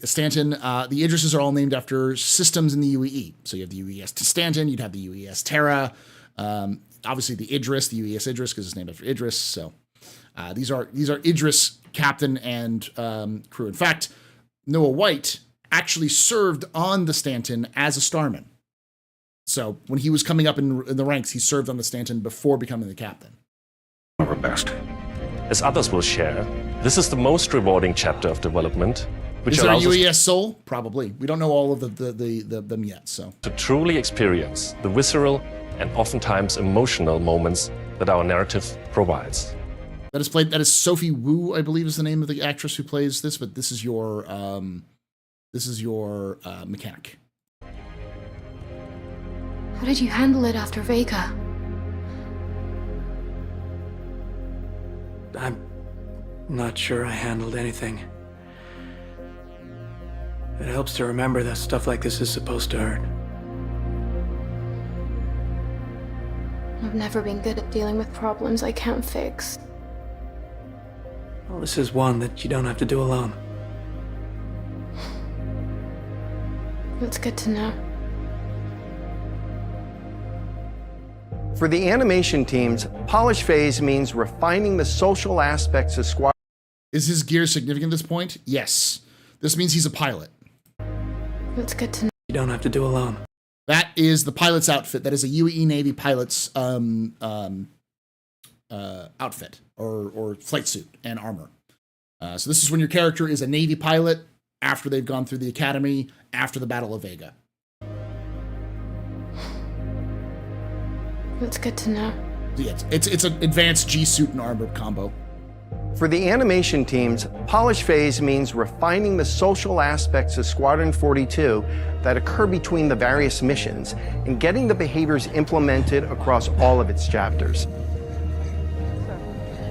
Stanton. The Idrises are all named after systems in the UEE. So you have the UES Stanton, you'd have the UES Terra, obviously the Idris, the UES Idris because it's named after Idris. So these are Idris captain and crew. In fact, Noah White actually served on the Stanton as a starman. So when he was coming up in the ranks, he served on the Stanton before becoming the captain. Our best. As others will share, this is the most rewarding chapter of development, which is there a allows UES Soul? Probably. We don't know all of them yet. So to truly experience the visceral and oftentimes emotional moments that our narrative provides. That is Sophie Wu, I believe, is the name of the actress who plays this. But this is your mechanic. How did you handle it after Vega? I'm not sure I handled anything. It helps to remember that stuff like this is supposed to hurt. I've never been good at dealing with problems I can't fix. Well, this is one that you don't have to do alone. That's good to know. For the animation teams, polish phase means refining the social aspects of Squadron. Is his gear significant at this point? Yes. This means he's a pilot. That's good to know. You don't have to do alone. That is the pilot's outfit. That is a UEE Navy pilot's outfit or flight suit and armor. So this is when your character is a Navy pilot after they've gone through the academy after the Battle of Vega. That's good to know. Yeah, it's an advanced G suit and armor combo. For the animation teams, polish phase means refining the social aspects of Squadron 42 that occur between the various missions and getting the behaviors implemented across all of its chapters.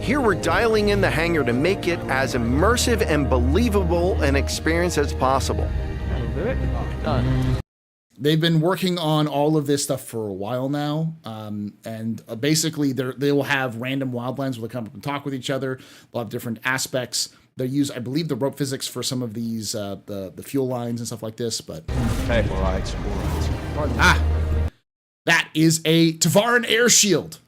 Here we're dialing in the hangar to make it as immersive and believable an experience as possible. Done. They've been working on all of this stuff for a while now, and basically they will have random wildlines where they come up and talk with each other. They'll have different aspects. They use, I believe, the rope physics for some of these the fuel lines and stuff like this. But okay, all right. That is a Tavaran air shield.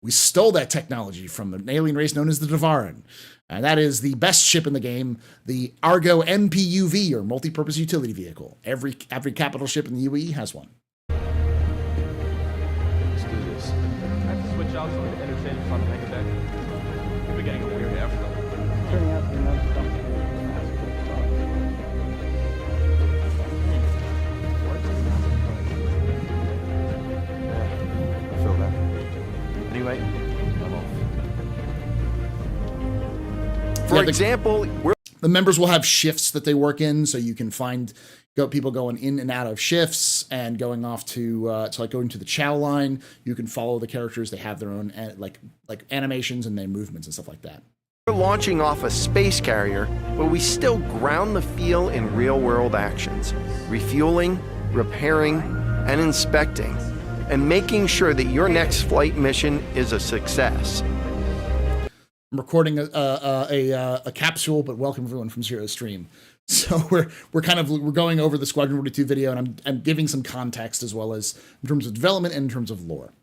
We stole that technology from an alien race known as the Tavaran. And that is the best ship in the game, the Argo MPUV, or Multi-Purpose Utility Vehicle. Every capital ship in the UAE has one. Let's do this. I have to switch out some of the entertainment on the mega deck. We're getting a weird airflow. Turning out the amount of stuff. I feel that. Anyway, I'm off. For example, the members will have shifts that they work in, so you can find people going in and out of shifts and going off to like going to the chow line. You can follow the characters. They have their own like animations and their movements and stuff like that. We're launching off a space carrier, but we still ground the feel in real-world actions, refueling, repairing, and inspecting, and making sure that your next flight mission is a success. I'm recording a capsule, but welcome everyone from Zero Stream. So we're going over the Squadron 42 video, and I'm giving some context as well as in terms of development and in terms of lore.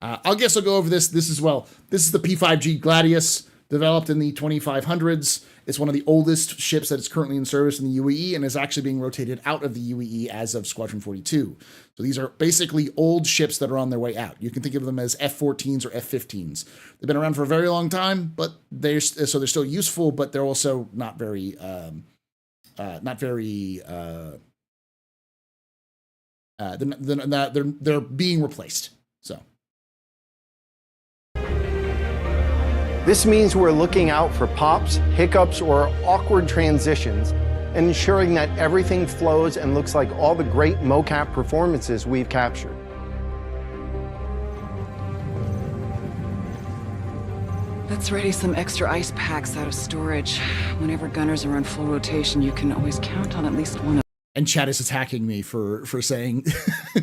I'll go over this as well. This is the P5G Gladius, developed in the 2500s. It's one of the oldest ships that is currently in service in the UAE and is actually being rotated out of the UAE as of Squadron 42. So these are basically old ships that are on their way out. You can think of them as F-14s or F-15s. They've been around for a very long time, but they're still useful, but they're also not very they're being replaced. So this means we're looking out for pops, hiccups, or awkward transitions, and ensuring that everything flows and looks like all the great mocap performances we've captured. Let's ready some extra ice packs out of storage. Whenever gunners are on full rotation, you can always count on at least one of them. And Chad is attacking me for saying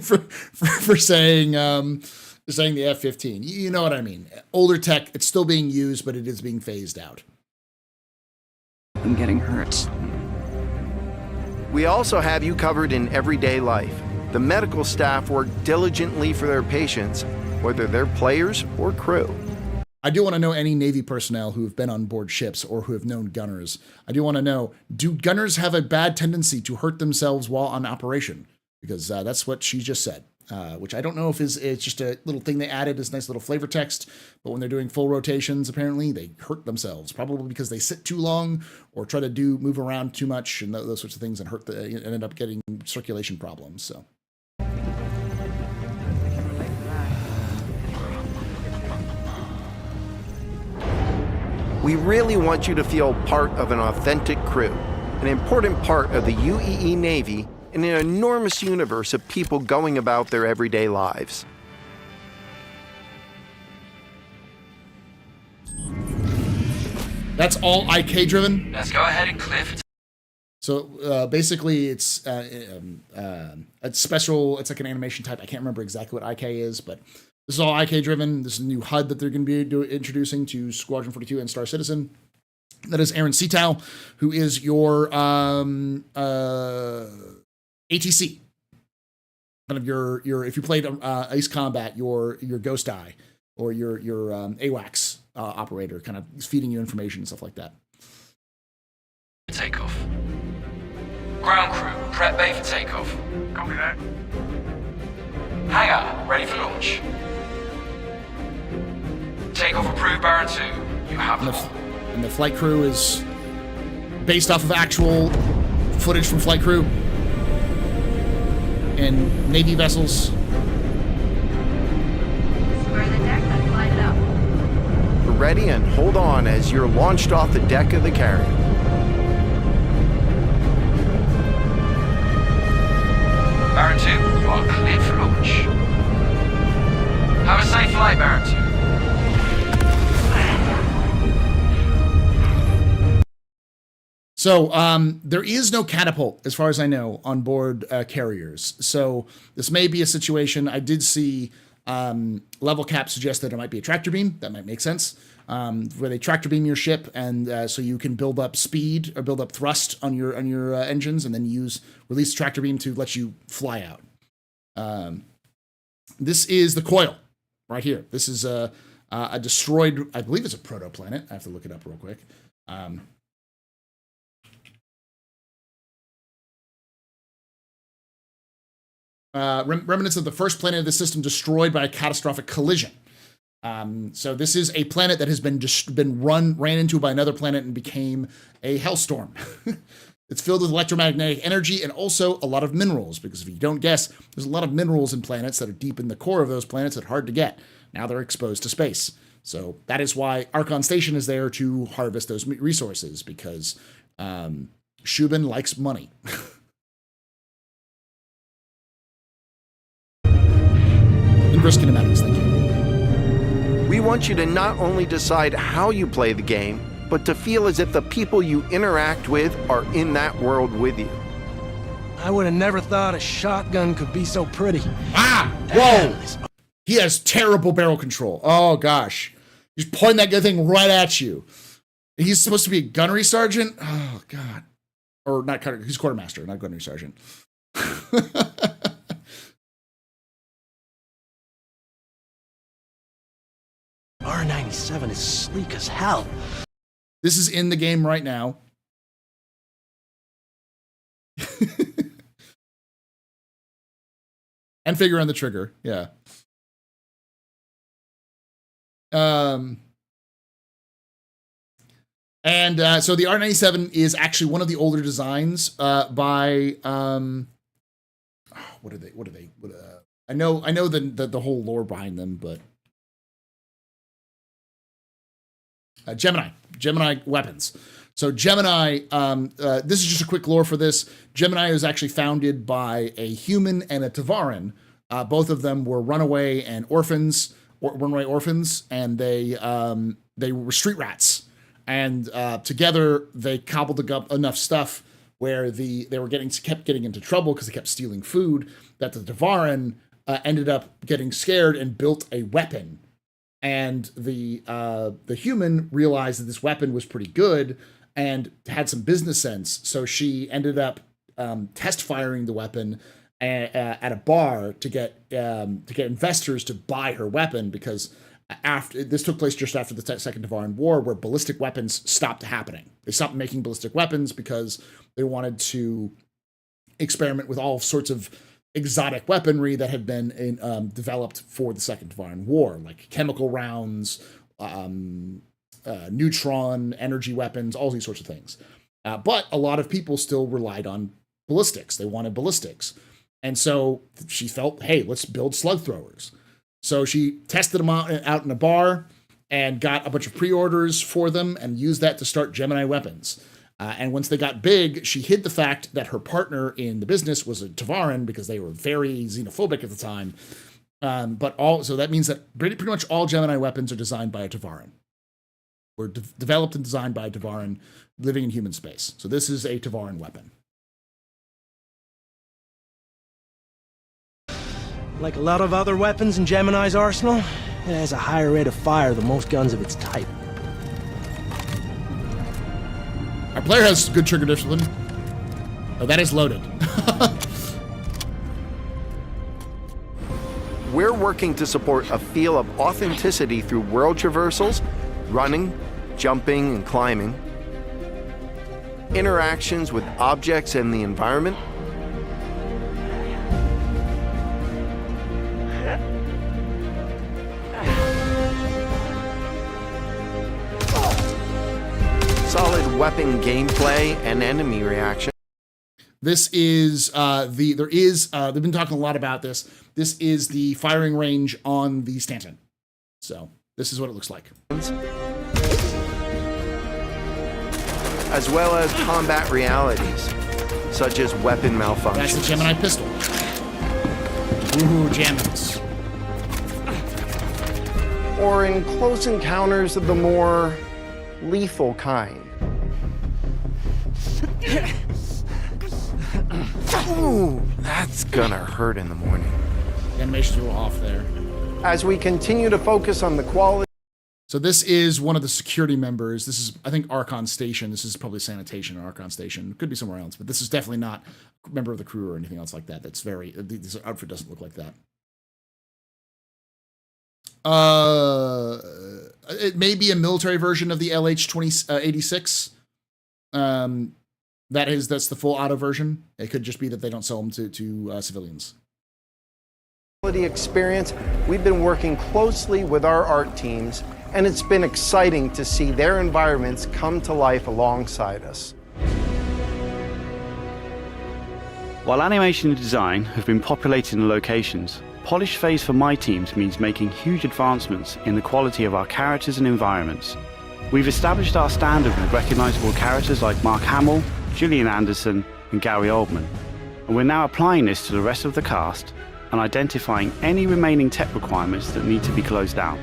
for saying the F-15. You know what I mean. Older tech, it's still being used, but it is being phased out. I'm getting hurt. We also have you covered in everyday life. The medical staff work diligently for their patients, whether they're players or crew. I do want to know any Navy personnel who have been on board ships or who have known gunners. I do want to know, do gunners have a bad tendency to hurt themselves while on operation? Because that's what she just said. Which I don't know if it's just a little thing they added as nice little flavor text, but when they're doing full rotations, apparently they hurt themselves, probably because they sit too long or try to move around too much and those sorts of things and end up getting circulation problems. So. We really want you to feel part of an authentic crew, an important part of the UEE Navy in an enormous universe of people going about their everyday lives. That's all IK driven. Let's go ahead and cliff. So basically, it's special. It's like an animation type. I can't remember exactly what IK is, but this is all IK driven. This is a new HUD that they're going to be introducing to Squadron 42 and Star Citizen. That is Aaron Setow, who is your ATC. Kind of your if you played Ace Combat, your Ghost Eye or your AWACS operator, kind of feeding you information and stuff like that. Takeoff. Ground crew, prep bay for takeoff. Copy that. Hangar, ready for launch. Takeoff approved, Baron 2. You have it. And the flight crew is based off of actual footage from flight crew and Navy vessels. Square the deck, then line it up. Ready and hold on as you're launched off the deck of the carrier. Baron 2, you are cleared for launch. Have a safe flight, Baron 2. So there is no catapult, as far as I know, on board carriers. So this may be a situation. I did see level cap suggest that it might be a tractor beam. That might make sense. Where they tractor beam your ship, and so you can build up speed or build up thrust on your engines, and then release the tractor beam to let you fly out. This is the coil right here. This is a destroyed. I believe it's a protoplanet. I have to look it up real quick. Remnants of the first planet of the system destroyed by a catastrophic collision. So this is a planet that has been ran into by another planet and became a hellstorm. It's filled with electromagnetic energy and also a lot of minerals, because if you don't guess, there's a lot of minerals in planets that are deep in the core of those planets that are hard to get. Now they're exposed to space. So that is why Archon Station is there to harvest those resources, because Shubin likes money. kinematics, thank you. We want you to not only decide how you play the game, but to feel as if the people you interact with are in that world with you. I would have never thought a shotgun could be so pretty. Ah! Whoa! He has terrible barrel control. Oh, gosh. He's pointing that good thing right at you. He's supposed to be a gunnery sergeant? Oh, God. Or not, he's quartermaster, not gunnery sergeant. R97 is sleek as hell. This is in the game right now. And figure on the trigger, yeah. So the R97 is actually one of the older designs by what are they? I know the whole lore behind them, but Gemini weapons. So Gemini, this is just a quick lore for this. Gemini was actually founded by a human and a Tavaran. Both of them were runaway orphans, and they were street rats. And together they cobbled up enough stuff where they kept getting into trouble because they kept stealing food, that the Tavaran ended up getting scared and built a weapon. And the human realized that this weapon was pretty good and had some business sense, so she ended up test firing the weapon at a bar to get investors to buy her weapon, because this took place just after the Second Tavaran War, where ballistic weapons stopped happening. They stopped making ballistic weapons because they wanted to experiment with all sorts of exotic weaponry that had been developed for the Second Tavaran War, like chemical rounds, neutron energy weapons, all these sorts of things. But a lot of people still relied on ballistics. They wanted ballistics. And so she felt, hey, let's build slug throwers. So she tested them out in a bar and got a bunch of pre-orders for them and used that to start Gemini weapons. And once they got big, she hid the fact that her partner in the business was a Tavaran, because they were very xenophobic at the time. So that means that pretty much all Gemini weapons are designed by a Tavaran. Were developed and designed by a Tavaran living in human space. So this is a Tavaran weapon. Like a lot of other weapons in Gemini's arsenal, it has a higher rate of fire than most guns of its type. Our player has good trigger discipline. Oh, that is loaded. We're working to support a feel of authenticity through world traversals, running, jumping, and climbing, interactions with objects and the environment, solid weapon gameplay and enemy reaction. This is they've been talking a lot about this. This is the firing range on the Stanton. So this is what it looks like. As well as combat realities, such as weapon malfunctions. That's the Gemini pistol. Woohoo, jammins. Or in close encounters of the more lethal kind. Ooh, that's gonna hurt in the morning. The animations are a little off there. As we continue to focus on the quality. So this is one of the security members. This is, I think, Archon Station. This is probably sanitation or Archon Station. It could be somewhere else, but this is definitely not a member of the crew or anything else like that. That's very, this outfit doesn't look like that. It may be a military version of the LH-86. That's the full auto version. It could just be that they don't sell them to civilians. Experience, we've been working closely with our art teams, and it's been exciting to see their environments come to life alongside us. While animation and design have been populating the locations, polish phase for my teams means making huge advancements in the quality of our characters and environments. We've established our standard with recognizable characters like Mark Hamill, Gillian Anderson, and Gary Oldman, and we're now applying this to the rest of the cast and identifying any remaining tech requirements that need to be closed down.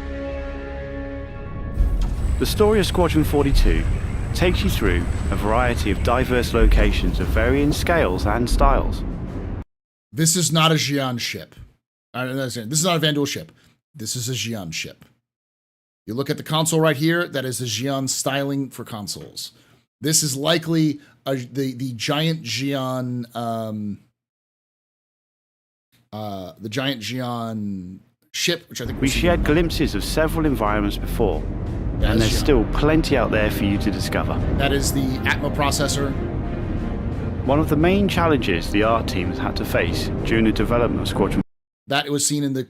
The story of Squadron 42 takes you through a variety of diverse locations of varying scales and styles. This is not a Xi'an ship. This is not a Vanduul ship. This is a Xi'an ship. You look at the console right here, that is the Xi'an styling for consoles. This is likely the giant Xi'an ship, which I think we shared glimpses of several environments before, and there's still plenty out there for you to discover. That is the Atmo processor. One of the main challenges the art team has had to face during the development of Squadron. That was seen in the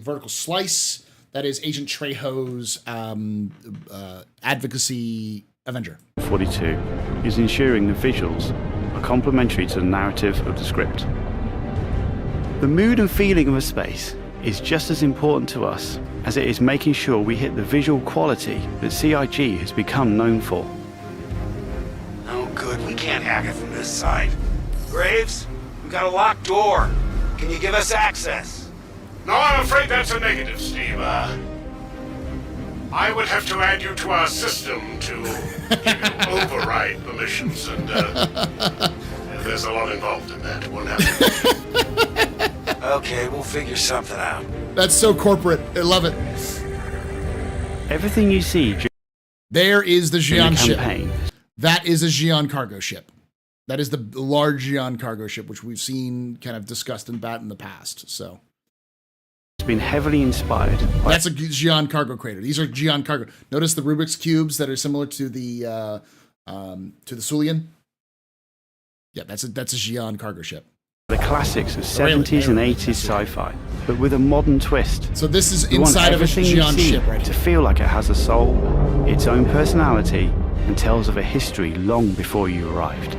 vertical slice. That is Agent Trejo's advocacy Avenger. 42 is ensuring the visuals are complementary to the narrative of the script. The mood and feeling of a space is just as important to us as it is making sure we hit the visual quality that CIG has become known for. Oh, good. We can't hack it from this side. Graves, we got a locked door. Can you give us access? No, I'm afraid that's a negative, Steve. I would have to add you to our system to give you override permissions, and there's a lot involved in that. Won't happen. Okay, we'll figure something out. That's so corporate. I love it. Everything you see. There is the Xi'an ship. Campaign. That is a Xi'an cargo ship. That is the large Xi'an cargo ship, which we've seen kind of discussed in the past. So it's been heavily inspired. That's a Xi'an cargo crater. These are Xi'an cargo. Notice the Rubik's cubes that are similar to the Sulian. Yeah, that's a Xi'an cargo ship. The classics of 70s and 80s sci-fi, but with a modern twist. So this is inside of a Xi'an ship, right? To feel like it has a soul, its own personality, and tells of a history long before you arrived.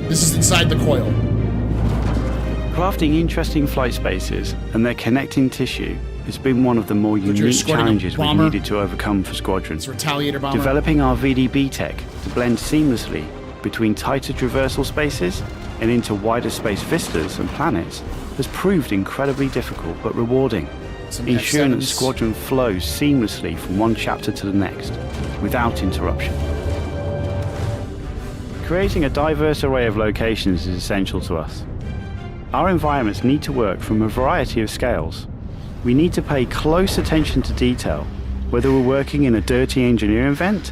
This is inside the coil. Crafting interesting flight spaces and their connecting tissue has been one of the more unique challenges we needed to overcome for Squadron. It's a Retaliator bomber. Developing our VDB tech to blend seamlessly between tighter traversal spaces and into wider space vistas and planets has proved incredibly difficult but rewarding, ensuring that Squadron flows seamlessly from one chapter to the next, without interruption. Creating a diverse array of locations is essential to us. Our environments need to work from a variety of scales. We need to pay close attention to detail, whether we're working in a dirty engineering vent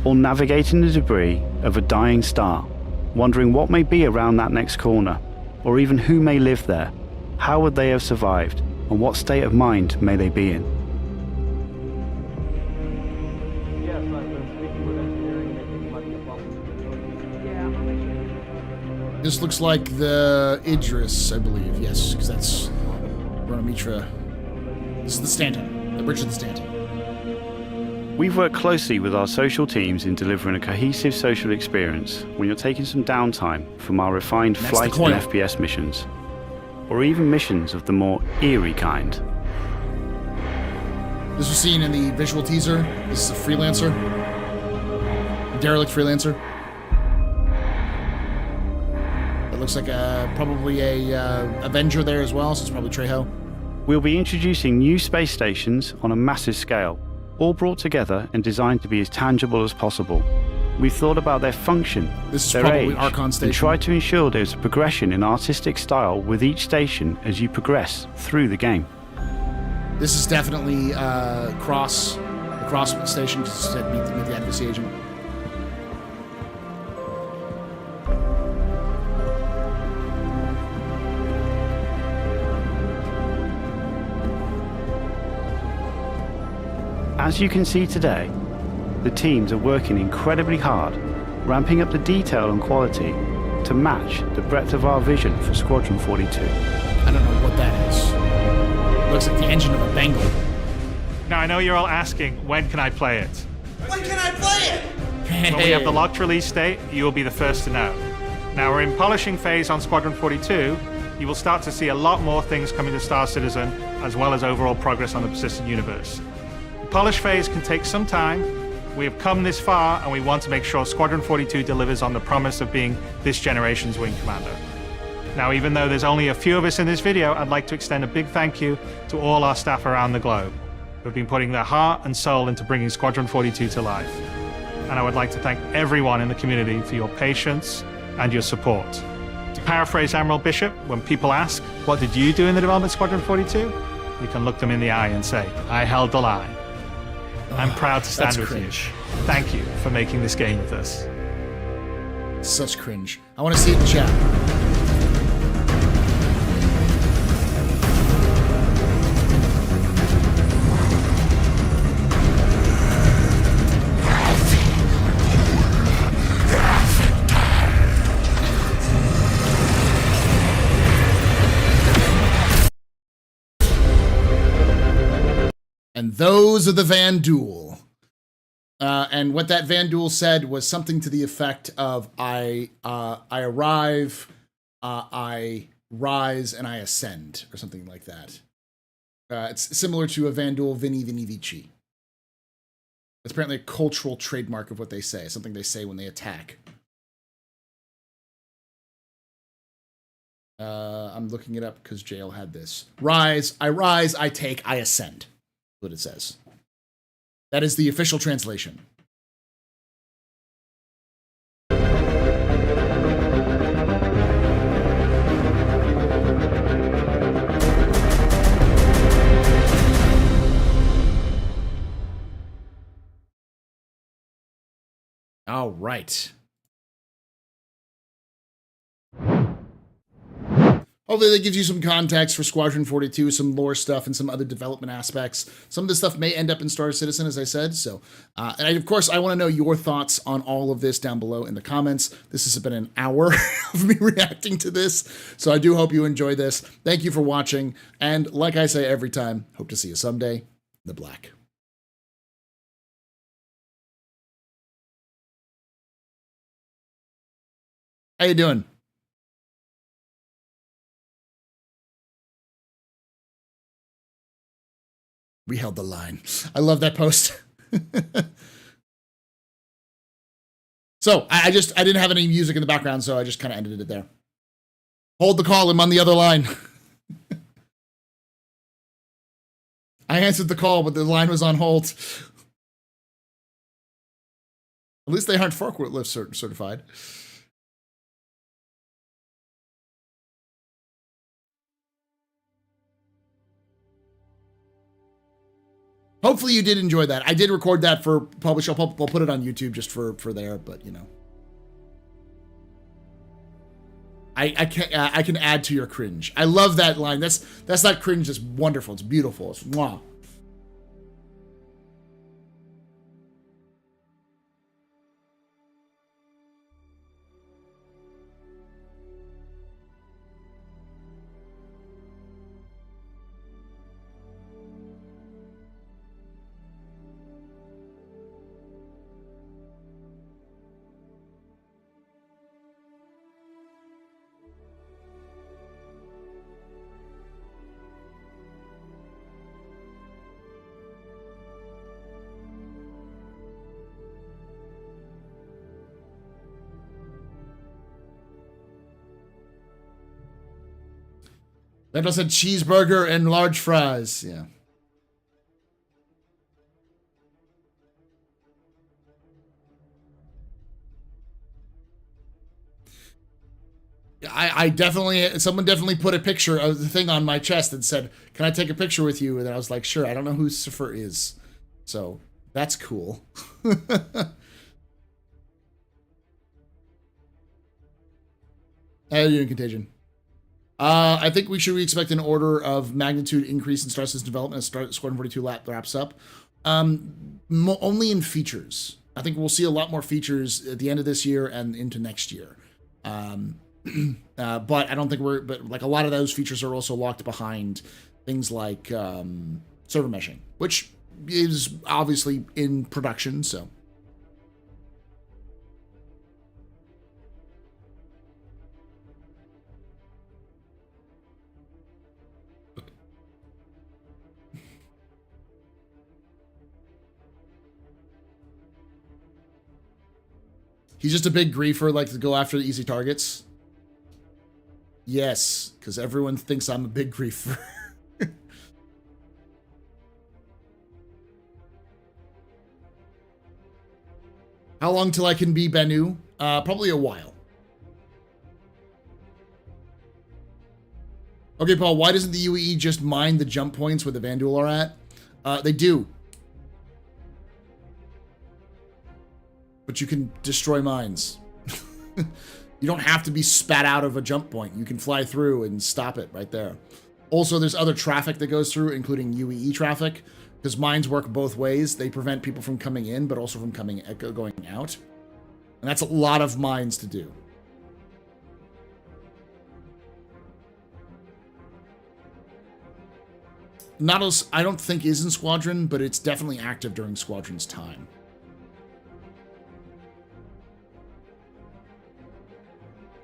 or navigating the debris of a dying star, wondering what may be around that next corner, or even who may live there, how would they have survived, and what state of mind may they be in. Yes, I've been speaking with engineering, making money above. This looks like the Idris, I believe. Yes, because that's Mitra. This is the Stanton, the bridge of the Stanton. We've worked closely with our social teams in delivering a cohesive social experience when you're taking some downtime from our refined flight and FPS missions, or even missions of the more eerie kind. This was seen in the visual teaser. This is a freelancer. A derelict freelancer. It looks like probably a Avenger there as well, so it's probably Trejo. We'll be introducing new space stations on a massive scale, all brought together and designed to be as tangible as possible. We've thought about their function, their age, and tried to ensure there's a progression in artistic style with each station as you progress through the game. This is definitely the cross station, because it said meet the advocacy agent. As you can see today, the teams are working incredibly hard, ramping up the detail and quality to match the breadth of our vision for Squadron 42. I don't know what that is. It looks like the engine of a Bengal. Now, I know you're all asking, when can I play it? When can I play it? When we have the locked release date, you will be the first to know. Now, we're in polishing phase on Squadron 42. You will start to see a lot more things coming to Star Citizen, as well as overall progress on the persistent universe. The polish phase can take some time, We have come this far, and we want to make sure Squadron 42 delivers on the promise of being this generation's wing commander. Now, even though there's only a few of us in this video, I'd like to extend a big thank you to all our staff around the globe who have been putting their heart and soul into bringing Squadron 42 to life. And I would like to thank everyone in the community for your patience and your support. To paraphrase Admiral Bishop, when people ask, what did you do in the development of Squadron 42? We can look them in the eye and say, I held the line. I'm proud to stand with you. Thank you for making this game with us. Such cringe. I want to see it in chat. And those are the Van Duel. And what that Van Duel said was something to the effect of, I arrive, I rise, and I ascend, or something like that. It's similar to a Van Duel Vini Vini Vici. It's apparently a cultural trademark of what they say, something they say when they attack. I'm looking it up because Jail had this. Rise, I take, I ascend. What it says. That is the official translation. All right. Hopefully that gives you some context for Squadron 42, some lore stuff, and some other development aspects. Some of this stuff may end up in Star Citizen, as I said. So, of course, I want to know your thoughts on all of this down below in the comments. This has been an hour of me reacting to this, so I do hope you enjoy this. Thank you for watching, and like I say every time, hope to see you someday in the black. How you doing? We held the line. I love that post. So I didn't have any music in the background, so I just kind of ended it there. Hold the call. I'm on the other line. I answered the call, but the line was on hold. At least they aren't forklift certified. Hopefully you did enjoy that. I did record that for publish. I'll put it on YouTube just for there, but you know. I can add to your cringe. I love that line. That's not cringe, it's wonderful. It's beautiful. It's mwah. That said cheeseburger and large fries. Yeah. I definitely, someone definitely put a picture of the thing on my chest and said, can I take a picture with you? And I was like, sure. I don't know who Siffer is. So that's cool. How are you doing, Contagion? I think we expect an order of magnitude increase in Star Citizen development as Squadron 42 wraps up. Only in features. I think we'll see a lot more features at the end of this year and into next year. But I don't think but like a lot of those features are also locked behind things like server meshing, which is obviously in production, so. He's just a big griefer, like to go after the easy targets. Yes, because everyone thinks I'm a big griefer. How long till I can be Banu? Probably a while. Okay, Paul, why doesn't the UEE just mine the jump points where the Vanduul are at? They do. But you can destroy mines. You don't have to be spat out of a jump point. You can fly through and stop it right there. Also, there's other traffic that goes through, including UEE traffic, because mines work both ways. They prevent people from coming in, but also from going out. And that's a lot of mines to do. Nautilus, I don't think is in Squadron, but it's definitely active during Squadron's time.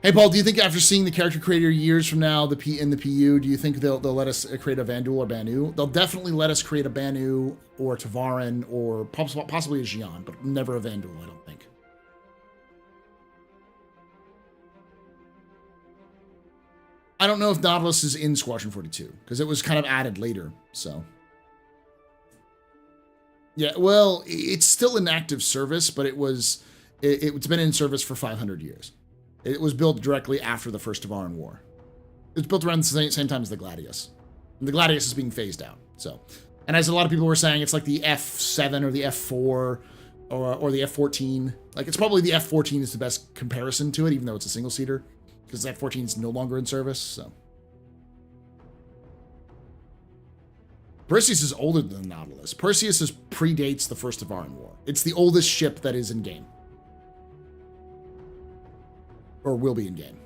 Hey, Paul, do you think after seeing the character creator years from now, in the PU, do you think they'll let us create a Vanduul or Banu? They'll definitely let us create a Banu or Tavaran or possibly a Xi'an, but never a Vanduul, I don't think. I don't know if Nautilus is in Squadron 42, because it was kind of added later, so. Yeah, well, it's still in active service, but it's been in service for 500 years. It was built directly after the First Tavaran War. It was built around the same time as the Gladius. And the Gladius is being phased out, so. And as a lot of people were saying, it's like the F7 or the F4 or the F14. Like, it's probably the F14 is the best comparison to it, even though it's a single-seater. Because F14 is no longer in service, so. Perseus is older than the Nautilus. Perseus predates the First Tavaran War. It's the oldest ship that is in game. Or will be in game.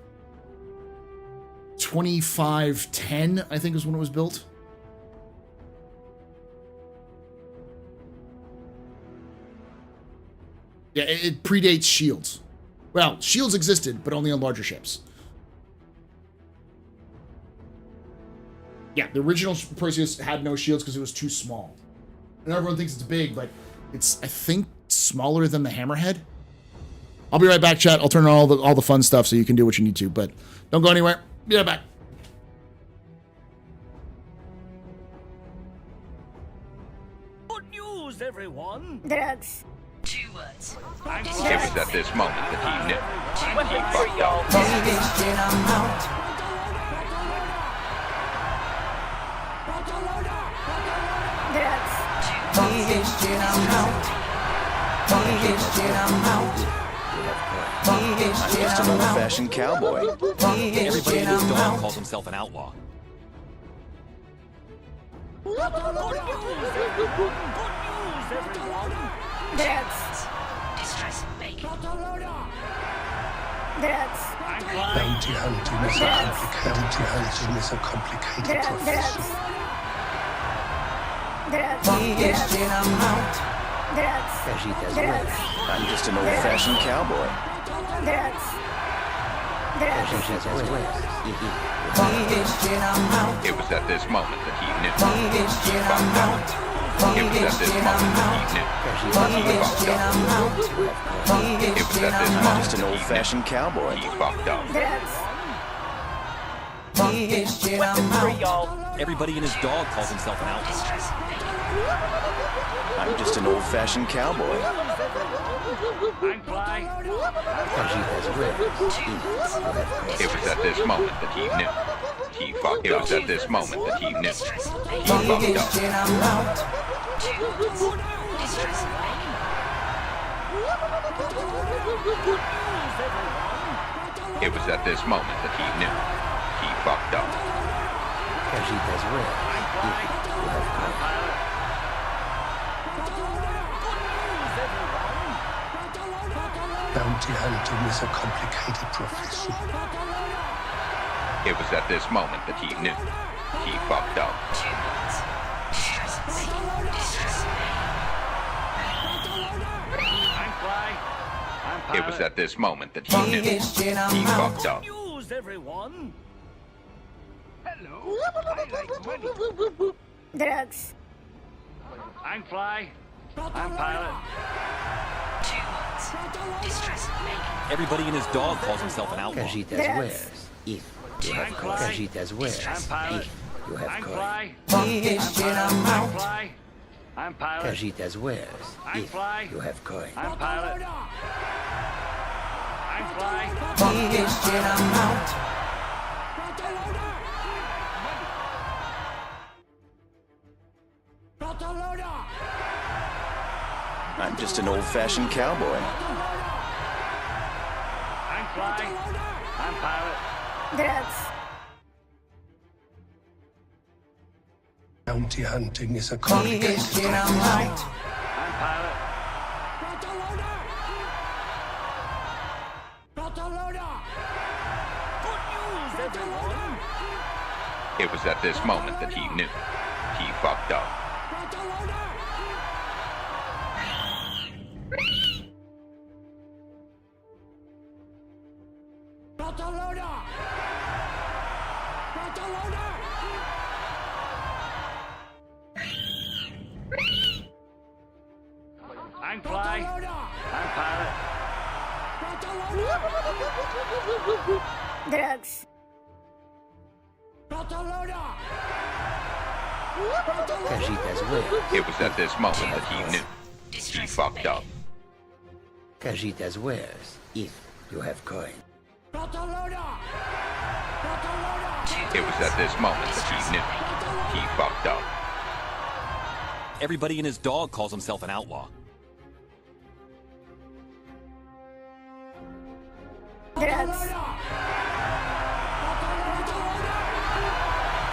2510, I think, is when it was built. Yeah, it predates shields. Well, shields existed, but only on larger ships. Yeah, the original Perseus had no shields because it was too small. And everyone thinks it's big, but it's, I think, smaller than the Hammerhead. I'll be right back, chat. I'll turn on all the fun stuff so you can do what you need to, but don't go anywhere. Be right back. Good news, everyone. Drugs. 2 words. It was at this moment that he knew. He fucked up. I'm just an old-fashioned cowboy. Everybody and his dog calls himself an outlaw. Bounty hunting is a complicated profession. I'm just an old-fashioned cowboy. It was at this moment that he knew. He fucked up. It was at this moment that he knew. He fucked up. It was at this moment just an old-fashioned cowboy. He fucked up. Weapon free, y'all. Everybody and his dog calls himself an outlaw. I'm just an old-fashioned cowboy. It was at this moment that he knew. He fucked up. It was at this moment that he knew. He fucked up. It was at this moment that he knew. He fucked up. Bounty hunting is a complicated profession. It was at this moment that he knew. He fucked up. It was at this moment that he knew. He fucked up. News, everyone. Hello. Drugs. I'm Fly. I'm Pilot. 2 words. Distress bacon. Everybody and his dog calls himself an outlaw. Cajitas wares. If you have coin. Cajitas wares. I'm pilot. If you have I'm coin. fly. I'm fly. I'm pilot. Cajitas wares. I'm If fly. you have coin. I'm pilot. I'm fly. I'm just an old-fashioned cowboy. I'm fly. I'm pilot. Drugs. Bounty hunting is a complicated I'm pilot. Good news, everyone. It was at this moment that he knew. He fucked up. I'm fly. I'm pilot. Drugs. Cajitas wares. It was at this moment that he knew. He fucked up. Cajitas wares. If you have coin. It was at this moment that he knew. He fucked up. Everybody and his dog calls himself an outlaw. Drugs.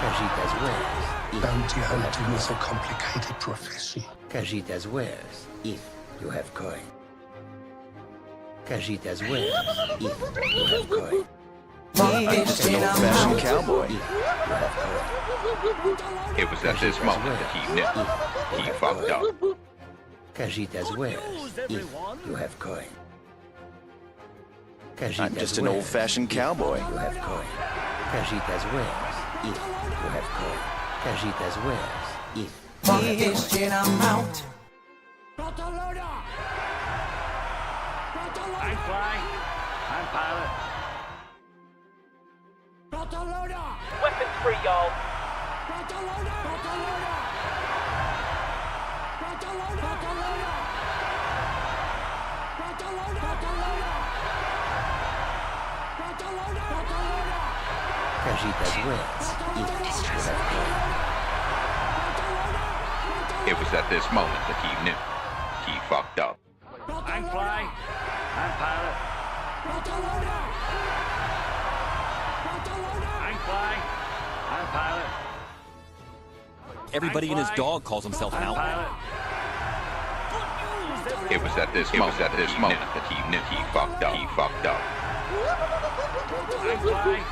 Cajitas wares. If Bounty hunting is a complicated profession. Cajitas wares. If you have coin. Cajitas wares. If you have coin. I'm just an old-fashioned cowboy. It was at this moment that he knew. He fucked up. Cajitas wares. If you have coin. I'm just an old-fashioned cowboy. You have coin. Cajitas wares. If you have coin. Cajitas wares. If you have coin. I'm fly. I'm pilot. Weapons free, y'all. Cajitas wares. If you have coin. It was at this moment that he knew. He fucked up. I'm fly. I'm pilot. I'm fly. I'm pilot. Everybody and his dog calls himself an outlaw. Pilot. Good news, everyone. It was at this moment that he knew. He fucked up. He fucked up. I'm fly.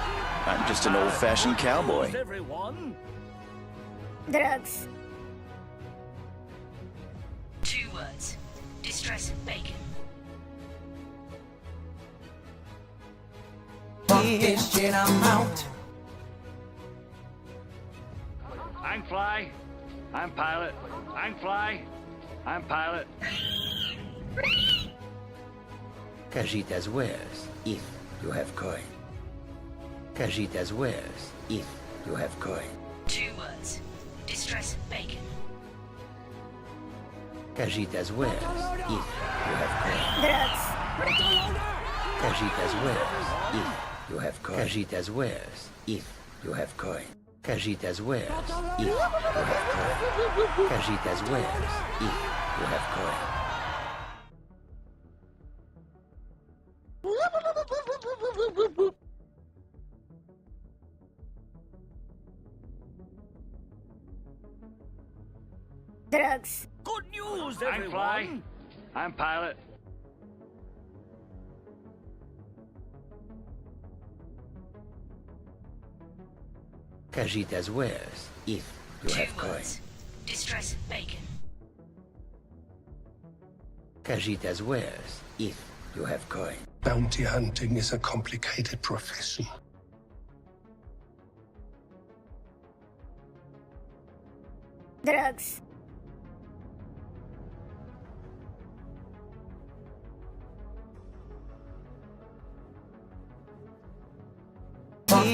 I'm just an old-fashioned cowboy. Everyone. Drugs. 2 words. Distress bacon. I'm fly. I'm pilot. I'm fly. I'm pilot. Cajitas wares. If you have coin. Cajitas wares. If you have coin. 2 words. Distress bacon. Cajitas wares. If you have coin. Drugs. Cajitas wares. If you have coin. Cajitas wares. If you have coin. Cajitas wares. If you have coin. Cajitas wares. If you have coin. Drugs. Good news, everyone. I'm fly. I'm pilot. Cajitas wares. If you have coin. Distress bacon. Cajitas wares. If you have coin. Bounty hunting is a complicated profession. Drugs.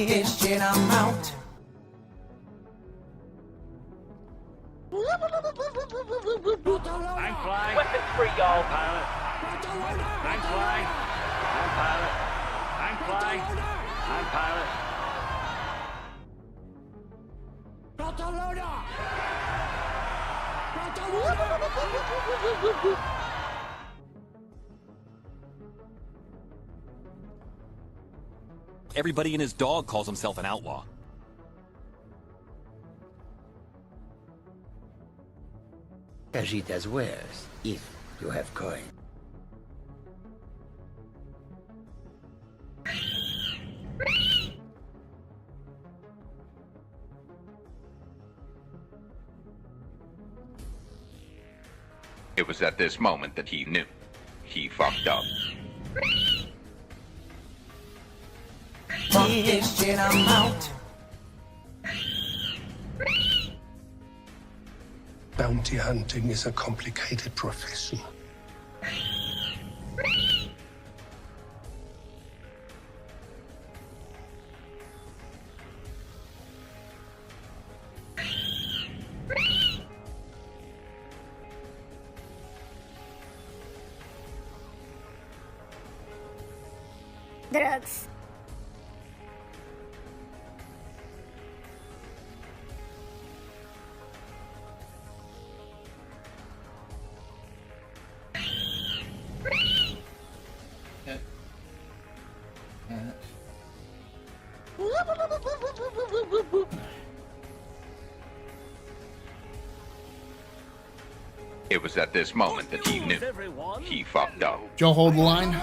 shit, I'm out. I'm flying. Weapons free, y'all. Pilot. I'm flying. I'm pilot. I'm flying. I'm pilot. Everybody and his dog calls himself an outlaw. Cash it as wares, if you have coin. It was at this moment that he knew. He fucked up. Fuck this shit, I'm out. Bounty hunting is a complicated profession. Drugs. It was at this moment that he knew. He fucked up. Joe, hold the line.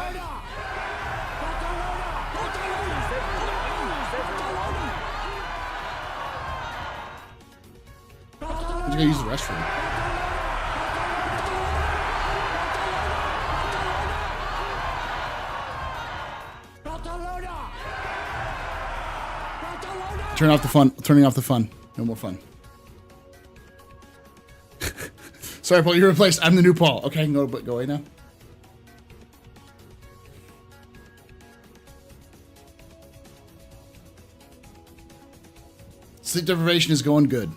I'm just gonna use the restroom. Turn off the fun. Turning off the fun. No more fun. Sorry, Paul. You're replaced. I'm the new Paul. Okay, I can go away now. Sleep deprivation is going good.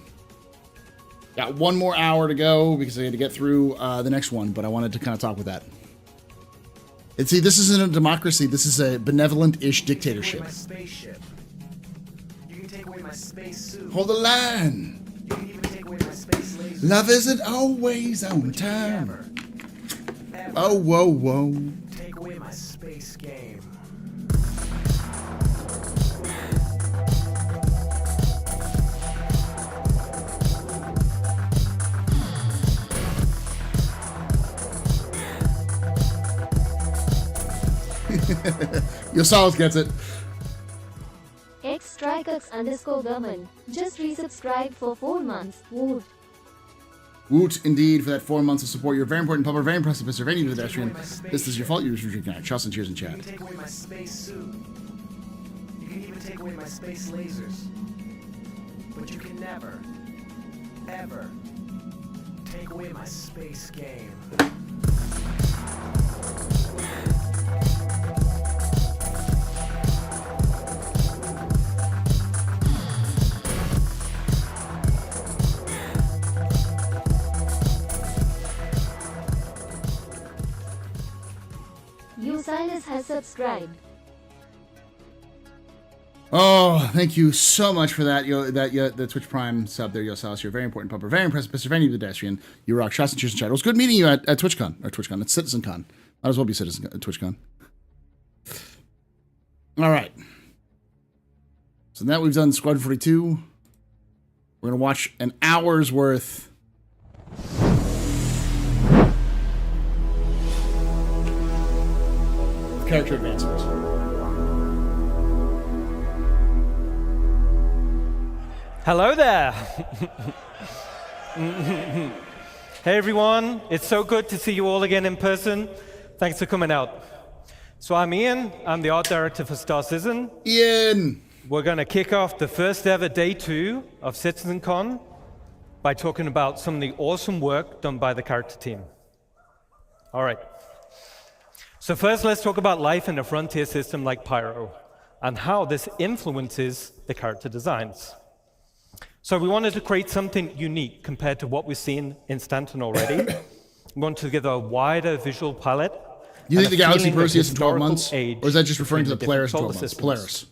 Got one more hour to go because I had to get through the next one, but I wanted to kind of talk with that. And see, this isn't a democracy. This is a benevolent-ish dictatorship. You can take away my space suit. Hold the line. You can even take away my space laser. Love isn't always on time. Oh, whoa, whoa. Take away my space game. Yosalis gets it. X_Strikex_Government. Just resubscribe for 4 months. Woot. Woot, indeed, for that 4 months of support. You're very important, public, very impressive, Mr. Vanny, to the pedestrian. This is your fault. You're drinking. Trust and cheers in chat. You can take away my space suit. You can even take away my space lasers. But you can never, ever take away my space game. Silas has subscribed. Oh, thank you so much for that. The Twitch Prime sub there, Yosalis. You're very important, pupper. Very impressive, Mr. Vanny, the pedestrian. You rock. Shots and cheers in chat. It was good meeting you at TwitchCon. Or TwitchCon. It's CitizenCon. Might as well be TwitchCon. All right. So now we've done Squadron 42. We're going to watch an hour's worth character advancement. Hello there. Hey everyone, it's so good to see you all again in person. Thanks for coming out. So I'm Ian, I'm the art director for StarCitizen. Ian! We're gonna kick off the first ever day 2 of CitizenCon by talking about some of the awesome work done by the character team. All right. So first, let's talk about life in a frontier system like Pyro. and how this influences the character designs. So we wanted to create something unique compared to what we've seen in Stanton already. We wanted to give a wider visual palette. You think the Galaxy Perseus in 12 historical months? age Or is that just referring to the between Polaris in 12 different months? solar Polaris.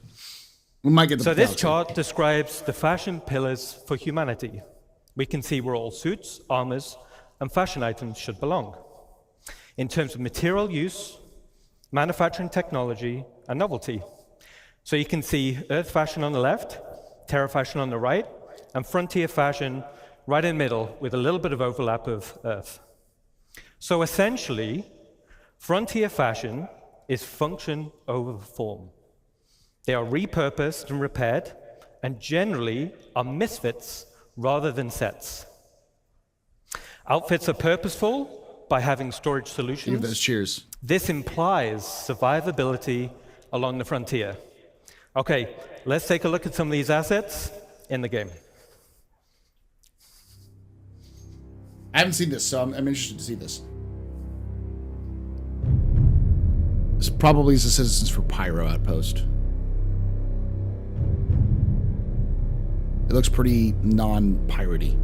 We might get the So this Galaxy. chart describes the fashion pillars for humanity. We can see where all suits, armors, and fashion items should belong. In terms of material use, manufacturing technology, and novelty. So you can see Earth fashion on the left, Terra fashion on the right, and Frontier fashion right in the middle with a little bit of overlap of Earth. So essentially, Frontier fashion is function over form. They are repurposed and repaired, and generally are misfits rather than sets. Outfits are purposeful by having storage solutions. Give those cheers. This implies survivability along the frontier. Okay, let's take a look at some of these assets in the game. I haven't seen this, so I'm interested to see this. This probably is the Citizens for Pyro outpost. It looks pretty non-piratey.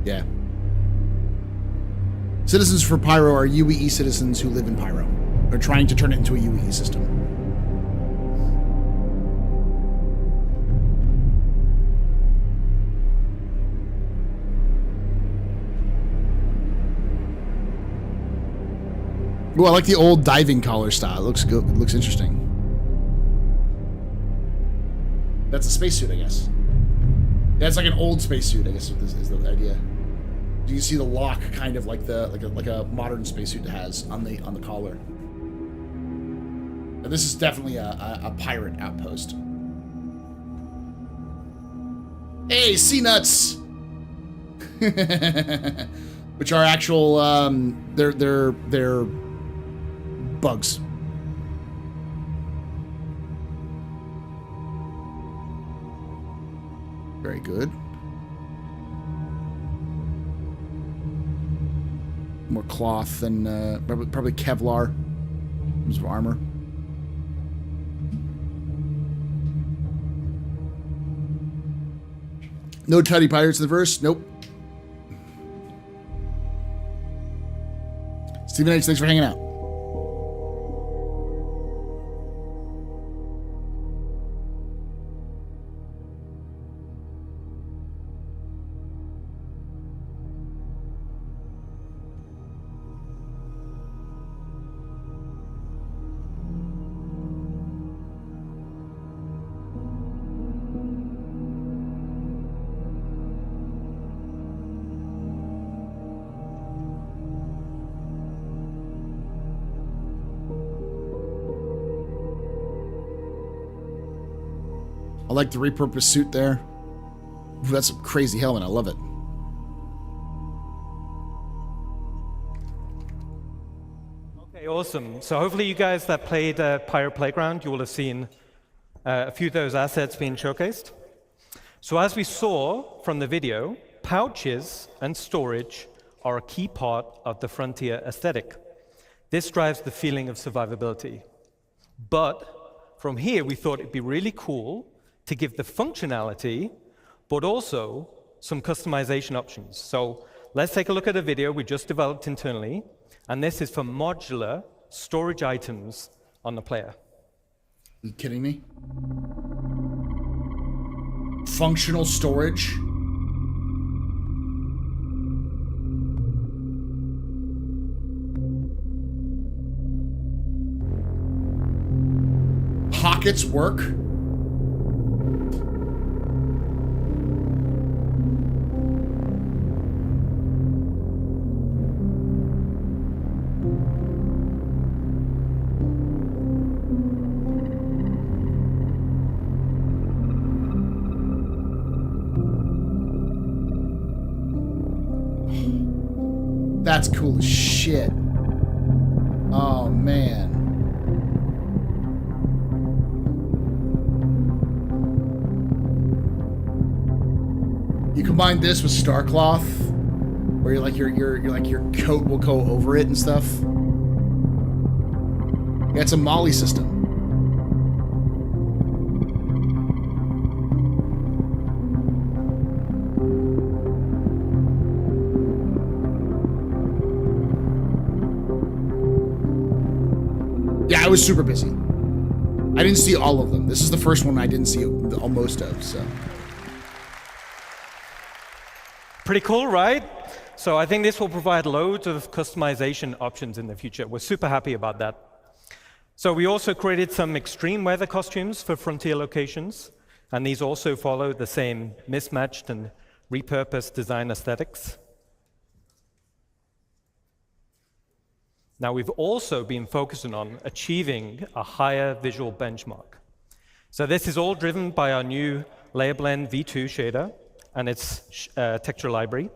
Yeah. Citizens for Pyro are UEE citizens who live in Pyro. Or trying to turn it into a UEE system. Ooh, I like the old diving collar style. It looks good. It looks interesting. That's a spacesuit, I guess. Yeah, it's like an old spacesuit, I guess is the idea. You can see the lock, kind of like a modern spacesuit has on the collar. And this is definitely a pirate outpost. Hey, sea nuts, which are actual they're bugs. Very good. More cloth than probably Kevlar in terms of armor. No tutty pirates in the verse? Nope. Steven H, thanks for hanging out. I like the repurposed suit there. Ooh, that's a crazy helmet. I love it. Okay, awesome. So hopefully you guys that played Pirate Playground, you will have seen a few of those assets being showcased. So as we saw from the video, pouches and storage are a key part of the Frontier aesthetic. This drives the feeling of survivability. But from here, we thought it'd be really cool to give the functionality, but also some customization options. So let's take a look at a video we just developed internally, and this is for modular storage items on the player. Are you kidding me? Functional storage? Pockets work? That's cool as shit. Oh, man. You combine this with Starcloth. where you're like your coat will go over it and stuff. Yeah, it's a molly system. Yeah, I was super busy. I didn't see all of them. This is the first one I didn't see most of, so. Pretty cool, right? So I think this will provide loads of customization options in the future. We're super happy about that. So we also created some extreme weather costumes for frontier locations, and these also follow the same mismatched and repurposed design aesthetics. Now, we've also been focusing on achieving a higher visual benchmark. So this is all driven by our new Layer Blend V2 shader and its texture library.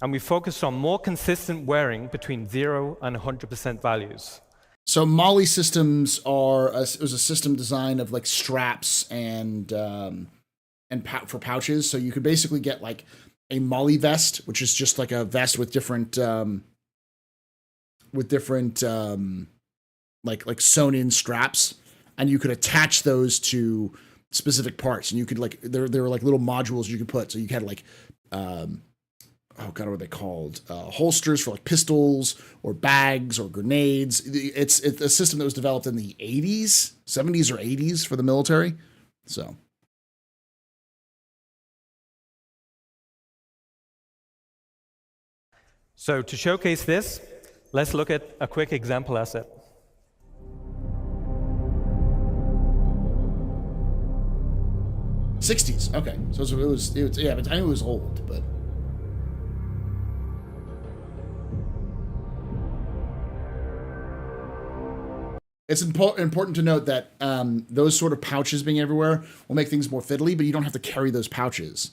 And we focused on more consistent wearing between 0 and 100% values. So molly systems it was a system design of like straps and for pouches. So you could basically get like a molly vest, which is just like a vest with different like sewn in straps, and you could attach those to specific parts, and you could like there were like little modules you could put. So you had like oh god, what are they called? Holsters for like pistols or bags or grenades. It's a system that was developed in the 80s, 70s or 80s for the military. So to showcase this, let's look at a quick example asset. '60s, okay. So it was yeah, but I knew it was old, but. It's important to note that those sort of pouches being everywhere will make things more fiddly, but you don't have to carry those pouches.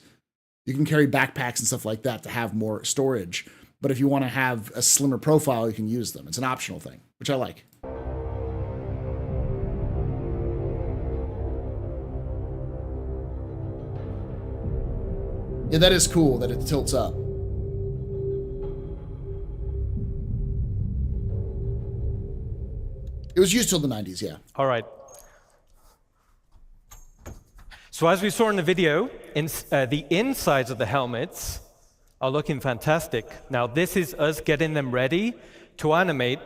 You can carry backpacks and stuff like that to have more storage. But if you want to have a slimmer profile, you can use them. It's an optional thing, which I like. Yeah, that is cool that it tilts up. It was used till the 90s, yeah. All right. So as we saw in the video, the insides of the helmets are looking fantastic. Now this is us getting them ready to animate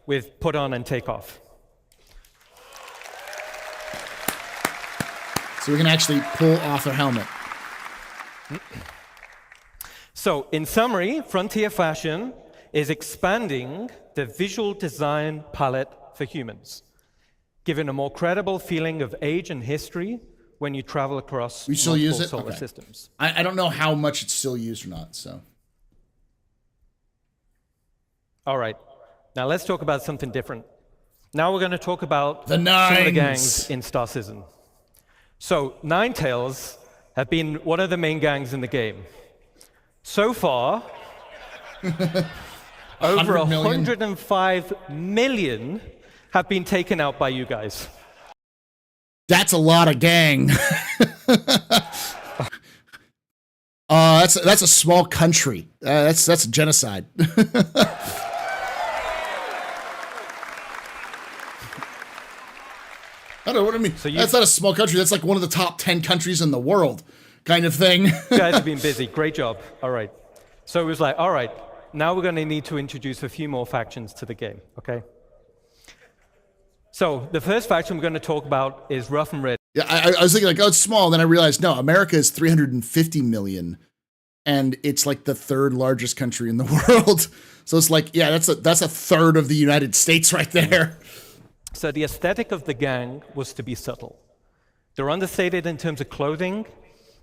with put on and take off. So we can actually pull off a helmet. So in summary, Frontier Fashion is expanding the visual design palette for humans, giving a more credible feeling of age and history when you travel across multiple solar systems. I don't know how much it's still used or not, so. All right, now let's talk about something different. Now we're going to talk about some of the gangs in Star Citizen. So Ninetales have been one of the main gangs in the game. So far, over 105 million have been taken out by you guys. That's a lot of gang. That's a small country. That's a genocide. I don't know what I mean. So that's not a small country. That's like one of the top 10 countries in the world, kind of thing. You guys have been busy. Great job. All right. So it was like, all right, now we're going to need to introduce a few more factions to the game, okay? So the first faction we're going to talk about is Rough and Ready. Yeah, I was thinking like, oh, it's small. And then I realized, no, America is 350 million, and it's like the third largest country in the world. So it's like, yeah, that's a third of the United States right there. So the aesthetic of the gang was to be subtle. They're understated in terms of clothing,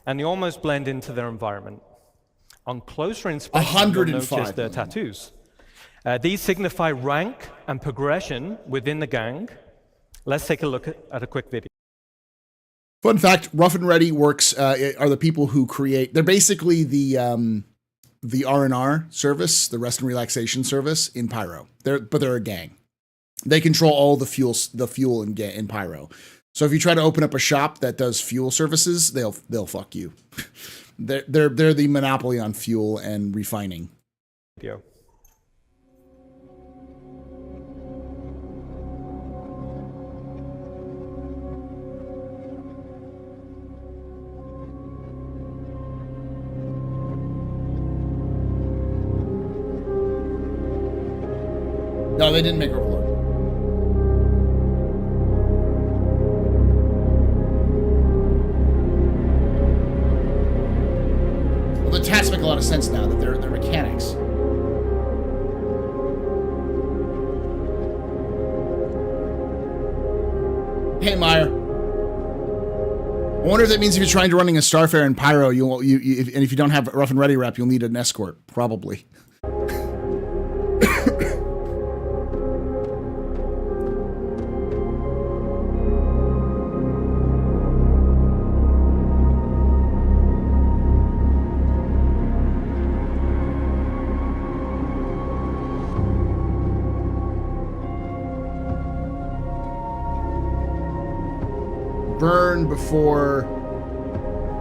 and they almost blend into their environment. On closer inspection, you'll notice their tattoos. These signify rank and progression within the gang. Let's take a look at a quick video. Fun fact, Rough and Ready works are the people who create, they're basically the R&R service, the rest and relaxation service in Pyro. But they're a gang. They control all the fuel in Pyro. So if you try to open up a shop that does fuel services, they'll fuck you. They're the monopoly on fuel and refining. Video. No, they didn't make Overlord. Well, the tats make a lot of sense now that they're mechanics. Hey, Meyer. I wonder if that means if you're trying to running a Starfare and Pyro, and if you don't have Rough and Ready rep, you'll need an escort. Probably. Burn before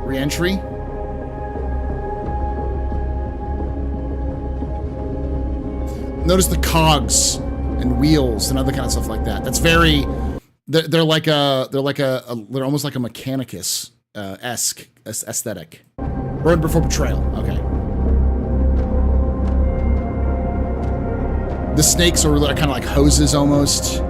re-entry. Notice the cogs and wheels and other kind of stuff like that. That's very. They're almost like a Mechanicus esque aesthetic. Burn before betrayal. Okay. The snakes are kind of like hoses almost.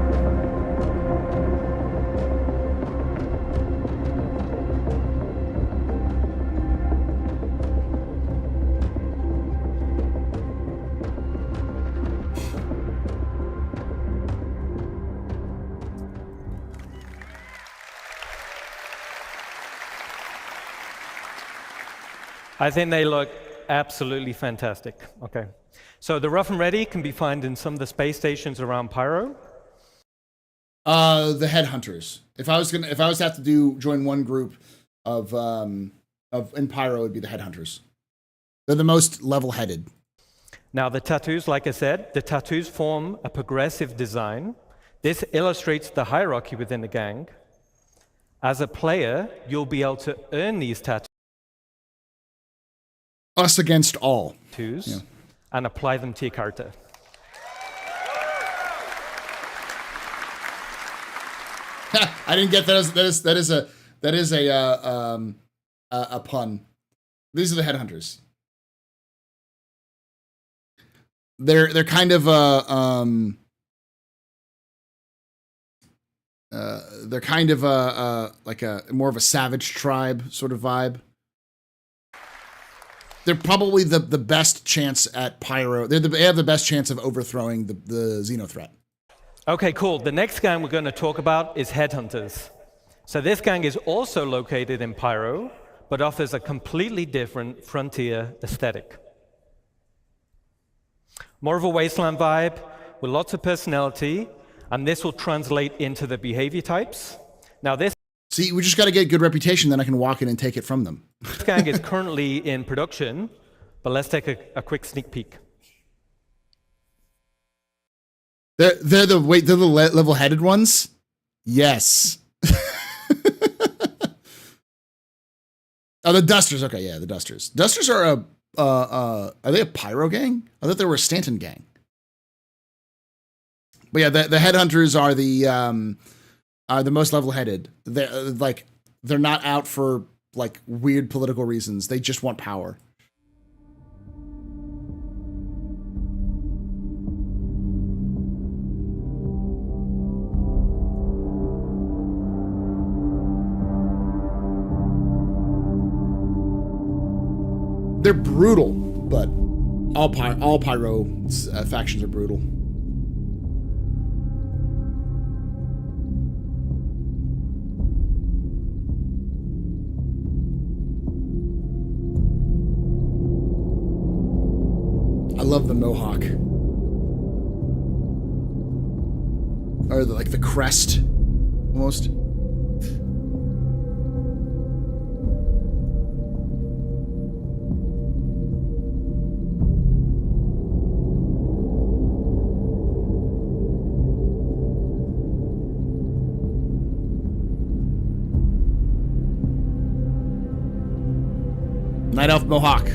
I think they look absolutely fantastic. Okay. So the Rough and Ready can be found in some of the space stations around Pyro. The Headhunters. If I was to have to join one group of in Pyro, it'd be the Headhunters. They're the most level-headed. Now the tattoos, like I said, the tattoos form a progressive design. This illustrates the hierarchy within the gang. As a player, you'll be able to earn these tattoos. Us against all. Yeah. And apply them to your character. I didn't get that. That is a pun. These are the Headhunters. They're kind of like a more of a savage tribe sort of vibe. They're probably the best chance at Pyro. They have the best chance of overthrowing the Xeno threat. Okay, cool. The next gang we're going to talk about is Headhunters. So this gang is also located in Pyro, but offers a completely different frontier aesthetic. More of a wasteland vibe with lots of personality, and this will translate into the behavior types. Now this. See, we just got to get good reputation, then I can walk in and take it from them. This gang is currently in production, but let's take a quick sneak peek. They're the level-headed ones? Yes. Oh, the Dusters. Okay, yeah, the Dusters. Dusters are are they a Pyro gang? I thought they were a Stanton gang. But yeah, the Headhunters are the most level-headed. They're not out for like weird political reasons. They just want power. They're brutal, but all Pyro factions are brutal. I love the Mohawk. Or the crest, almost. Night Elf Mohawk.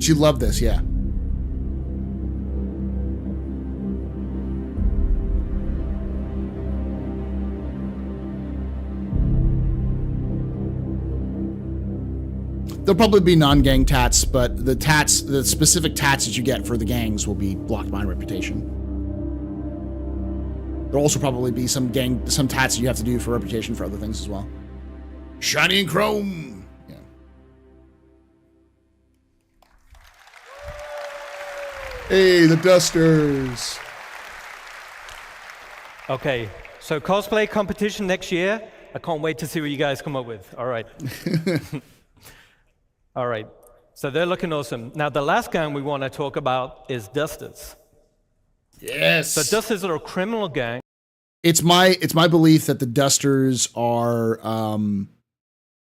She loved this, yeah. There'll probably be non-gang tats, but the specific tats that you get for the gangs will be blocked by reputation. There'll also probably be some tats you have to do for reputation for other things as well. Shiny and chrome. Yeah. Hey, the Dusters. Okay, so cosplay competition next year. I can't wait to see what you guys come up with. All right. All right, so they're looking awesome. Now, the last gang we want to talk about is Dusters. Yes. So Dusters are a criminal gang. It's my belief that the Dusters are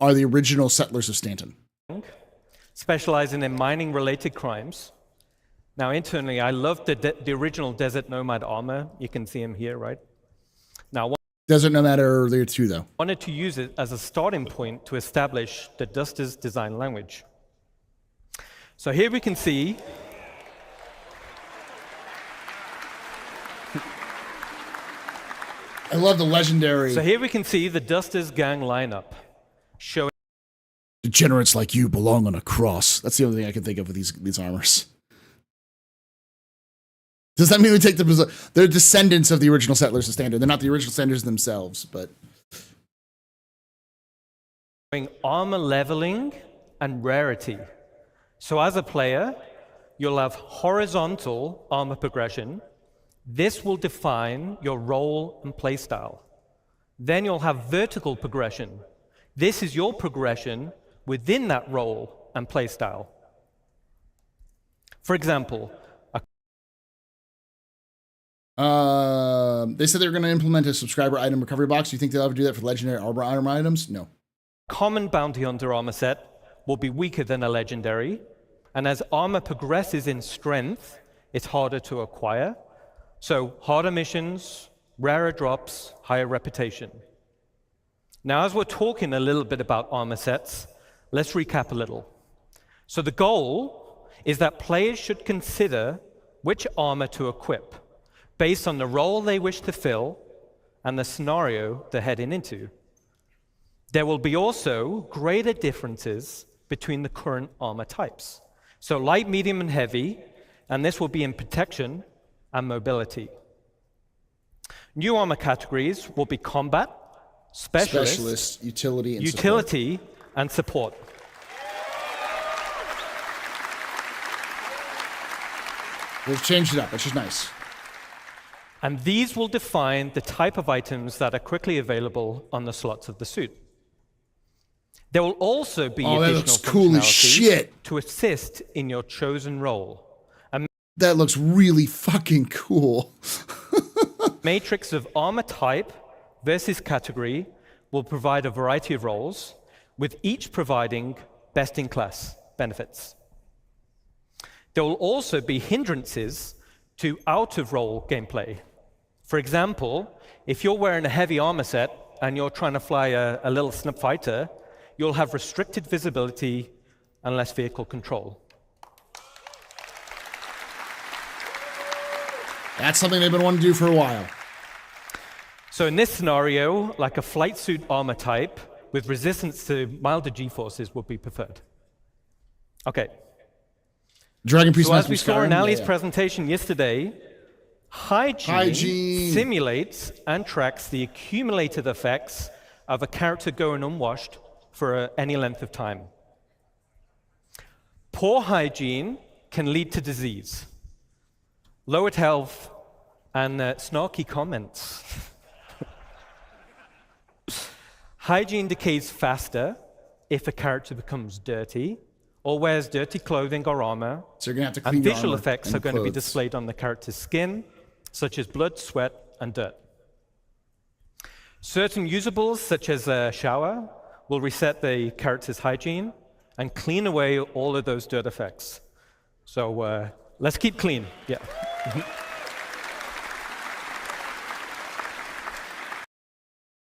the original settlers of Stanton. Specializing in mining-related crimes. Now, internally, I love the original Desert Nomad armor. You can see him here, right? Now, Desert Nomad earlier too, though. Wanted to use it as a starting point to establish the Dusters design language. So here we can see I love the legendary. So here we can see the Dusters gang lineup showing Degenerates like you belong on a cross. That's the only thing I can think of with these armors. Does that mean we take they're descendants of the original settlers of Stanton? They're not the original settlers themselves, but armor leveling and rarity. So as a player, you'll have horizontal armor progression. This will define your role and playstyle. Then you'll have vertical progression. This is your progression within that role and playstyle. For example, they said they were going to implement a subscriber item recovery box. Do you think they'll ever do that for legendary armor items? No. Common bounty hunter armor set will be weaker than a legendary, and as armor progresses in strength, it's harder to acquire. So harder missions, rarer drops, higher reputation. Now, as we're talking a little bit about armor sets, let's recap a little. So the goal is that players should consider which armor to equip based on the role they wish to fill and the scenario they're heading into. There will be also greater differences between the current armor types. So light, medium, and heavy, and this will be in protection and mobility. New armor categories will be combat, specialist, utility, and support. We've changed it up, which is nice. And these will define the type of items that are quickly available on the slots of the suit. There will also be additional cool as shit to assist in your chosen role. That looks really fucking cool. Matrix of armor type versus category will provide a variety of roles, with each providing best-in-class benefits. There will also be hindrances to out-of-role gameplay. For example, if you're wearing a heavy armor set and you're trying to fly a little snub fighter, you'll have restricted visibility and less vehicle control. That's something they've been wanting to do for a while. So in this scenario, like a flight suit armor type with resistance to milder G-forces would be preferred. Okay. Dragon Priest. So as we saw in Ali's presentation yesterday, hygiene simulates and tracks the accumulated effects of a character going unwashed for any length of time. Poor hygiene can lead to disease, lowered health, and snarky comments. Hygiene decays faster if a character becomes dirty or wears dirty clothing or armor. So you're going to have to clean and your visual armor effects and are going to be clothes. displayed on the character's skin, such as blood, sweat, and dirt. Certain usables, such as a shower, will reset the character's hygiene and clean away all of those dirt effects. So Let's keep clean. Yeah.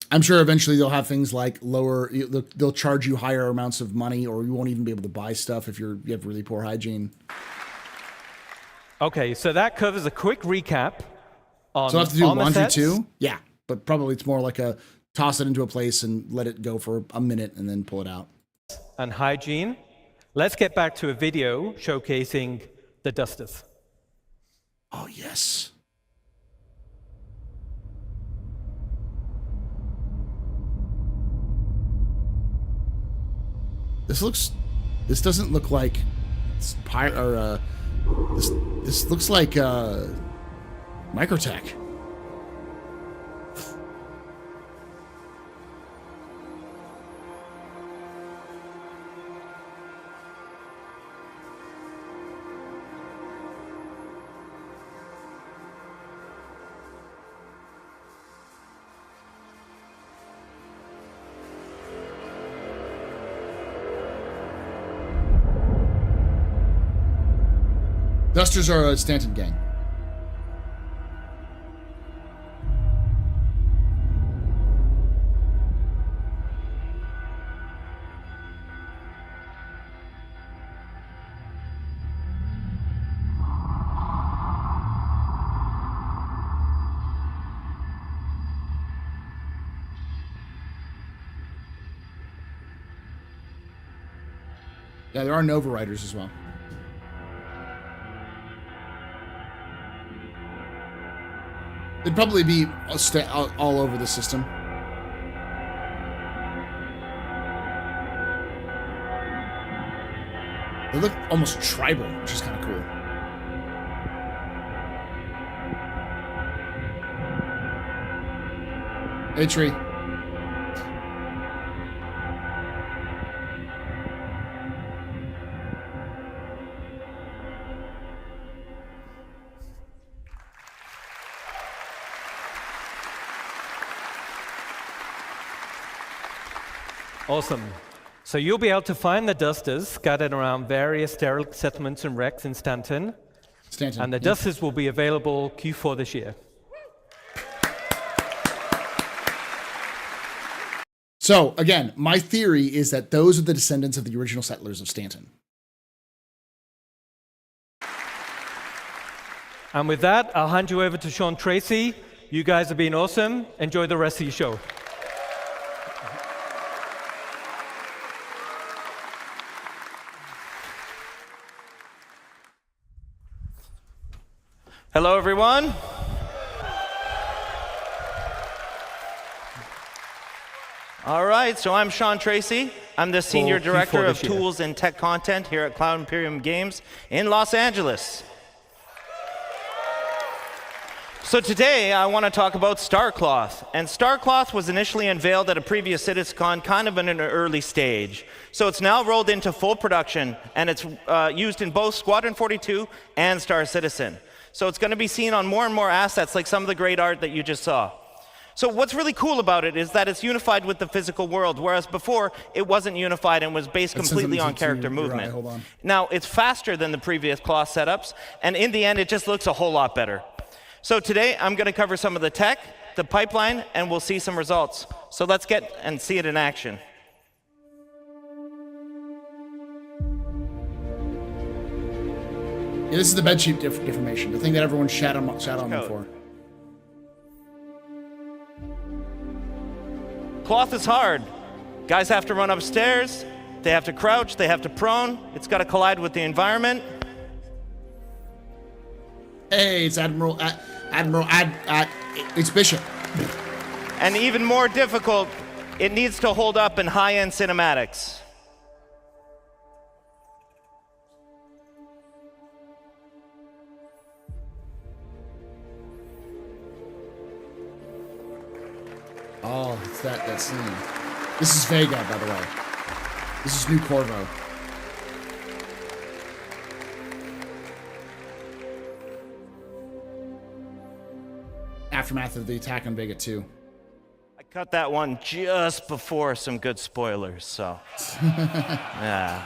I'm sure eventually they'll have things like they'll charge you higher amounts of money, or you won't even be able to buy stuff if you have really poor hygiene. Okay, so that covers a quick recap on So I have to do laundry sets. too? Yeah, but probably it's more like a toss it into a place and let it go for a minute and then pull it out. And hygiene. Let's get back to a video showcasing the dusters. Oh, yes. This doesn't look like this looks like Microtech. Dusters are a Stanton gang. Yeah, there are Nova Riders as well. They'd probably be all over the system. They look almost tribal, which is kind of cool. Hey, Tree. Awesome. So you'll be able to find the dusters scattered around various derelict settlements and wrecks in Stanton. And the dusters will be available Q4 this year. So, again, my theory is that those are the descendants of the original settlers of Stanton. And with that, I'll hand you over to Sean Tracy. You guys have been awesome. Enjoy the rest of your show. Hello, everyone. All right, so I'm Sean Tracy. I'm the Senior Director of Tools and Tech Content here at Cloud Imperium Games in Los Angeles. So today, I want to talk about Starcloth. And Starcloth was initially unveiled at a previous CitizenCon, kind of in an early stage. So it's now rolled into full production, and it's used in both Squadron 42 and Star Citizen. So it's going to be seen on more and more assets, like some of the great art that you just saw. So what's really cool about it is that it's unified with the physical world, whereas before it wasn't unified and was based completely on character movement. Hold on. Now, it's faster than the previous cloth setups, and in the end, it just looks a whole lot better. So today, I'm going to cover some of the tech, the pipeline, and we'll see some results. So let's get and see it in action. Yeah, this is the bedsheet deformation, the thing that everyone shat on me for. Cloth is hard. Guys have to run upstairs, they have to crouch, they have to prone, it's got to collide with the environment. Hey, it's it's Bishop. And even more difficult, it needs to hold up in high-end cinematics. Oh, it's that scene. This is Vega, by the way. This is New Corvo. Aftermath of the attack on Vega 2. I cut that one just before some good spoilers, so. Yeah.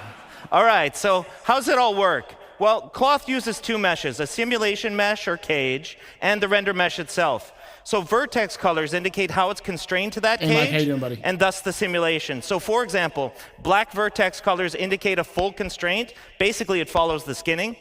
All right, so how's it all work? Well, cloth uses two meshes, a simulation mesh or cage, and the render mesh itself. So vertex colors indicate how it's constrained to that Hey, cage, Mike, how you doing, buddy? and thus the simulation. So for example, black vertex colors indicate a full constraint. Basically, it follows the skinning.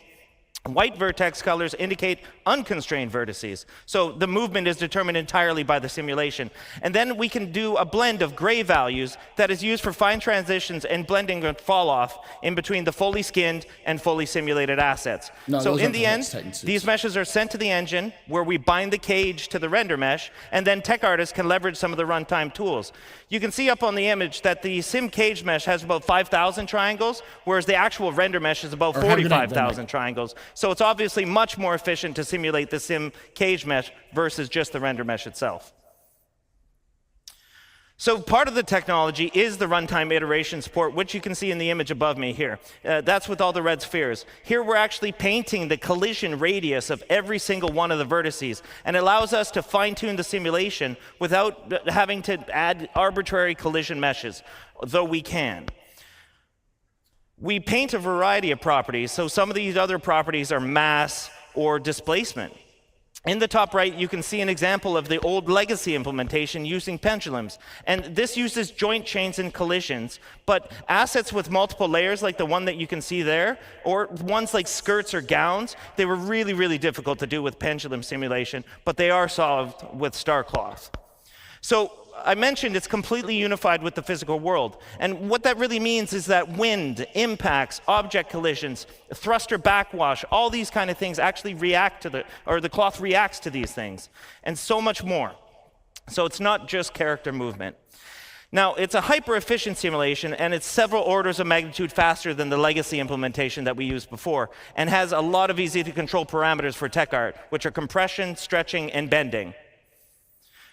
White vertex colors indicate unconstrained vertices. So the movement is determined entirely by the simulation. And then we can do a blend of gray values that is used for fine transitions and blending and fall off in between the fully skinned and fully simulated assets. No, so those in aren't the the end, Titan suits. these meshes are sent to the engine where we bind the cage to the render mesh, and then tech artists can leverage some of the runtime tools. You can see up on the image that the sim cage mesh has about 5,000 triangles, whereas the actual render mesh is about 45,000 triangles. So it's obviously much more efficient to simulate the sim cage mesh versus just the render mesh itself. So part of the technology is the runtime iteration support, which you can see in the image above me here. That's with all the red spheres. Here we're actually painting the collision radius of every single one of the vertices, and it allows us to fine-tune the simulation without having to add arbitrary collision meshes, though we can. We paint a variety of properties, so some of these other properties are mass or displacement. In the top right, you can see an example of the old legacy implementation using pendulums. And this uses joint chains and collisions, but assets with multiple layers like the one that you can see there, or ones like skirts or gowns, they were really, really difficult to do with pendulum simulation, but they are solved with starcloth. So I mentioned it's completely unified with the physical world. And what that really means is that wind, impacts, object collisions, thruster backwash, all these kind of things actually react to the cloth reacts to these things, and so much more. So it's not just character movement. Now, it's a hyper-efficient simulation, and it's several orders of magnitude faster than the legacy implementation that we used before, and has a lot of easy-to-control parameters for tech art, which are compression, stretching, and bending.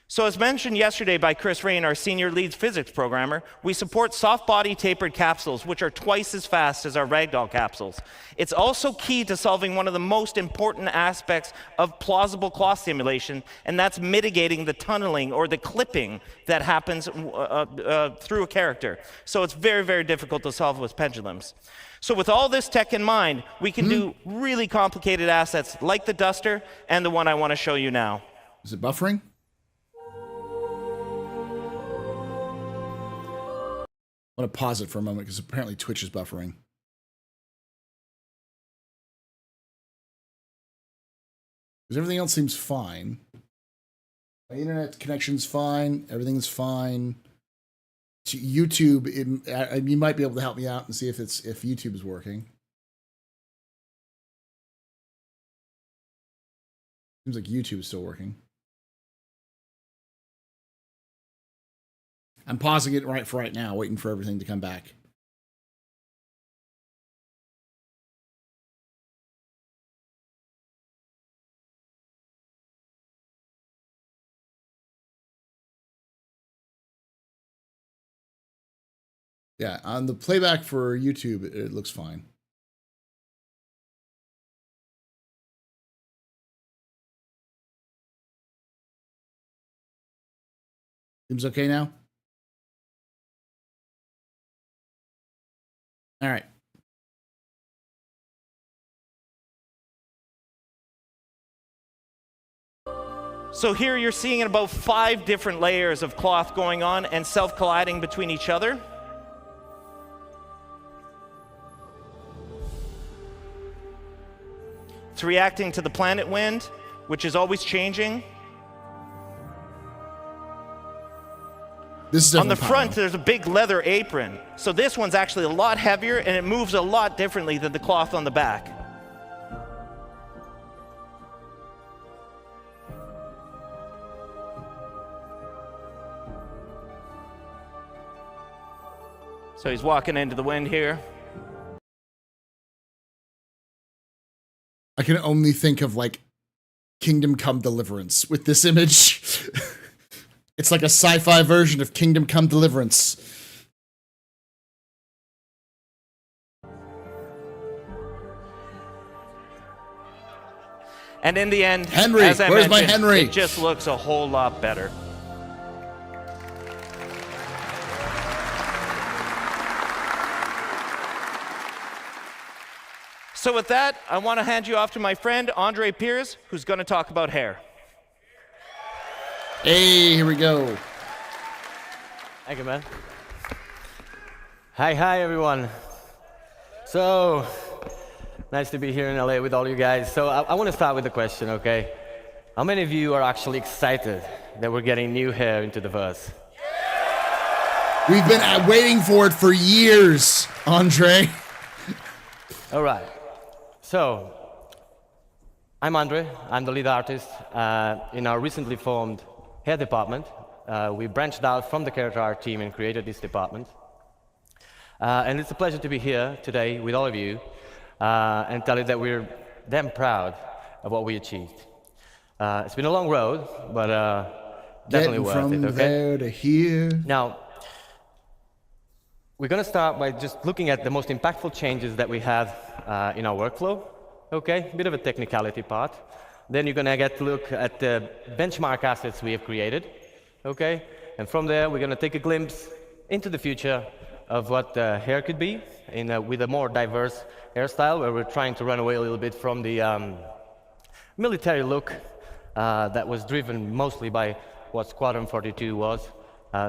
So as mentioned yesterday by Chris Rain, our senior lead physics programmer, we support soft-body tapered capsules, which are twice as fast as our ragdoll capsules. It's also key to solving one of the most important aspects of plausible cloth simulation, and that's mitigating the tunneling or the clipping that happens through a character. So it's very, very difficult to solve with pendulums. So with all this tech in mind, we can do really complicated assets like the Duster and the one I want to show you now. Is it buffering? I want to pause it for a moment because apparently Twitch is buffering. Because everything else seems fine. My internet connection's fine. Everything's fine. To YouTube, you might be able to help me out and see if YouTube is working. Seems like YouTube is still working. I'm pausing it for right now, waiting for everything to come back. Yeah, on the playback for YouTube, it looks fine. Seems okay now? All right. So here you're seeing about 5 different layers of cloth going on and self-colliding between each other. It's reacting to the planet wind, which is always changing. On the front, there's a big leather apron. So this one's actually a lot heavier, and it moves a lot differently than the cloth on the back. So he's walking into the wind here. I can only think of like Kingdom Come Deliverance with this image. It's like a sci-fi version of Kingdom Come Deliverance. And in the end, Henry, as I where's my mentioned, Henry? it just looks a whole lot better. So with that, I want to hand you off to my friend, Andre Piers, who's going to talk about hair. Hey, here we go. Thank you, man. Hi, everyone. So, nice to be here in LA with all you guys. So, I want to start with a question, okay? How many of you are actually excited that we're getting new hair into the verse? We've been waiting for it for years, Andre. All right. So, I'm Andre. I'm the lead artist in our recently formed hair department. We branched out from the character art team and created this department. And it's a pleasure to be here today with all of you and tell you that we're damn proud of what we achieved. It's been a long road, but definitely worth it, okay? From there to here. Now, we're going to start by just looking at the most impactful changes that we have in our workflow, okay? A bit of a technicality part. Then you're going to get to look at the benchmark assets we have created, okay? And from there, we're going to take a glimpse into the future of what hair could be with a more diverse hairstyle, where we're trying to run away a little bit from the military look that was driven mostly by what Squadron 42 was,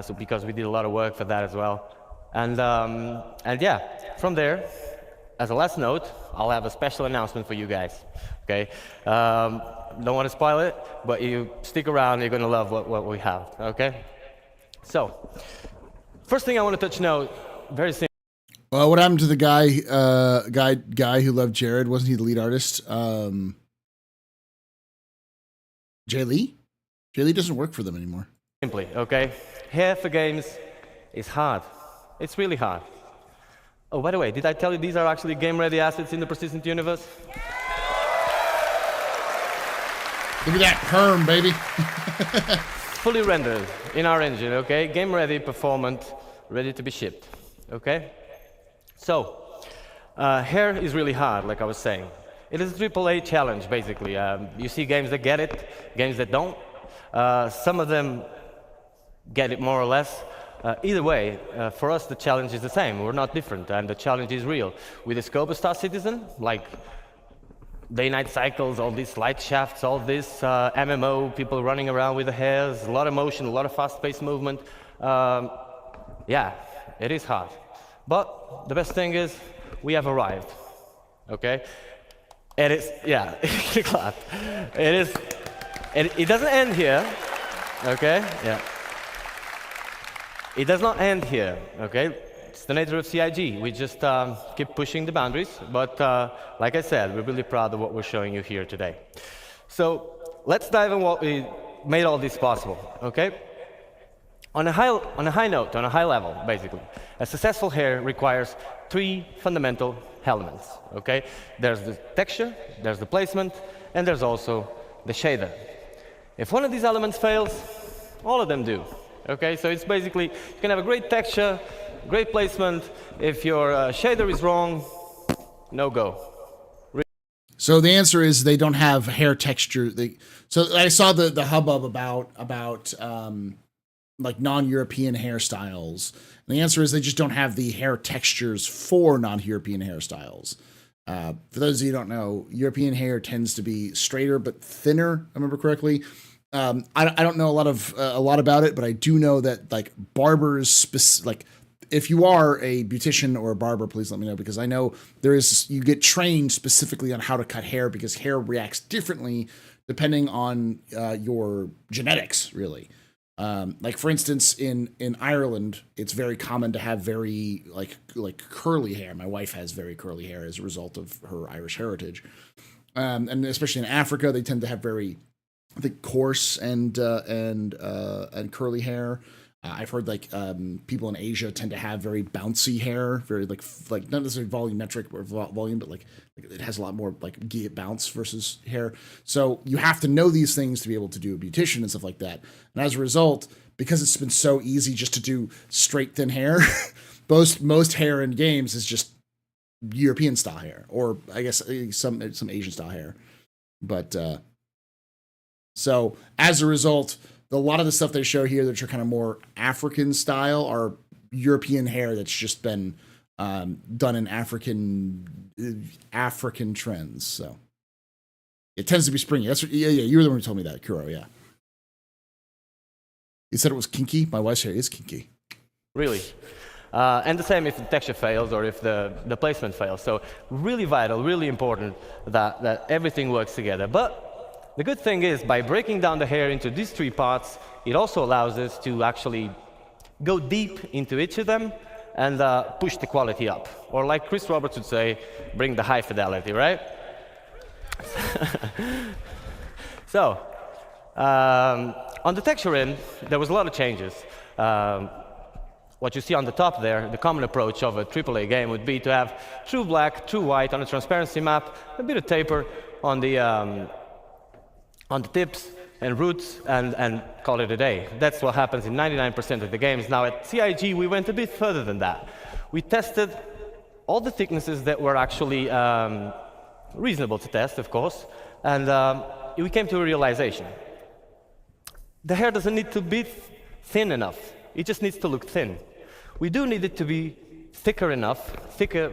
so because we did a lot of work for that as well. And yeah, from there, as a last note, I'll have a special announcement for you guys, okay? Don't want to spoil it, but you stick around, you're going to love what we have, okay? So, first thing I want to touch note, very simple. Well, what happened to the guy who loved Jared? Wasn't he the lead artist? Jay Lee? Jay Lee doesn't work for them anymore. Simply, okay? Hair for games is hard. It's really hard. Oh, by the way, did I tell you these are actually game-ready assets in the persistent universe? Look at that perm, baby. Fully rendered in our engine, okay? Game-ready, performant, ready to be shipped, okay? So, hair is really hard, like I was saying. It is a AAA challenge, basically. You see games that get it, games that don't. Some of them get it more or less. Either way, for us, the challenge is the same. We're not different, and the challenge is real. With the scope of Star Citizen, like day-night cycles, all these light shafts, all this MMO, people running around with the hairs, a lot of motion, a lot of fast-paced movement. Yeah, it is hard. But the best thing is, we have arrived, okay? It is, yeah, clap. It is, it doesn't end here, okay? Yeah. It does not end here, okay? It's the nature of CIG. We just keep pushing the boundaries, but like I said, we're really proud of what we're showing you here today. So let's dive in what we made all this possible, okay? On a high note, on a high level, basically, a successful hair requires 3 fundamental elements, okay? There's the texture, there's the placement, and there's also the shader. If one of these elements fails, all of them do. Okay, so it's basically, you can have a great texture, great placement. If your shader is wrong, no go. So the answer is they don't have hair texture. So I saw the hubbub about like non-European hairstyles. And the answer is they just don't have the hair textures for non-European hairstyles. For those of you who don't know, European hair tends to be straighter but thinner, I remember correctly. I don't know a lot about it, but I do know that like barbers, like if you are a beautician or a barber, please let me know, because I know you get trained specifically on how to cut hair because hair reacts differently depending on your genetics, really. Like for instance, in Ireland, it's very common to have very like curly hair. My wife has very curly hair as a result of her Irish heritage, and especially in Africa, they tend to have very, I think, coarse and curly hair. I've heard like people in Asia tend to have very bouncy hair, very like not necessarily volumetric or volume, but like it has a lot more like bounce versus hair. So you have to know these things to be able to do a beautician and stuff like that. And as a result, because it's been so easy just to do straight thin hair, most hair in games is just European style hair, or I guess some Asian style hair. But so as a result, a lot of the stuff they show here that are kind of more African style are European hair that's just been done in African trends. So it tends to be springy. That's what, yeah. You were the one who told me that, Kuro. Yeah. You said it was kinky. My wife's hair is kinky. Really. And the same if the texture fails or if the placement fails. So really vital, really important that everything works together. But the good thing is, by breaking down the hair into these three parts, it also allows us to actually go deep into each of them and push the quality up. Or like Chris Roberts would say, bring the high fidelity, right? So, on the texture end, there was a lot of changes. What you see on the top there, the common approach of a AAA game would be to have true black, true white on a transparency map, a bit of taper on the tips and roots, and call it a day. That's what happens in 99% of the games. Now at CIG, we went a bit further than that. We tested all the thicknesses that were actually reasonable to test, of course, and we came to a realization. The hair doesn't need to be thin enough. It just needs to look thin. We do need it to be thicker enough, thicker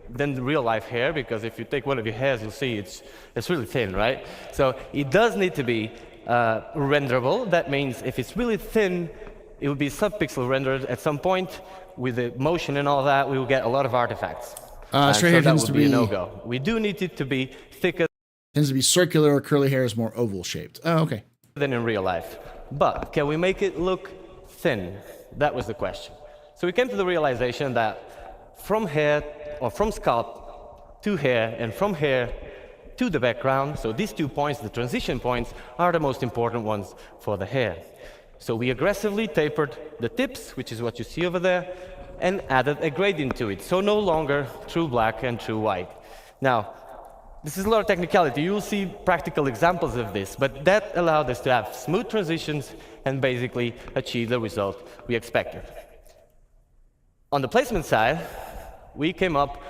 than real life hair, because if you take one of your hairs, you'll see it's really thin, right? So it does need to be renderable. That means if it's really thin, it will be sub-pixel rendered at some point. With the motion and all that, we will get a lot of artifacts. Straight hair so that tends would to be a be no-go. We do need it to be thicker. Tends to be circular. Curly hair is more oval shaped. Oh, okay. Than in real life. But can we make it look thin? That was the question. So we came to the realization that from hair, or from scalp to hair, and from hair to the background, so these 2 points, the transition points, are the most important ones for the hair. So we aggressively tapered the tips, which is what you see over there, and added a gradient to it. So no longer true black and true white. Now, this is a lot of technicality. You will see practical examples of this, but that allowed us to have smooth transitions and basically achieve the result we expected. On the placement side, we came up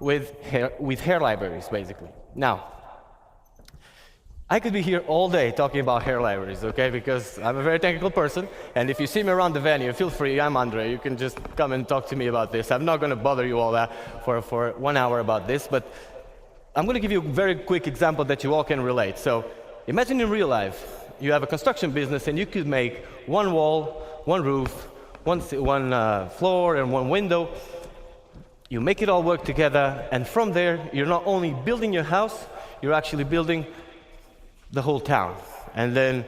with hair libraries, basically. Now, I could be here all day talking about hair libraries, okay? Because I'm a very technical person, and if you see me around the venue, feel free, I'm Andre, you can just come and talk to me about this. I'm not gonna bother you all that for 1 hour about this, but I'm gonna give you a very quick example that you all can relate. So, imagine in real life, you have a construction business and you could make one wall, one roof, one floor and one window. You make it all work together, and from there, you're not only building your house, you're actually building the whole town, and then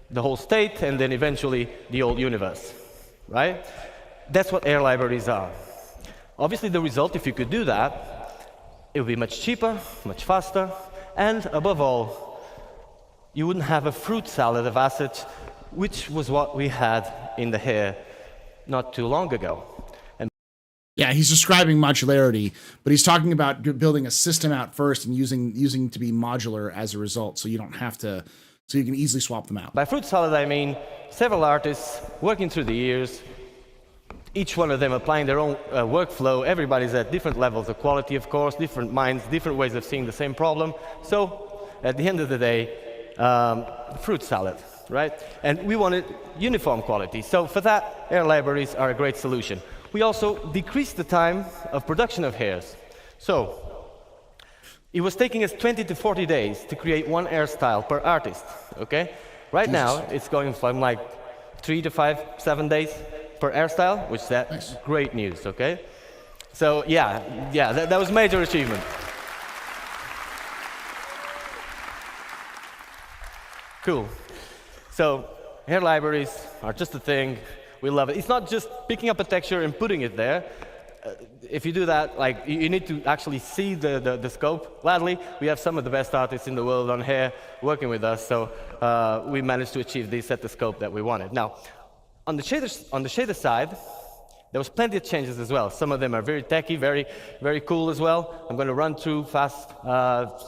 the whole state, and then eventually the whole universe, right? That's what hair libraries are. Obviously, the result, if you could do that, it would be much cheaper, much faster, and above all, you wouldn't have a fruit salad of assets, which was what we had in the hair not too long ago. And yeah, he's describing modularity, but he's talking about building a system out first and using to be modular as a result, so you don't have to, so you can easily swap them out. By fruit salad, I mean several artists working through the years, each one of them applying their own workflow. Everybody's at different levels of quality, of course, different minds, different ways of seeing the same problem. So at the end of the day, fruit salad, right? And we wanted uniform quality. So for that, hair libraries are a great solution. We also decreased the time of production of hairs. So it was taking us 20 to 40 days to create one hairstyle per artist, okay? Right now, it's going from like 3 to 5, 7 days per hairstyle, which is great news, okay? So yeah, that was a major achievement. Cool. So hair libraries are just a thing. We love it. It's not just picking up a texture and putting it there. If you do that, like, you need to actually see the scope. Gladly, we have some of the best artists in the world on hair working with us, so we managed to achieve this at the scope that we wanted. Now, on the shader side, there was plenty of changes as well. Some of them are very techy, very, very cool as well. I'm going to run through fast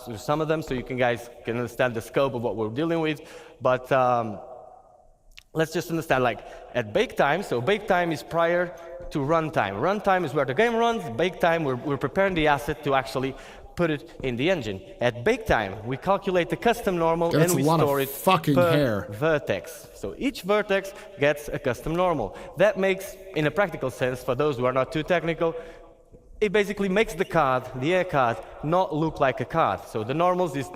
through some of them so you guys can understand the scope of what we're dealing with. But let's just understand, like, at bake time, so bake time is prior to runtime. Runtime is where the game runs. Bake time, we're preparing the asset to actually put it in the engine. At bake time, we calculate the custom normal and we store it per vertex. So each vertex gets a custom normal. That makes, in a practical sense, for those who are not too technical, it basically makes the card, the air card, not look like a card. So the normals is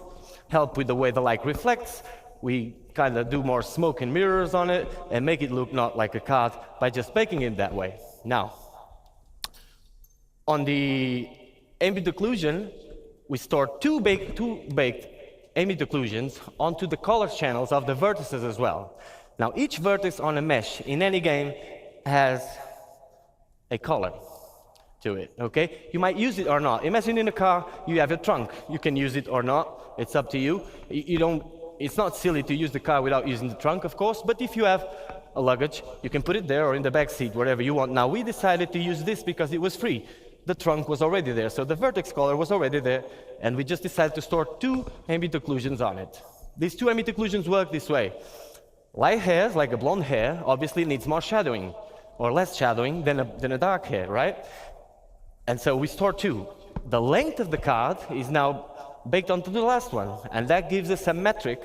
help with the way the light reflects. We kind of do more smoke and mirrors on it and make it look not like a card by just making it that way. Now, on the ambient occlusion, we store two baked ambient occlusions onto the color channels of the vertices as well. Now, each vertex on a mesh in any game has a color to it, okay? You might use it or not. Imagine in a car, you have a trunk. You can use it or not. It's up to you. It's not silly to use the car without using the trunk, of course, but if you have a luggage, you can put it there or in the back seat, wherever you want. Now, we decided to use this because it was free. The trunk was already there, so the vertex color was already there, and we just decided to store two ambient occlusions on it. These two ambient occlusions work this way. Light hairs, like a blonde hair, obviously needs more shadowing, or less shadowing than a dark hair, right? And so we store two. The length of the card is now baked onto the last one, and that gives us a metric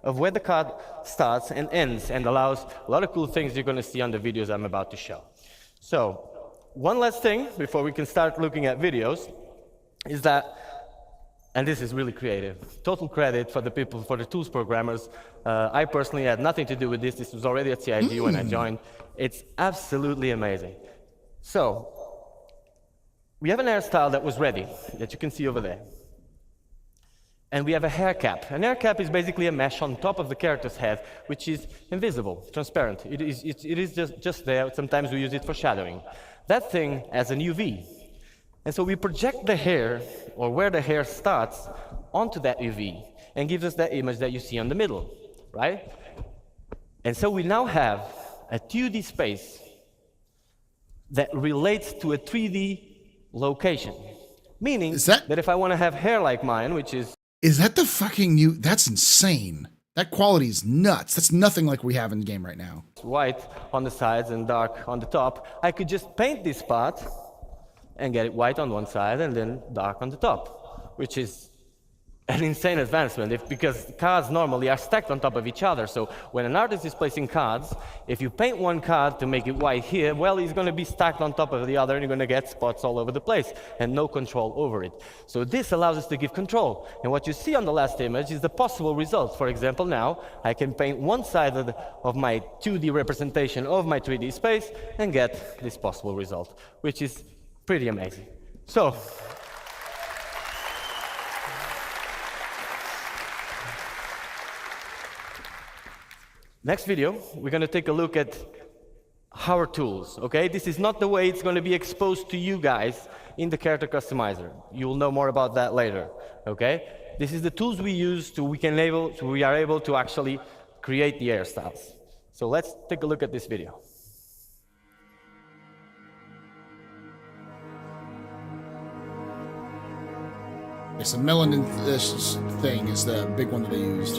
of where the card starts and ends, and allows a lot of cool things you're going to see on the videos I'm about to show. So, one last thing before we can start looking at videos is that, and this is really creative, total credit for the people, for the tools programmers. I personally had nothing to do with this. This was already at CIG when I joined. It's absolutely amazing. So, we have an hairstyle that was ready, that you can see over there. And we have a hair cap. An hair cap is basically a mesh on top of the character's head, which is invisible, transparent. It is just there. Sometimes we use it for shadowing. That thing has an UV. And so we project the hair, or where the hair starts, onto that UV, and gives us that image that you see on the middle, right? And so we now have a 2D space that relates to a 3D location. Meaning that if I want to have hair like mine, which is... Is that the fucking new... That's insane. That quality is nuts. That's nothing like we have in the game right now. White on the sides and dark on the top. I could just paint this part and get it white on one side and then dark on the top, which is an insane advancement because cards normally are stacked on top of each other. So when an artist is placing cards, if you paint one card to make it white here, well, it's going to be stacked on top of the other and you're going to get spots all over the place and no control over it. So this allows us to give control. And what you see on the last image is the possible results. For example, now I can paint one side of my 2D representation of my 3D space and get this possible result, which is pretty amazing. So, next video, we're going to take a look at our tools, okay? This is not the way it's going to be exposed to you guys in the character customizer. You'll know more about that later, okay? This is the tools we use we are able to actually create the hairstyles. So let's take a look at this video. Yes, the melanin thing is the big one that they used.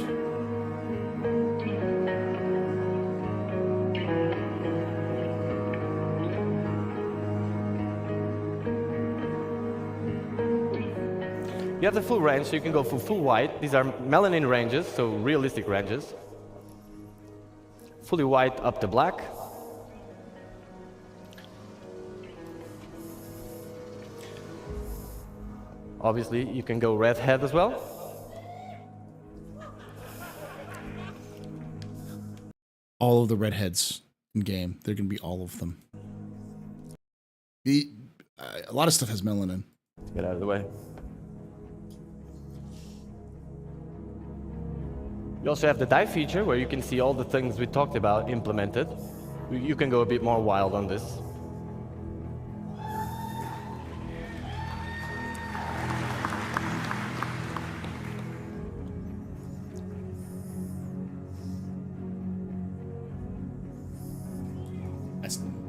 You have the full range, so you can go for full white. These are melanin ranges, so realistic ranges. Fully white up to black. Obviously, you can go redhead as well. All of the redheads in game, they're going to be all of them. A lot of stuff has melanin. Let's get out of the way. You also have the dye feature, where you can see all the things we talked about implemented. You can go a bit more wild on this.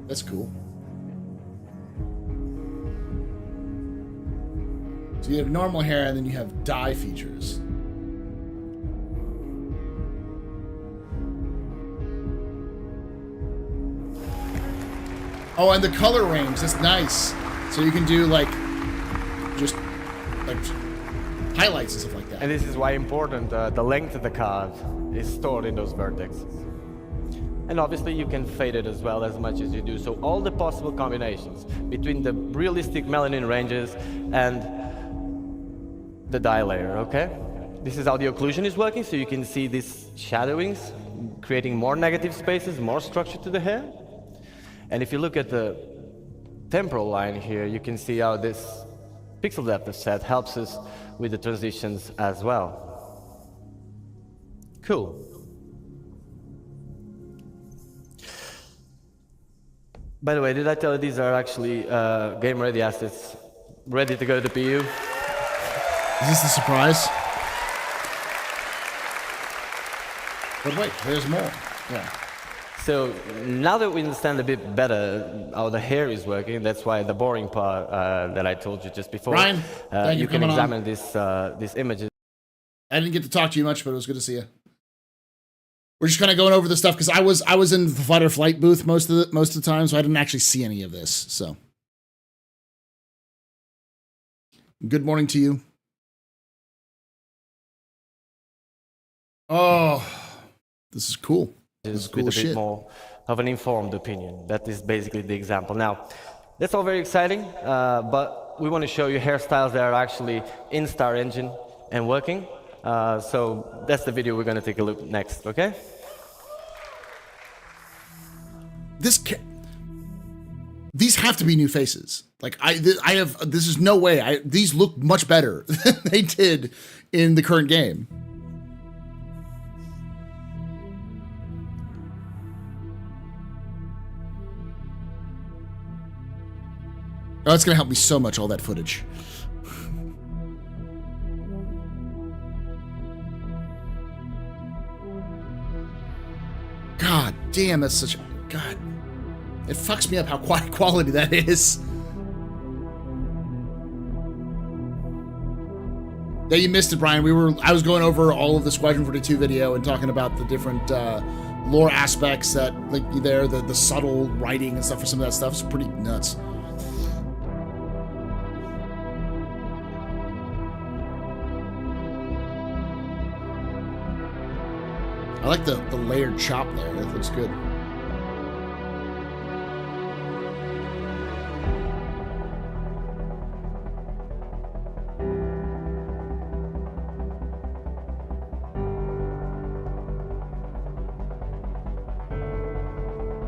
That's cool. So you have normal hair, and then you have dye features. Oh, and the color range, that's nice. So you can do like highlights and stuff like that. And this is why important the length of the card is stored in those vertexes. And obviously you can fade it as well as much as you do. So all the possible combinations between the realistic melanin ranges and the dye layer, okay? This is how the occlusion is working, so you can see these shadowings, creating more negative spaces, more structure to the hair. And if you look at the temporal line here, you can see how this pixel depth of set helps us with the transitions as well. Cool. By the way, did I tell you these are actually game-ready assets, ready to go to PU? Is this the surprise? But wait, there's more. Yeah. So now that we understand a bit better how the hair is working, that's why the boring part that I told you just before. Ryan, thank you can for coming examine these images. I didn't get to talk to you much, but it was good to see you. We're just kind of going over the stuff because I was in the fight or flight booth most of the time, so I didn't actually see any of this. So, good morning to you. Oh, this is cool. This is cool with a shit. bit more of an informed opinion. That is basically the example. Now, that's all very exciting, but we want to show you hairstyles that are actually in Star Engine and working. So that's the video we're going to take a look next, okay? These have to be new faces. Like this is no way. These look much better than they did in the current game. Oh, it's gonna help me so much, all that footage. God damn, that's such a... God. It fucks me up how quality that is. Yeah, you missed it, Brian. I was going over all of the Squadron 42 video and talking about the different lore aspects that, like, there, the subtle writing and stuff for some of that stuff. It's pretty nuts. I like the layered chop there. That looks good.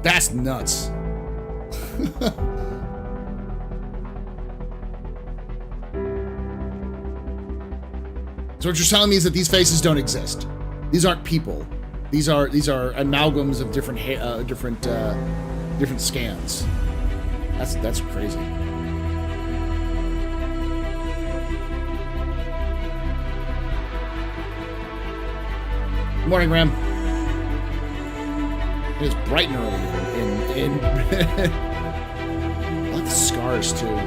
That's nuts. So what you're telling me is that these faces don't exist. These aren't people. These are amalgams of different different scans. That's crazy. Good morning, Graham. It is bright and early in I like the scars too.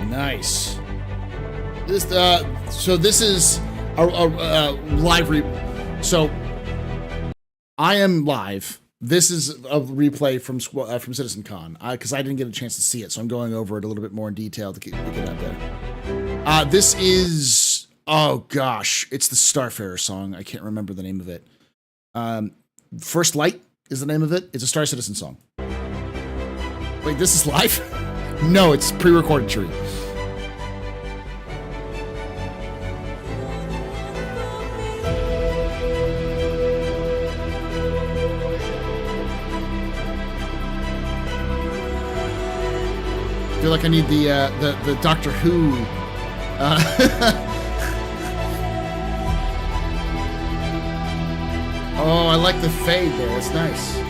Nice. So this is a live so I am live. This is a replay from CitizenCon because I didn't get a chance to see it, so I'm going over it a little bit more in detail to get out there. This is, oh gosh, it's the Starfarer song. I can't remember the name of it. First Light is the name of it. It's a Star Citizen song. Wait, this is live? No, it's pre-recorded, tree. I feel like I need the Doctor Who. Oh, I like the fade there. That's nice.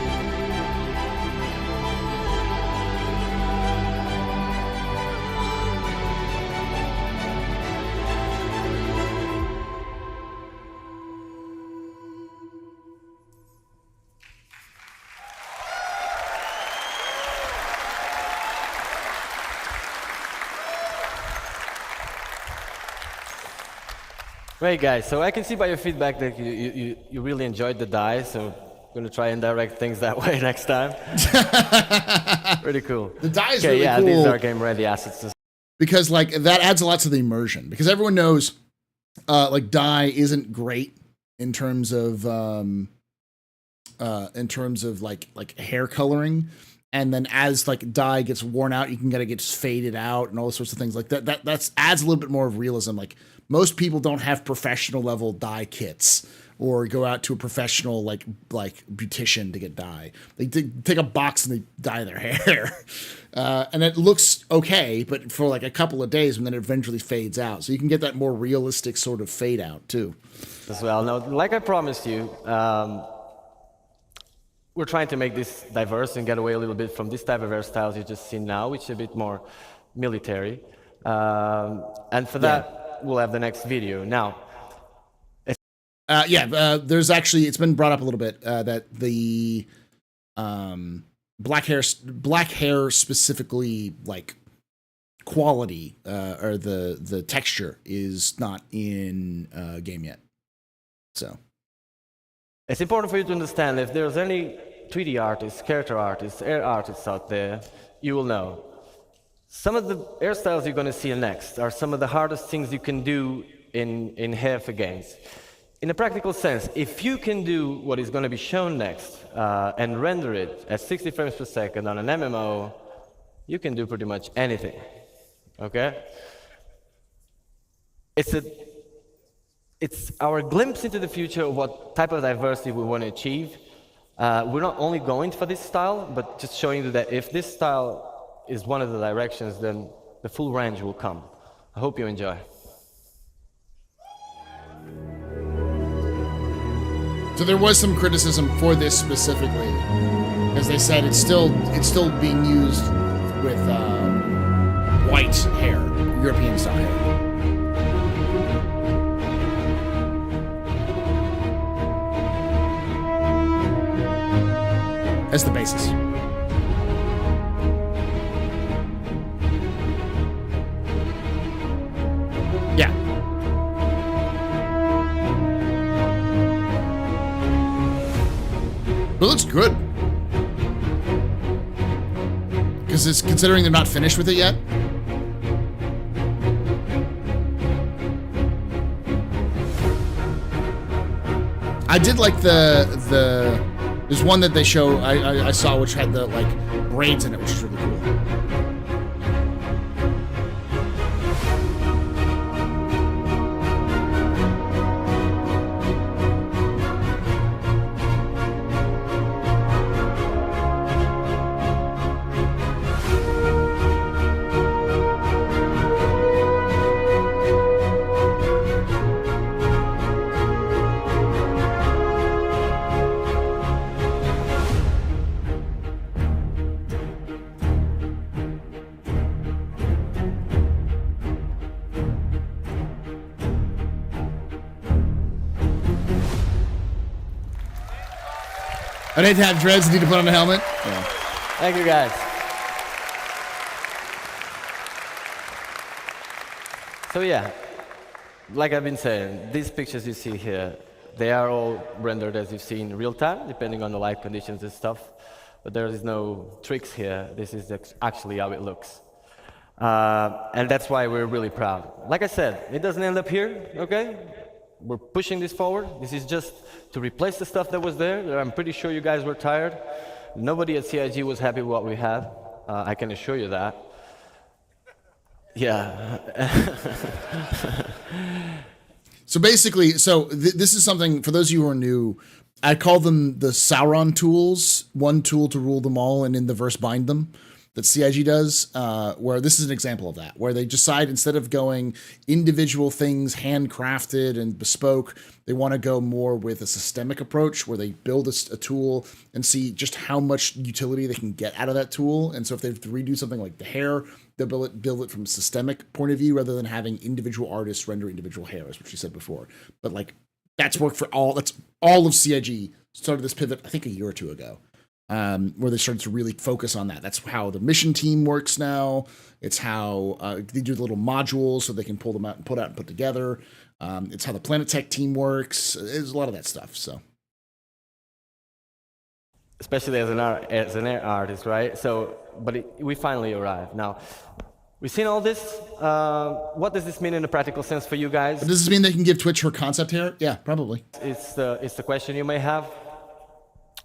Great, guys. So I can see by your feedback that you really enjoyed the die, so I'm going to try and direct things that way next time. Pretty cool. The die is okay, really yeah, cool. These are game-ready assets. Because, like, that adds a lot to the immersion. Because everyone knows, like, die isn't great in terms of like hair coloring. And then as like dye gets worn out, you can get it gets faded out and all sorts of things like that. That adds a little bit more of realism. Like most people don't have professional level dye kits or go out to a professional like beautician to get dye. They take a box and they dye their hair, and it looks okay, but for like a couple of days, and then it eventually fades out. So you can get that more realistic sort of fade out too. As well. Now, like I promised you. We're trying to make this diverse and get away a little bit from this type of hairstyles you just seen now, which is a bit more military. And for that, we'll have the next video. Now, there's actually, it's been brought up a little bit that the black hair specifically, like quality or the texture is not in game yet. So. It's important for you to understand if there's any 3D artists, character artists, air artists out there, you will know. Some of the hairstyles you're going to see next are some of the hardest things you can do in hair for games. In a practical sense, if you can do what is going to be shown next and render it at 60 frames per second on an MMO, you can do pretty much anything. Okay? It's our glimpse into the future of what type of diversity we want to achieve. We're not only going for this style, but just showing you that if this style is one of the directions, then the full range will come. I hope you enjoy. So there was some criticism for this specifically, as they said it's still being used with white hair, European style hair. As the basis. Yeah. But it looks good. Because it's considering they're not finished with it yet. I did like the there's one that they show I saw which had the like braids in it, which is really cool. I need to have dreads. I need to put on a helmet. Yeah. Thank you, guys. So yeah, like I've been saying, these pictures you see here, they are all rendered as you've seen in real time, depending on the light conditions and stuff. But there is no tricks here. This is actually how it looks. And that's why we're really proud. Like I said, it doesn't end up here, okay? We're pushing this forward. This is just to replace the stuff that was there. I'm pretty sure you guys were tired. Nobody at CIG was happy with what we had. I can assure you that. Yeah. So basically, this is something, for those of you who are new, I call them the Sauron tools. One tool to rule them all and in the verse bind them. that CIG does, where this is an example of that, where they decide instead of going individual things handcrafted and bespoke, they want to go more with a systemic approach where they build a tool and see just how much utility they can get out of that tool. And so if they have to redo something like the hair, they'll build it from a systemic point of view rather than having individual artists render individual hairs, which you said before. But like that's worked for that's all of CIG started this pivot, I think a year or two ago. Where they started to really focus on that. That's how the mission team works now. It's how they do the little modules so they can pull them out and put together. It's how the Planet Tech team works. There's a lot of that stuff. So, especially as an artist, right? So, but we finally arrived. Now, we've seen all this. What does this mean in a practical sense for you guys? Does this mean they can give Twitch her concept hair? Yeah, probably. It's the question you may have.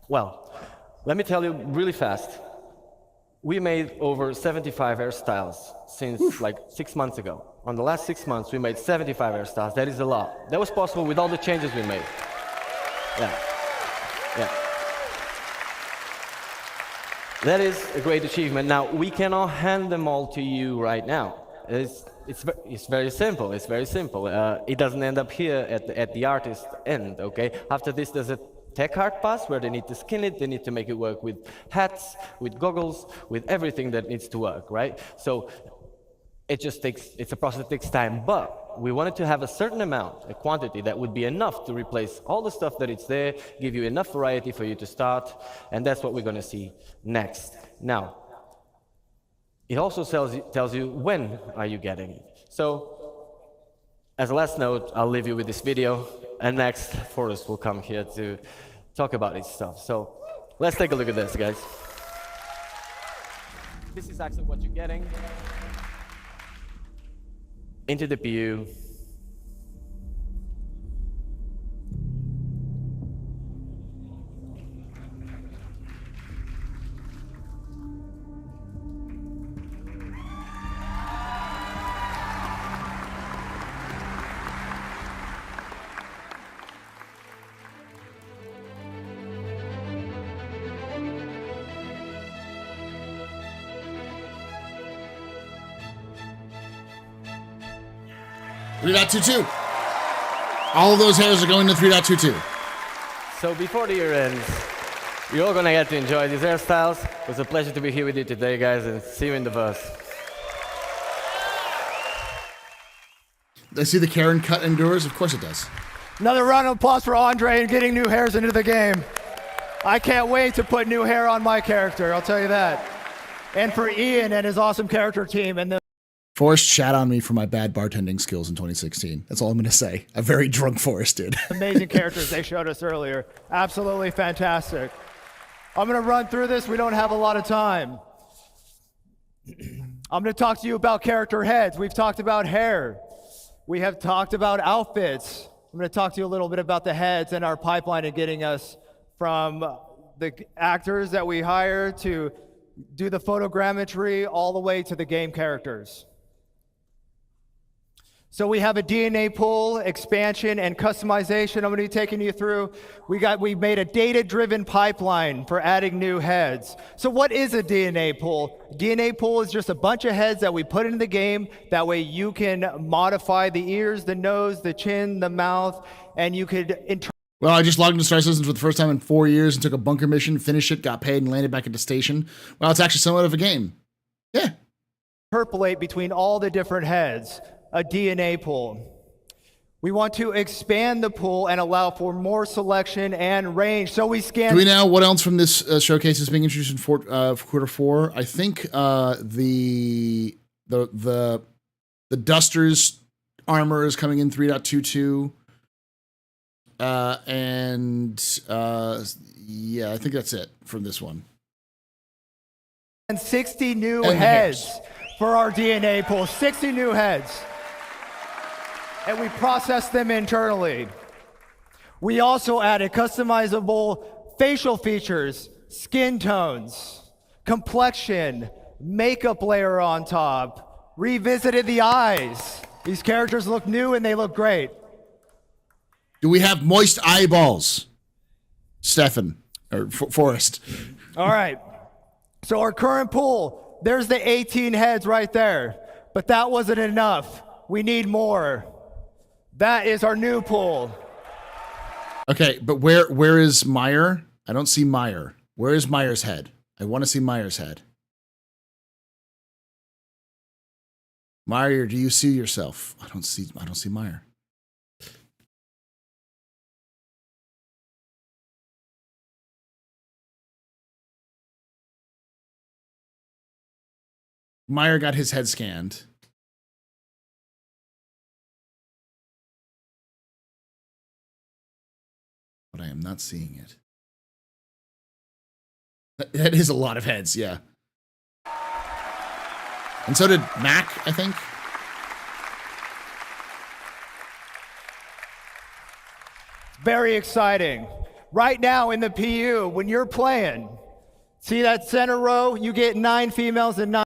Well, let me tell you really fast. We made over 75 hairstyles since like 6 months ago. On the last 6 months, we made 75 hairstyles. That is a lot. That was possible with all the changes we made. Yeah. That is a great achievement. Now, we cannot hand them all to you right now. It's very simple. It's very simple. It doesn't end up here at the artist end, okay? After this, there's a tech art pass where they need to skin it, they need to make it work with hats, with goggles, with everything that needs to work, right? So it's a process that takes time, but we wanted to have a certain amount, a quantity that would be enough to replace all the stuff that it's there, give you enough variety for you to start, and that's what we're gonna see next. Now, it also tells you when are you getting it. So, as a last note, I'll leave you with this video, and next, Forrest will come here to talk about his stuff. So, let's take a look at this, guys. This is actually what you're getting. Into the PU. .22. All of those hairs are going to 3.22. So before the year ends, you're all gonna get to enjoy these hairstyles. It was a pleasure to be here with you today, guys, and see you in the bus. I see the Karen cut endures. Of course it does. Another round of applause for Andre and getting new hairs into the game. I can't wait to put new hair on my character, I'll tell you that. And for Ian and his awesome character team and the Forrest shat on me for my bad bartending skills in 2016. That's all I'm going to say. A very drunk Forrest did. amazing characters they showed us earlier. Absolutely fantastic. I'm going to run through this. We don't have a lot of time. I'm going to talk to you about character heads. We've talked about hair. We have talked about outfits. I'm going to talk to you a little bit about the heads and our pipeline and getting us from the actors that we hire to do the photogrammetry all the way to the game characters. So we have a DNA pool, expansion, and customization I'm going to be taking you through. We made a data-driven pipeline for adding new heads. So what is a DNA pool? DNA pool is just a bunch of heads that we put into the game. That way you can modify the ears, the nose, the chin, the mouth, and you could Well, I just logged into Star Citizen for the first time in 4 years and took a bunker mission, finished it, got paid, and landed back at the station. Well, it's actually somewhat of a game. Yeah. Interpolate between all the different heads. A DNA pool. We want to expand the pool and allow for more selection and range. So we scan. Do we know what else from this showcase is being introduced in quarter four? I think the Duster's armor is coming in 3.22. Yeah, I think that's it from this one. And 60 new heads for our DNA pool. 60 new heads. And we process them internally. We also added customizable facial features, skin tones, complexion, makeup layer on top, revisited the eyes. These characters look new and they look great. Do we have moist eyeballs? Stefan, or Forrest. All right. So our current pool, There's the 18 heads right there. But that wasn't enough. We need more. That is our new pool. Okay, but where is Meyer? I don't see Meyer. Where is Meyer's head? I want to see Meyer's head. Meyer, do you see yourself? I don't see Meyer. Meyer got his head scanned. But I am not seeing it. That is a lot of heads, yeah. And so did Mac, I think. Very exciting. Right now in the PU, when you're playing, see that center row? You get 9 females and 9.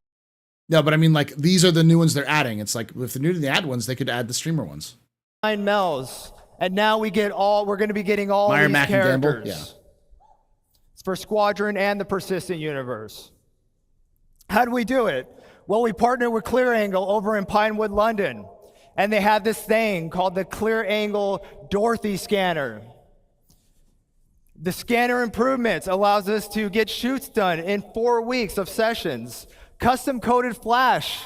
No, but I mean, like, these are the new ones they're adding. It's like, if they're new to the ad ones, they could add the streamer ones. 9 males. And now we're going to be getting all Meyer, these Mac, characters. and Gamble? Yeah. It's for Squadron and the Persistent Universe. How do we do it? Well, we partnered with Clear Angle over in Pinewood, London. And they have this thing called the Clear Angle Dorothy scanner. The scanner improvements allows us to get shoots done in 4 weeks of sessions. Custom coded flash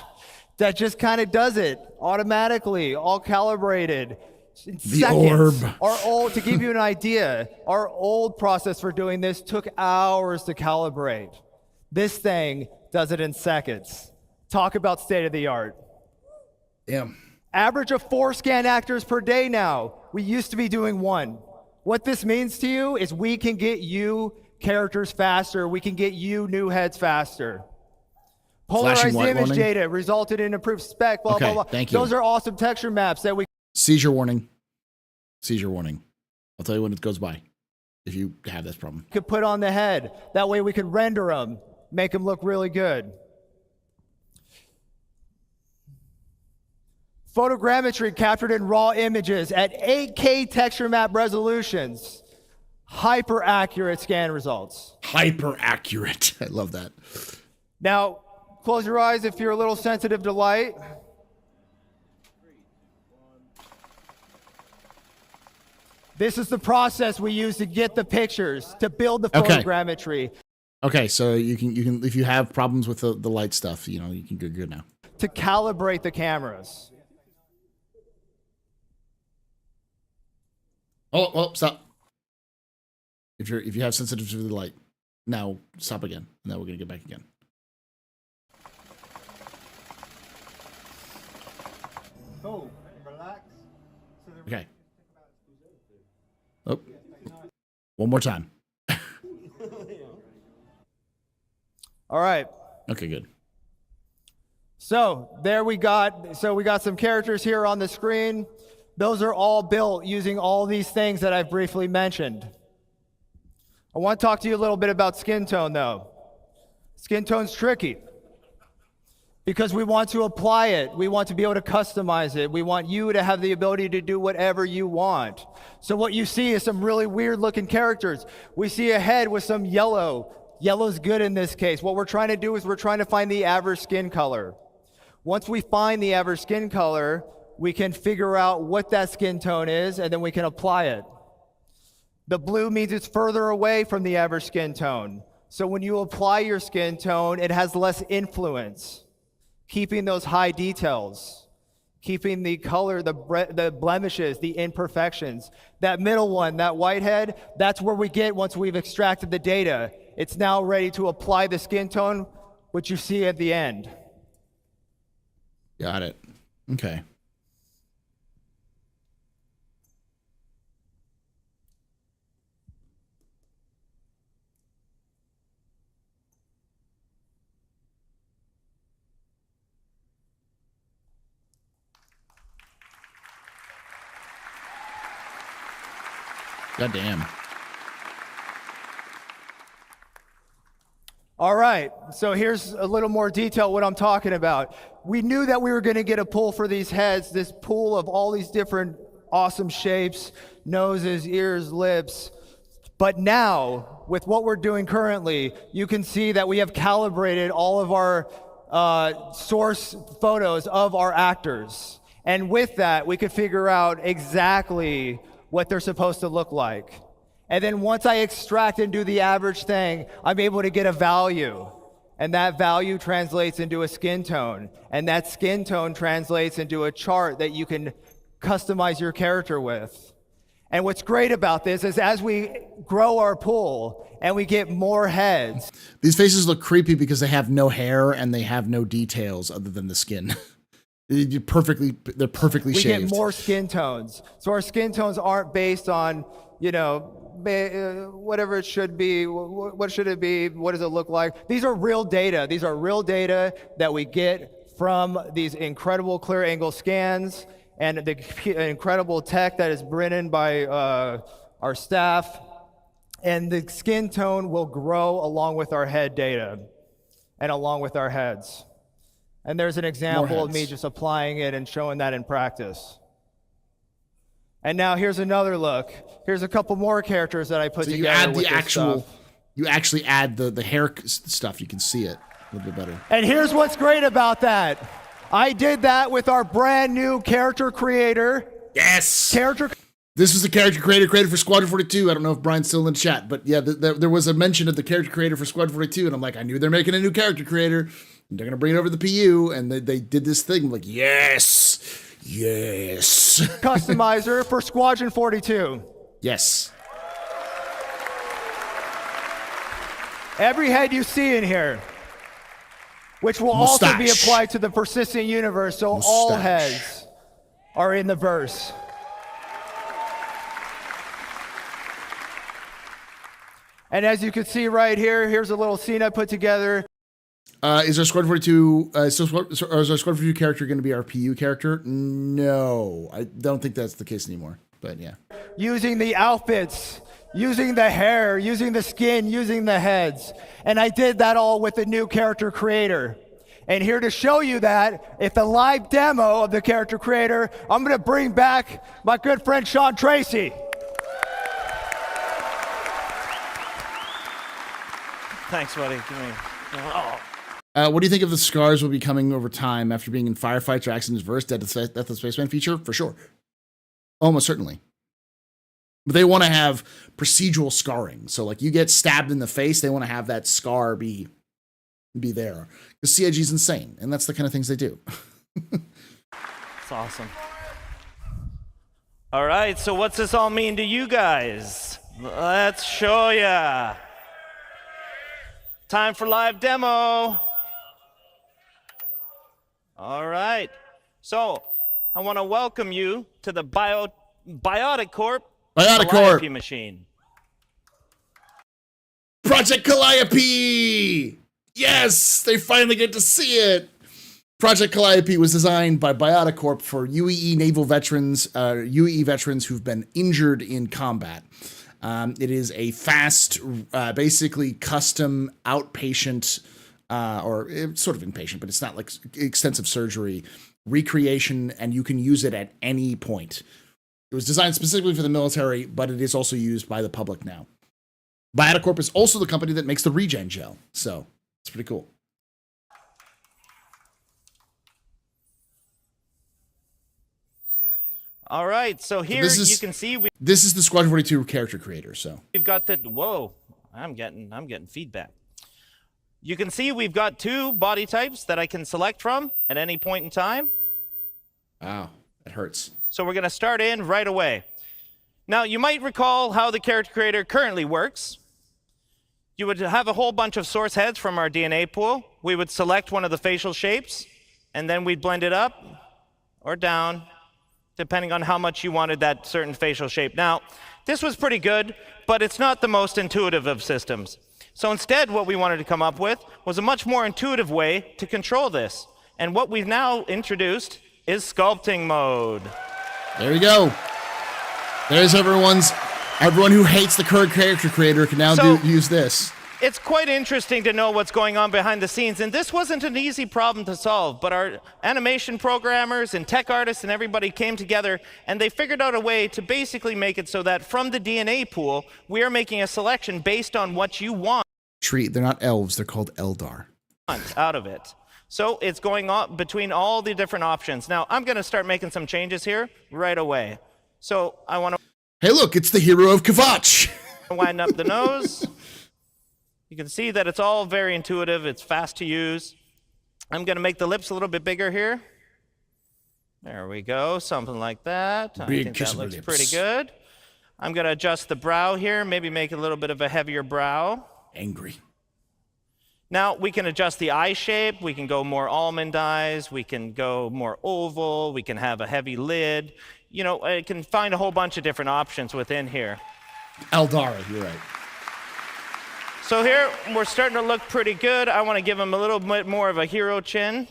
that just kind of does it automatically, all calibrated. In the seconds. orb. To give you an idea, our old process for doing this took hours to calibrate. This thing does it in seconds. Talk about state of the art. Damn. Average of 4 scan actors per day now. We used to be doing 1. What this means to you is we can get you characters faster. We can get you new heads faster. Polarized image data resulted in improved spec, blah, blah, blah. Thank you. Those are awesome texture maps that we... Seizure warning. Seizure warning. I'll tell you when it goes by, if you have this problem. Could put on the head. That way we could render them, make them look really good. Photogrammetry captured in raw images at 8K texture map resolutions. Hyper accurate scan results. Hyper accurate. I love that. Now, close your eyes if you're a little sensitive to light. This is the process we use to get the pictures, to build the photogrammetry. Okay, so you can if you have problems with the light stuff, you can go good now. To calibrate the cameras. Oh, stop. If you have sensitivity to the light, now stop again. Now we're gonna get back again. Oh, relax. Okay. Oh, one more time. All right. Okay, good. So we got some characters here on the screen. Those are all built using all these things that I've briefly mentioned. I want to talk to you a little bit about skin tone, though. Skin tone's tricky because we want to apply it. We want to be able to customize it. We want you to have the ability to do whatever you want. So what you see is some really weird-looking characters. We see a head with some yellow. Yellow's good in this case. What we're trying to do is we're trying to find the average skin color. Once we find the average skin color, we can figure out what that skin tone is, and then we can apply it. The blue means it's further away from the average skin tone. So when you apply your skin tone, it has less influence, keeping those high details, keeping the color, the blemishes, the imperfections. That middle one, that whitehead, that's where we get once we've extracted the data. It's now ready to apply the skin tone, which you see at the end. Got it. Okay. God damn. All right, so here's a little more detail what I'm talking about. We knew that we were going to get a pool for these heads, this pool of all these different awesome shapes, noses, ears, lips, But now, with what we're doing currently, you can see that we have calibrated all of our source photos of our actors. And with that, we could figure out exactly what they're supposed to look like. And then once I extract and do the average thing, I'm able to get a value. And that value translates into a skin tone. And that skin tone translates into a chart that you can customize your character with. And what's great about this is as we grow our pool and we get more heads. These faces look creepy because they have no hair and they have no details other than the skin. They're perfectly shaved. We get more skin tones. So our skin tones aren't based on, you know, whatever it should be. What should it be? What does it look like? These are real data. These are real data that we get from these incredible clear angle scans and the incredible tech that is written by our staff. And the skin tone will grow along with our head data and along with our heads. And there's an example of me just applying it and showing that in practice. And now here's another look. Here's a couple more characters that I put together. You add with the actual, you actually add the hair stuff. You can see it a little bit better. And here's what's great about that. I did that with our brand new character creator. Yes. This was the character creator created for Squadron 42. I don't know if Brian's still in the chat, but yeah, there was a mention of the character creator for Squadron 42, and I'm like, I knew they're making a new character creator. And they're gonna bring it over to the PU, and they did this thing. I'm like, yes. Customizer for Squadron 42. Yes. Every head you see in here, which will also be applied to the persistent universe, so all heads are in the verse. And as you can see right here, here's a little scene I put together. Is our Squadron 42, is our Squadron 42 character going to be our PU character? No, I don't think that's the case anymore, but yeah. Using the outfits, using the hair, using the skin, using the heads. And I did that all with the new character creator. And here to show you that, if the live demo of the character creator, I'm going to bring back my good friend Sean Tracy. Thanks, buddy. What do you think of the scars will be coming over time after being in Firefights or Accidents Verse, Death of the Spaceman feature? For sure. Almost certainly. But they want to have procedural scarring. So like you get stabbed in the face, they want to have that scar be there. Because CIG is insane, and that's the kind of things they do. That's awesome. All right, so what's this all mean to you guys? Let's show ya. Time for live demo. All right. So I want to welcome you to the Biotic Corp Calliope machine. Project Calliope! Yes! They finally get to see it! Project Calliope was designed by Biotic Corp for UEE naval veterans, UEE veterans who've been injured in combat. It is a fast, basically custom outpatient, or sort of inpatient, but it's not like extensive surgery, recreation, and you can use it at any point. It was designed specifically for the military, but it is also used by the public now. Biotic Corp is also the company that makes the regen gel, so it's pretty cool. All right, so here you can see this is the Squadron 42 character creator. So we've got the whoa, I'm getting feedback. You can see we've got two body types that I can select from at any point in time. Wow, that hurts. So we're going to start in right away. Now you might recall how the character creator currently works. You would have a whole bunch of source heads from our DNA pool. We would select one of the facial shapes, and then we'd blend it up or down, depending on how much you wanted that certain facial shape. Now, this was pretty good, but it's not the most intuitive of systems. So instead, what we wanted to come up with was a much more intuitive way to control this. And what we've now introduced is sculpting mode. There you go. There's everyone who hates the current character creator can now use this. It's quite interesting to know what's going on behind the scenes, and this wasn't an easy problem to solve, but our animation programmers and tech artists and everybody came together, and they figured out a way to basically make it so that from the DNA pool, we are making a selection based on what you want. They're not elves, they're called Eldar. Out of it. So it's going on between all the different options. Now, I'm going to start making some changes here right away. So I want to... Hey, look, it's the hero of Kvatch. Wind up the nose. You can see that it's all very intuitive. It's fast to use. I'm going to make the lips a little bit bigger here. There we go. Something like that. I think that looks pretty good. I'm going to adjust the brow here. Maybe make a little bit of a heavier brow. Angry. Now, we can adjust the eye shape. We can go more almond eyes. We can go more oval. We can have a heavy lid. You know, I can find a whole bunch of different options within here. Eldara, you're right. So here, we're starting to look pretty good. I want to give him a little bit more of a hero chin.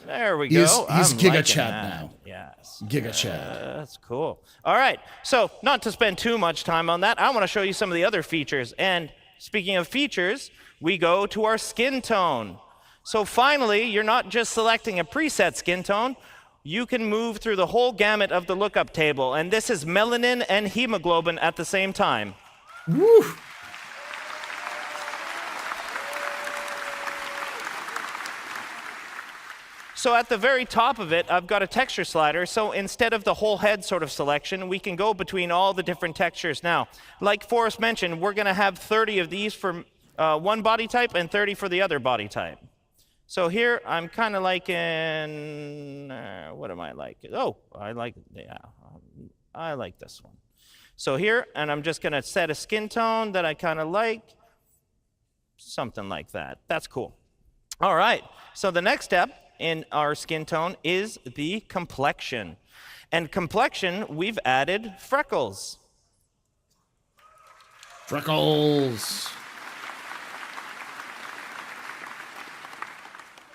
There we go. He's Giga Chad now. Yes. Giga Chad. That's cool. All right. So not to spend too much time on that, I want to show you some of the other features. And speaking of features, we go to our skin tone. So finally, you're not just selecting a preset skin tone. You can move through the whole gamut of the lookup table. And this is melanin and hemoglobin at the same time. Woo! So at the very top of it, I've got a texture slider. So instead of the whole head sort of selection, we can go between all the different textures. Now, like Forrest mentioned, we're going to have 30 of these for one body type and 30 for the other body type. So here, I'm kind of liking, what am I like? Oh, I like this one. So here, and I'm just going to set a skin tone that I kind of like. Something like that. That's cool. All right. So the next step in our skin tone is the complexion. And complexion, we've added freckles. Freckles.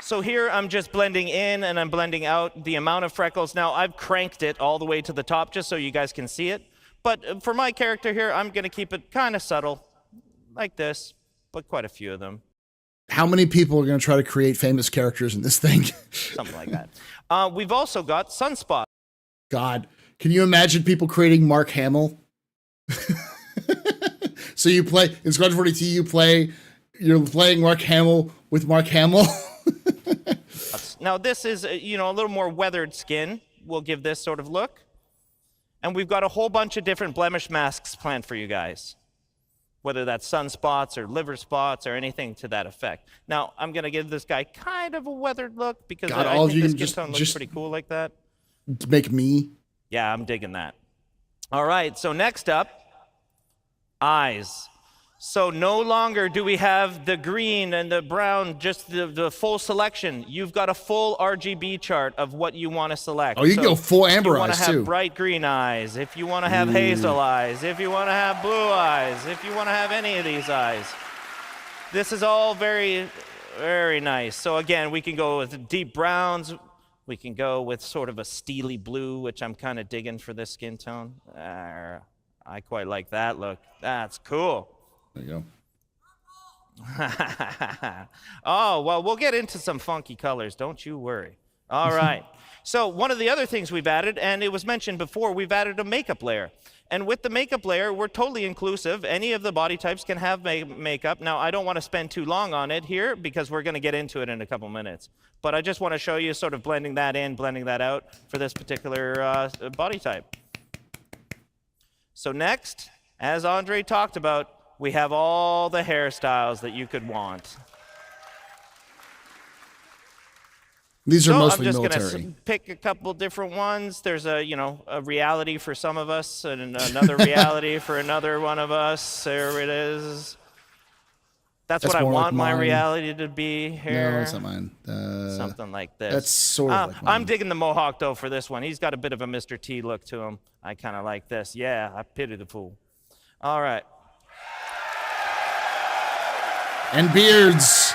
So here I'm just blending in and I'm blending out the amount of freckles. Now I've cranked it all the way to the top just so you guys can see it. But for my character here, I'm going to keep it kind of subtle, like this, but quite a few of them. How many people are going to try to create famous characters in this thing? Something like that. We've also got sunspot. God, can you imagine people creating Mark Hamill? So you play, in Squadron 42, you're playing Mark Hamill with Mark Hamill. Now this is, a little more weathered skin. We'll give this sort of look. And we've got a whole bunch of different blemish masks planned for you guys, whether that's sunspots or liver spots or anything to that effect. Now, I'm going to give this guy kind of a weathered look because I think this skin tone looks pretty cool like that. Make me? Yeah, I'm digging that. All right, so next up, eyes. So no longer do we have the green and the brown, just the full selection. You've got a full RGB chart of what you want to select. Oh, you can go full amber eyes, too. If you want to have bright green eyes, if you want to have hazel eyes, if you want to have blue eyes, if you want to have any of these eyes. This is all very, very nice. So again, we can go with deep browns. We can go with sort of a steely blue, which I'm kind of digging for this skin tone. I quite like that look. That's cool. There you go. Oh, well, we'll get into some funky colors. Don't you worry. All right. So one of the other things we've added, and it was mentioned before, we've added a makeup layer. And with the makeup layer, we're totally inclusive. Any of the body types can have makeup. Now, I don't want to spend too long on it here because we're going to get into it in a couple minutes. But I just want to show you sort of blending that in, blending that out for this particular body type. So next, as Andre talked about, we have all the hairstyles that you could want. These are mostly military. military. I'm just going to pick a couple different ones. There's a reality for some of us and another reality for another one of us. There it is. That's what I want my reality to be here. No, it's not mine. Something like this. That's sort of like mine. I'm digging the mohawk, though, for this one. He's got a bit of a Mr. T look to him. I kind of like this. Yeah, I pity the fool. All right. And beards.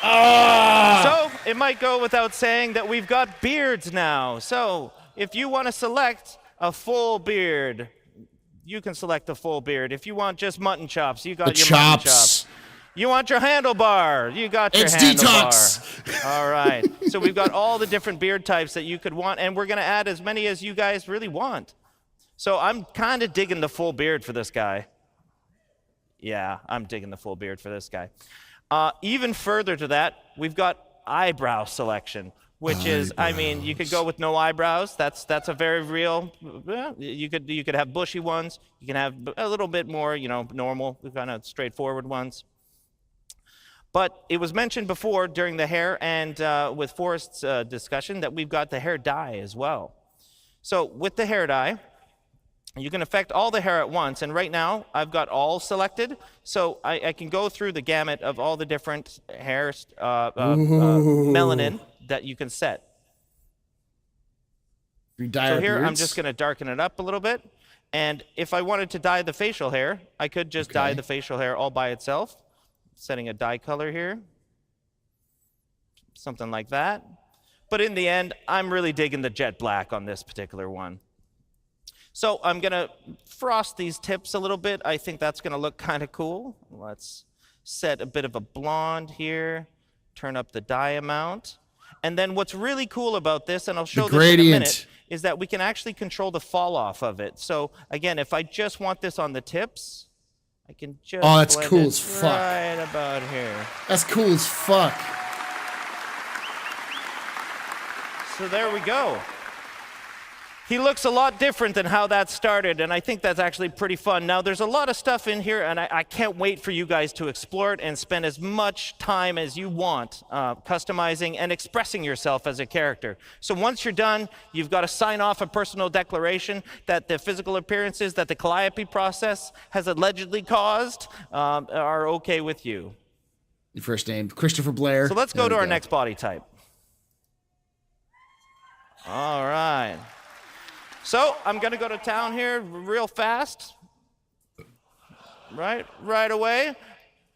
So it might go without saying that we've got beards now. So if you want to select a full beard, you can select the full beard. If you want just mutton chops, you got The your chops. mutton chops. You want your handlebar, you got your It's handlebar. detox. All right. So we've got all the different beard types that you could want, and we're going to add as many as you guys really want. So I'm kind of digging the full beard for this guy. Yeah, I'm digging the full beard for this guy. Even further to that, we've got eyebrow selection, which is, I mean, you could go with no eyebrows. That's a very real. You could have bushy ones. You can have a little bit more, normal, kind of straightforward ones. But it was mentioned before during the hair and with Forrest's discussion that we've got the hair dye as well. So with the hair dye, you can affect all the hair at once, and right now I've got all selected, so I can go through the gamut of all the different hair melanin that you can set. So here I'm just going to darken it up a little bit, and if I wanted to dye the facial hair, I could just dye the facial hair all by itself, setting a dye color here, something like that. But in the end, I'm really digging the jet black on this particular one. So I'm going to frost these tips a little bit. I think that's going to look kind of cool. Let's set a bit of a blonde here, turn up the dye amount. And then what's really cool about this, and I'll show this in a minute, is that we can actually control the fall off of it. So again, if I just want this on the tips, I can just that's blend cool it as fuck. right about here. That's cool as fuck. So there we go. He looks a lot different than how that started, and I think that's actually pretty fun. Now, there's a lot of stuff in here, and I can't wait for you guys to explore it and spend as much time as you want customizing and expressing yourself as a character. So once you're done, you've got to sign off a personal declaration that the physical appearances that the calliope process has allegedly caused are okay with you. Your first name, Christopher Blair. So let's go to our next body type. All right. So I'm going to go to town here real fast, right away.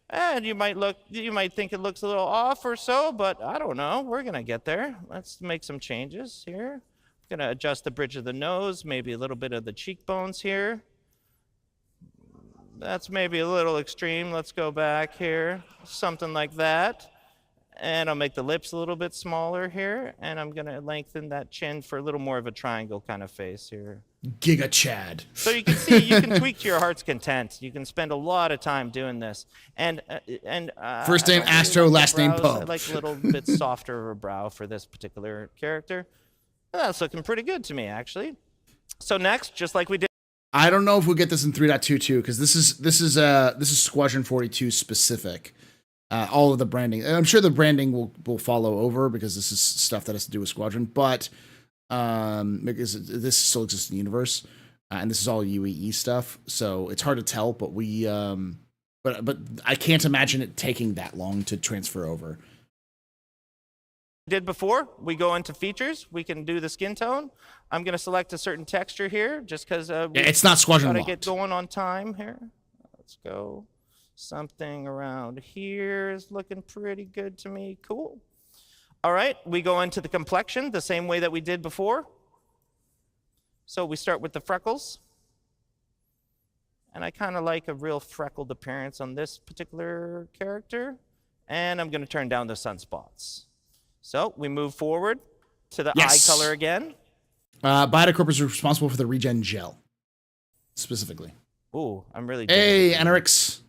And you might think it looks a little off or so, but I don't know. We're going to get there. Let's make some changes here. I'm going to adjust the bridge of the nose, maybe a little bit of the cheekbones here. That's maybe a little extreme. Let's go back here, something like that. And I'll make the lips a little bit smaller here, and I'm going to lengthen that chin for a little more of a triangle kind of face here. Giga Chad. So you can see, you can tweak to your heart's content. You can spend a lot of time doing this. And first name Astro, last name Pub. I like a little bit softer of a brow for this particular character. And that's looking pretty good to me, actually. So next, just like we did. I don't know if we'll get this in 3.22 because this is Squadron 42 specific. All of the branding. I'm sure the branding will follow over because this is stuff that has to do with Squadron, but because this still exists in the universe, and this is all UEE stuff, so it's hard to tell. But but I can't imagine it taking that long to transfer over. Did before we go into features, we can do the skin tone. I'm going to select a certain texture here, just because it's not Squadron gotta locked. Get going on time here. Let's go. Something around here is looking pretty good to me. Cool. All right, we go into the complexion the same way that we did before. So we start with the freckles. And I kind of like a real freckled appearance on this particular character. And I'm going to turn down the sunspots. So we move forward to the eye color again. Bioticorp is responsible for the regen gel, specifically. Ooh, I'm really. Hey, Enerix.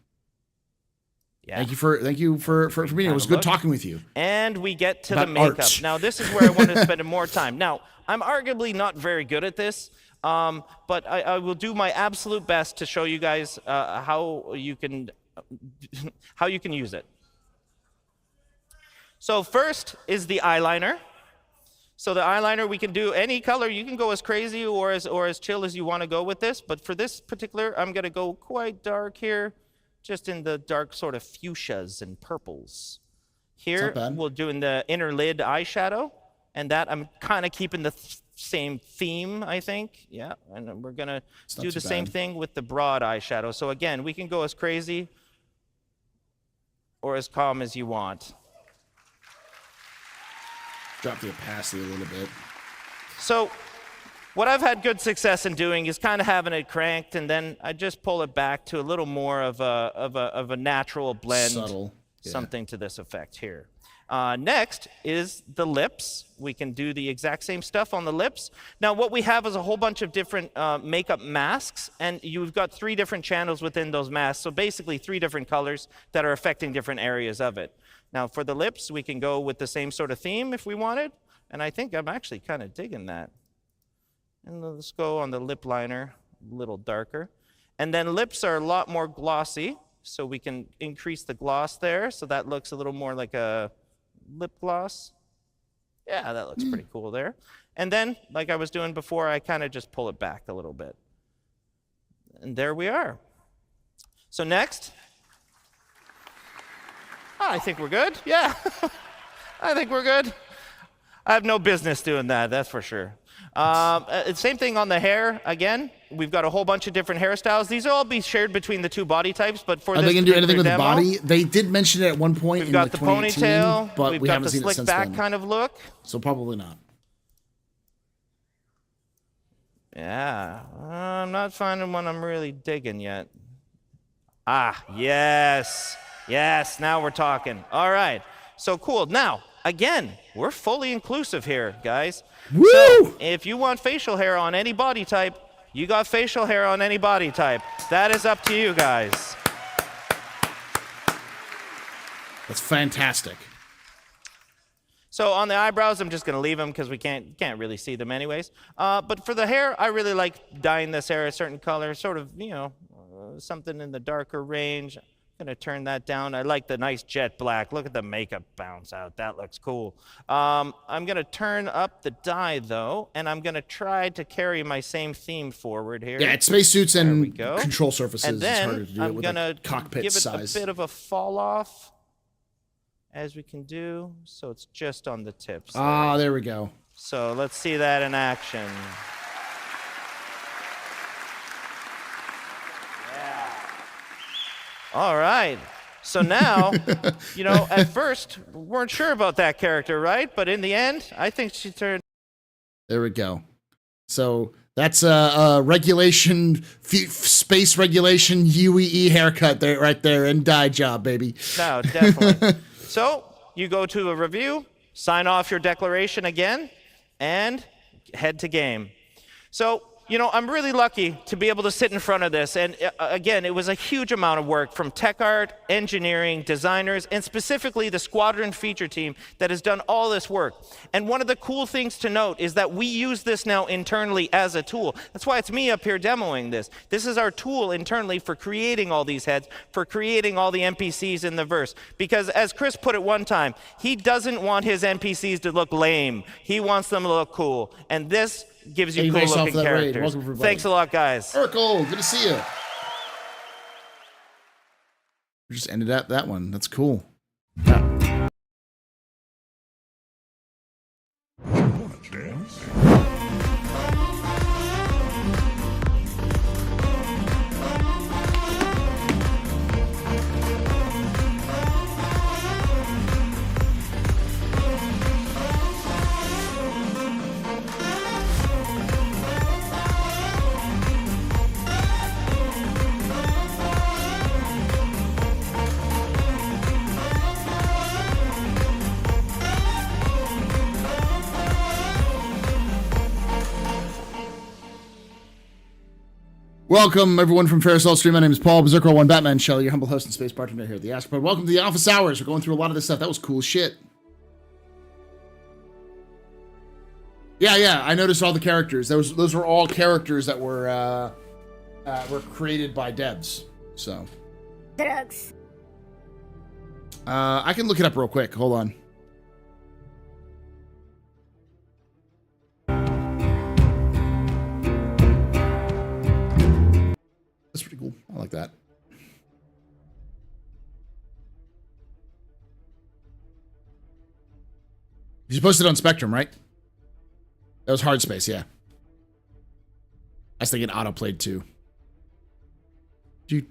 Yeah. Thank you for being here. It was good talking with you. And we get to About the makeup. art. Now, this is where I want to spend more time. Now, I'm arguably not very good at this, but I will do my absolute best to show you guys how you can use it. So first is the eyeliner. So the eyeliner, we can do any color. You can go as crazy or as chill as you want to go with this. But for this particular, I'm going to go quite dark here. Just in the dark sort of fuchsias and purples. Here, we're doing the inner lid eyeshadow, and that I'm kind of keeping the same theme, I think. Yeah, and we're going to do the same thing with the broad eyeshadow. So again, we can go as crazy or as calm as you want. Drop the opacity a little bit. So what I've had good success in doing is kind of having it cranked, and then I just pull it back to a little more of a natural blend, subtle, something to this effect here. Next is the lips. We can do the exact same stuff on the lips. Now what we have is a whole bunch of different makeup masks, and you've got 3 different channels within those masks, so basically 3 different colors that are affecting different areas of it. Now for the lips, we can go with the same sort of theme if we wanted, and I think I'm actually kind of digging that. And let's go on the lip liner, a little darker. And then lips are a lot more glossy, so we can increase the gloss there, so that looks a little more like a lip gloss. Yeah, that looks pretty cool there. And then, like I was doing before, I kind of just pull it back a little bit. And there we are. So next, I think we're good. Yeah, I think we're good. I have no business doing that, that's for sure. Same thing on the hair. Again, we've got a whole bunch of different hairstyles. These will all be shared between the 2 body types, but for Are this they going to do anything with demo, the body? They did mention it at one point. We've got the ponytail, but we've we got haven't the seen it slick since back then. kind of look. So probably not. Yeah, I'm not finding one I'm really digging yet. Ah, yes, yes, now we're talking. All right, so cool. Now, again, we're fully inclusive here, guys. Woo! So if you want facial hair on any body type, you got facial hair on any body type. That is up to you guys. That's fantastic. So on the eyebrows, I'm just going to leave them because we can't really see them anyways. But for the hair, I really like dyeing this hair a certain color, sort of, you know, something in the darker range. I'm going to turn that down. I like the nice jet black. Look at the makeup bounce out. That looks cool. I'm going to turn up the dye, though, and I'm going to try to carry my same theme forward here. Yeah, it's spacesuits and control surfaces. And then it's harder to do I'm it with going to cockpit give it size. a bit of a fall off, as we can do, so it's just on the tips. Ah, there we go. So let's see that in action. All right. So now, you know, at first, we weren't sure about that character, right? But in the end, I think she turned. There we go. So that's a regulation, space regulation UEE haircut there, right there, and dye job, baby. No, definitely. So you go to a review, sign off your declaration again, and head to game. So, you know, I'm really lucky to be able to sit in front of this. And again, it was a huge amount of work from tech art, engineering, designers, and specifically the Squadron feature team that has done all this work. And one of the cool things to note is that we use this now internally as a tool. That's why it's me up here demoing this. This is our tool internally for creating all these heads, for creating all the NPCs in the verse. Because as Chris put it one time, he doesn't want his NPCs to look lame. He wants them to look cool. And this gives you cool looking characters. Thanks a lot, guys. Urkel, good to see you. We just ended up that one. That's cool. Welcome, everyone from Ferris All Stream. My name is Paul Berserker One Batman Shelley, your humble host and space bartender here at the AstroPub. Welcome to the office hours. We're going through a lot of this stuff. That was cool shit. Yeah, I noticed all the characters. Those were all characters that were created by devs. So. Drugs. I can look it up real quick. Hold on. That's pretty cool. I like that. You posted on Spectrum, right? That was Hard Space, yeah. I was thinking autoplayed too. Do.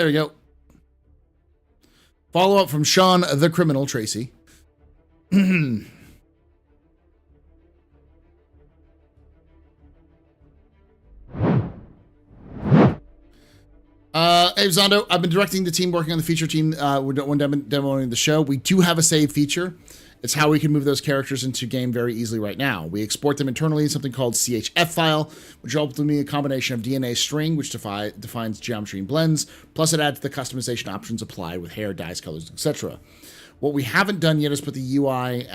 There we go. Follow up from Sean the Criminal Tracy. Hey, Zondo, I've been directing the team working on the feature team when demoing the show. We do have a save feature. It's how we can move those characters into game very easily right now. We export them internally in something called CHF file, which ultimately a combination of DNA string, which defines geometry and blends, plus it adds the customization options applied with hair, dyes, colors, etc. What we haven't done yet is put the UI,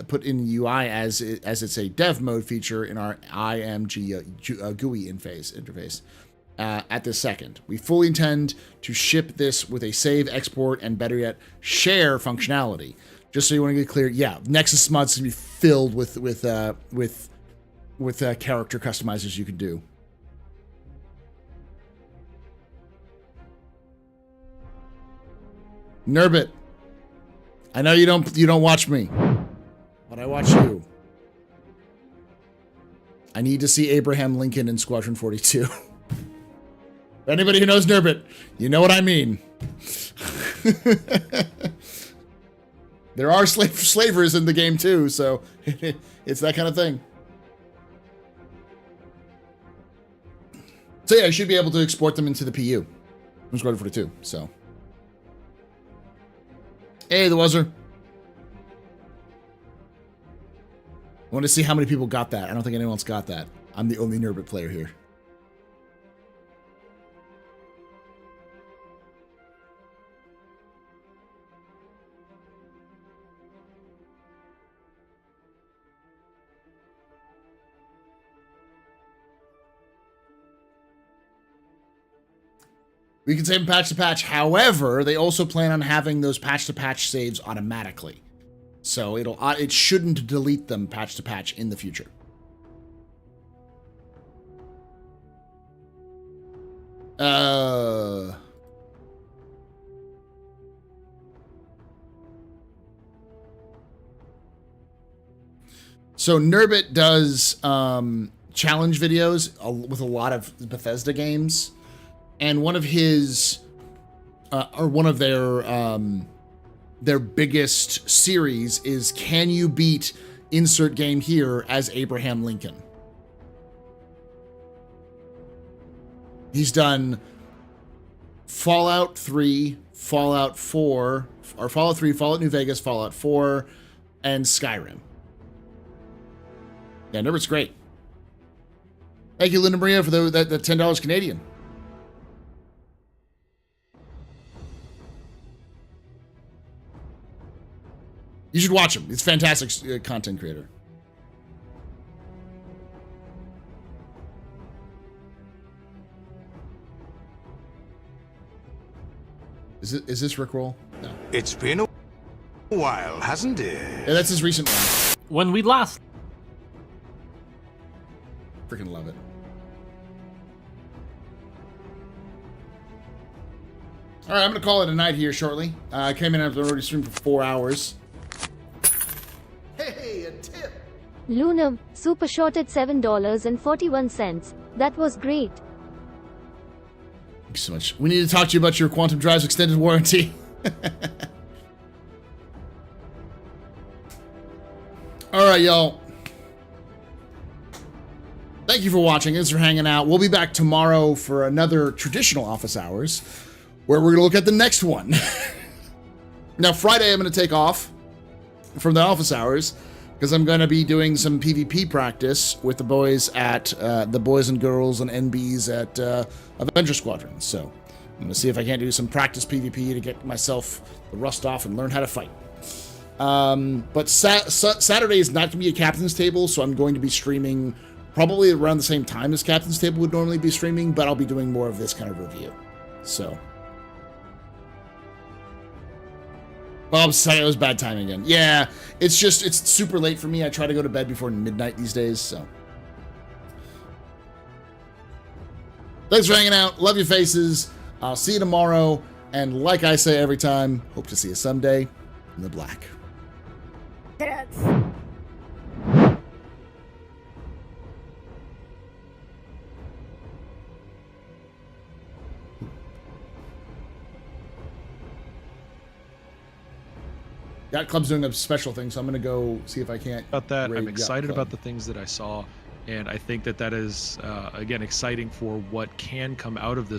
put in UI as it's a dev mode feature in our IMG GUI interface. At this second, we fully intend to ship this with a save, export, and better yet, share functionality. Just so you want to get clear, yeah, Nexus mods is gonna be filled with character customizers you can do. Nurbit, I know you don't watch me, but I watch you. I need to see Abraham Lincoln in Squadron 42. Anybody who knows Nurbit, you know what I mean. There are slavers in the game too, so it's that kind of thing. So yeah, I should be able to export them into the PU from Squadron 42. So, hey, the Wuzzer. I want to see how many people got that. I don't think anyone else got that. I'm the only Nurbit player here. We can save them patch to patch. However, they also plan on having those patch to patch saves automatically. So it shouldn't delete them patch to patch in the future. So Nurbit does challenge videos with a lot of Bethesda games. And one of his, or one of their biggest series is, can you beat insert game here as Abraham Lincoln? He's done Fallout 3, Fallout 4, or Fallout 3, Fallout New Vegas, Fallout 4, and Skyrim. Yeah, Nurbit's great. Thank you, Linda Maria, for that $10 Canadian. You should watch him. He's a fantastic content creator. Is this Rickroll? No. It's been a while, hasn't it? Yeah, that's his recent one. When we last. Freaking love it. All right, I'm going to call it a night here shortly. I came in after already streamed for 4 hours. Hey, a tip! Lunam, super short at $7.41. That was great. Thank you so much. We need to talk to you about your Quantum Drive's extended warranty. All right, y'all. Thank you for watching. Thanks for hanging out. We'll be back tomorrow for another traditional office hours, where we're going to look at the next one. Now, Friday, I'm going to take off from the office hours because I'm going to be doing some PvP practice with the boys at the boys and girls and NBs at Avenger Squadron. So I'm going to see if I can't do some practice PvP to get myself the rust off and learn how to fight. But Saturday is not going to be a captain's table, so I'm going to be streaming probably around the same time as captain's table would normally be streaming, but I'll be doing more of this kind of review. So. Bob said it was bad timing again. Yeah, it's super late for me. I try to go to bed before midnight these days, so. Thanks for hanging out. Love your faces. I'll see you tomorrow. And like I say every time, hope to see you someday in the black. Yacht Club's doing a special thing, so I'm gonna go see if I can't. About that, raid I'm Yacht excited Club. about the things that I saw, and I think that that is again exciting for what can come out of this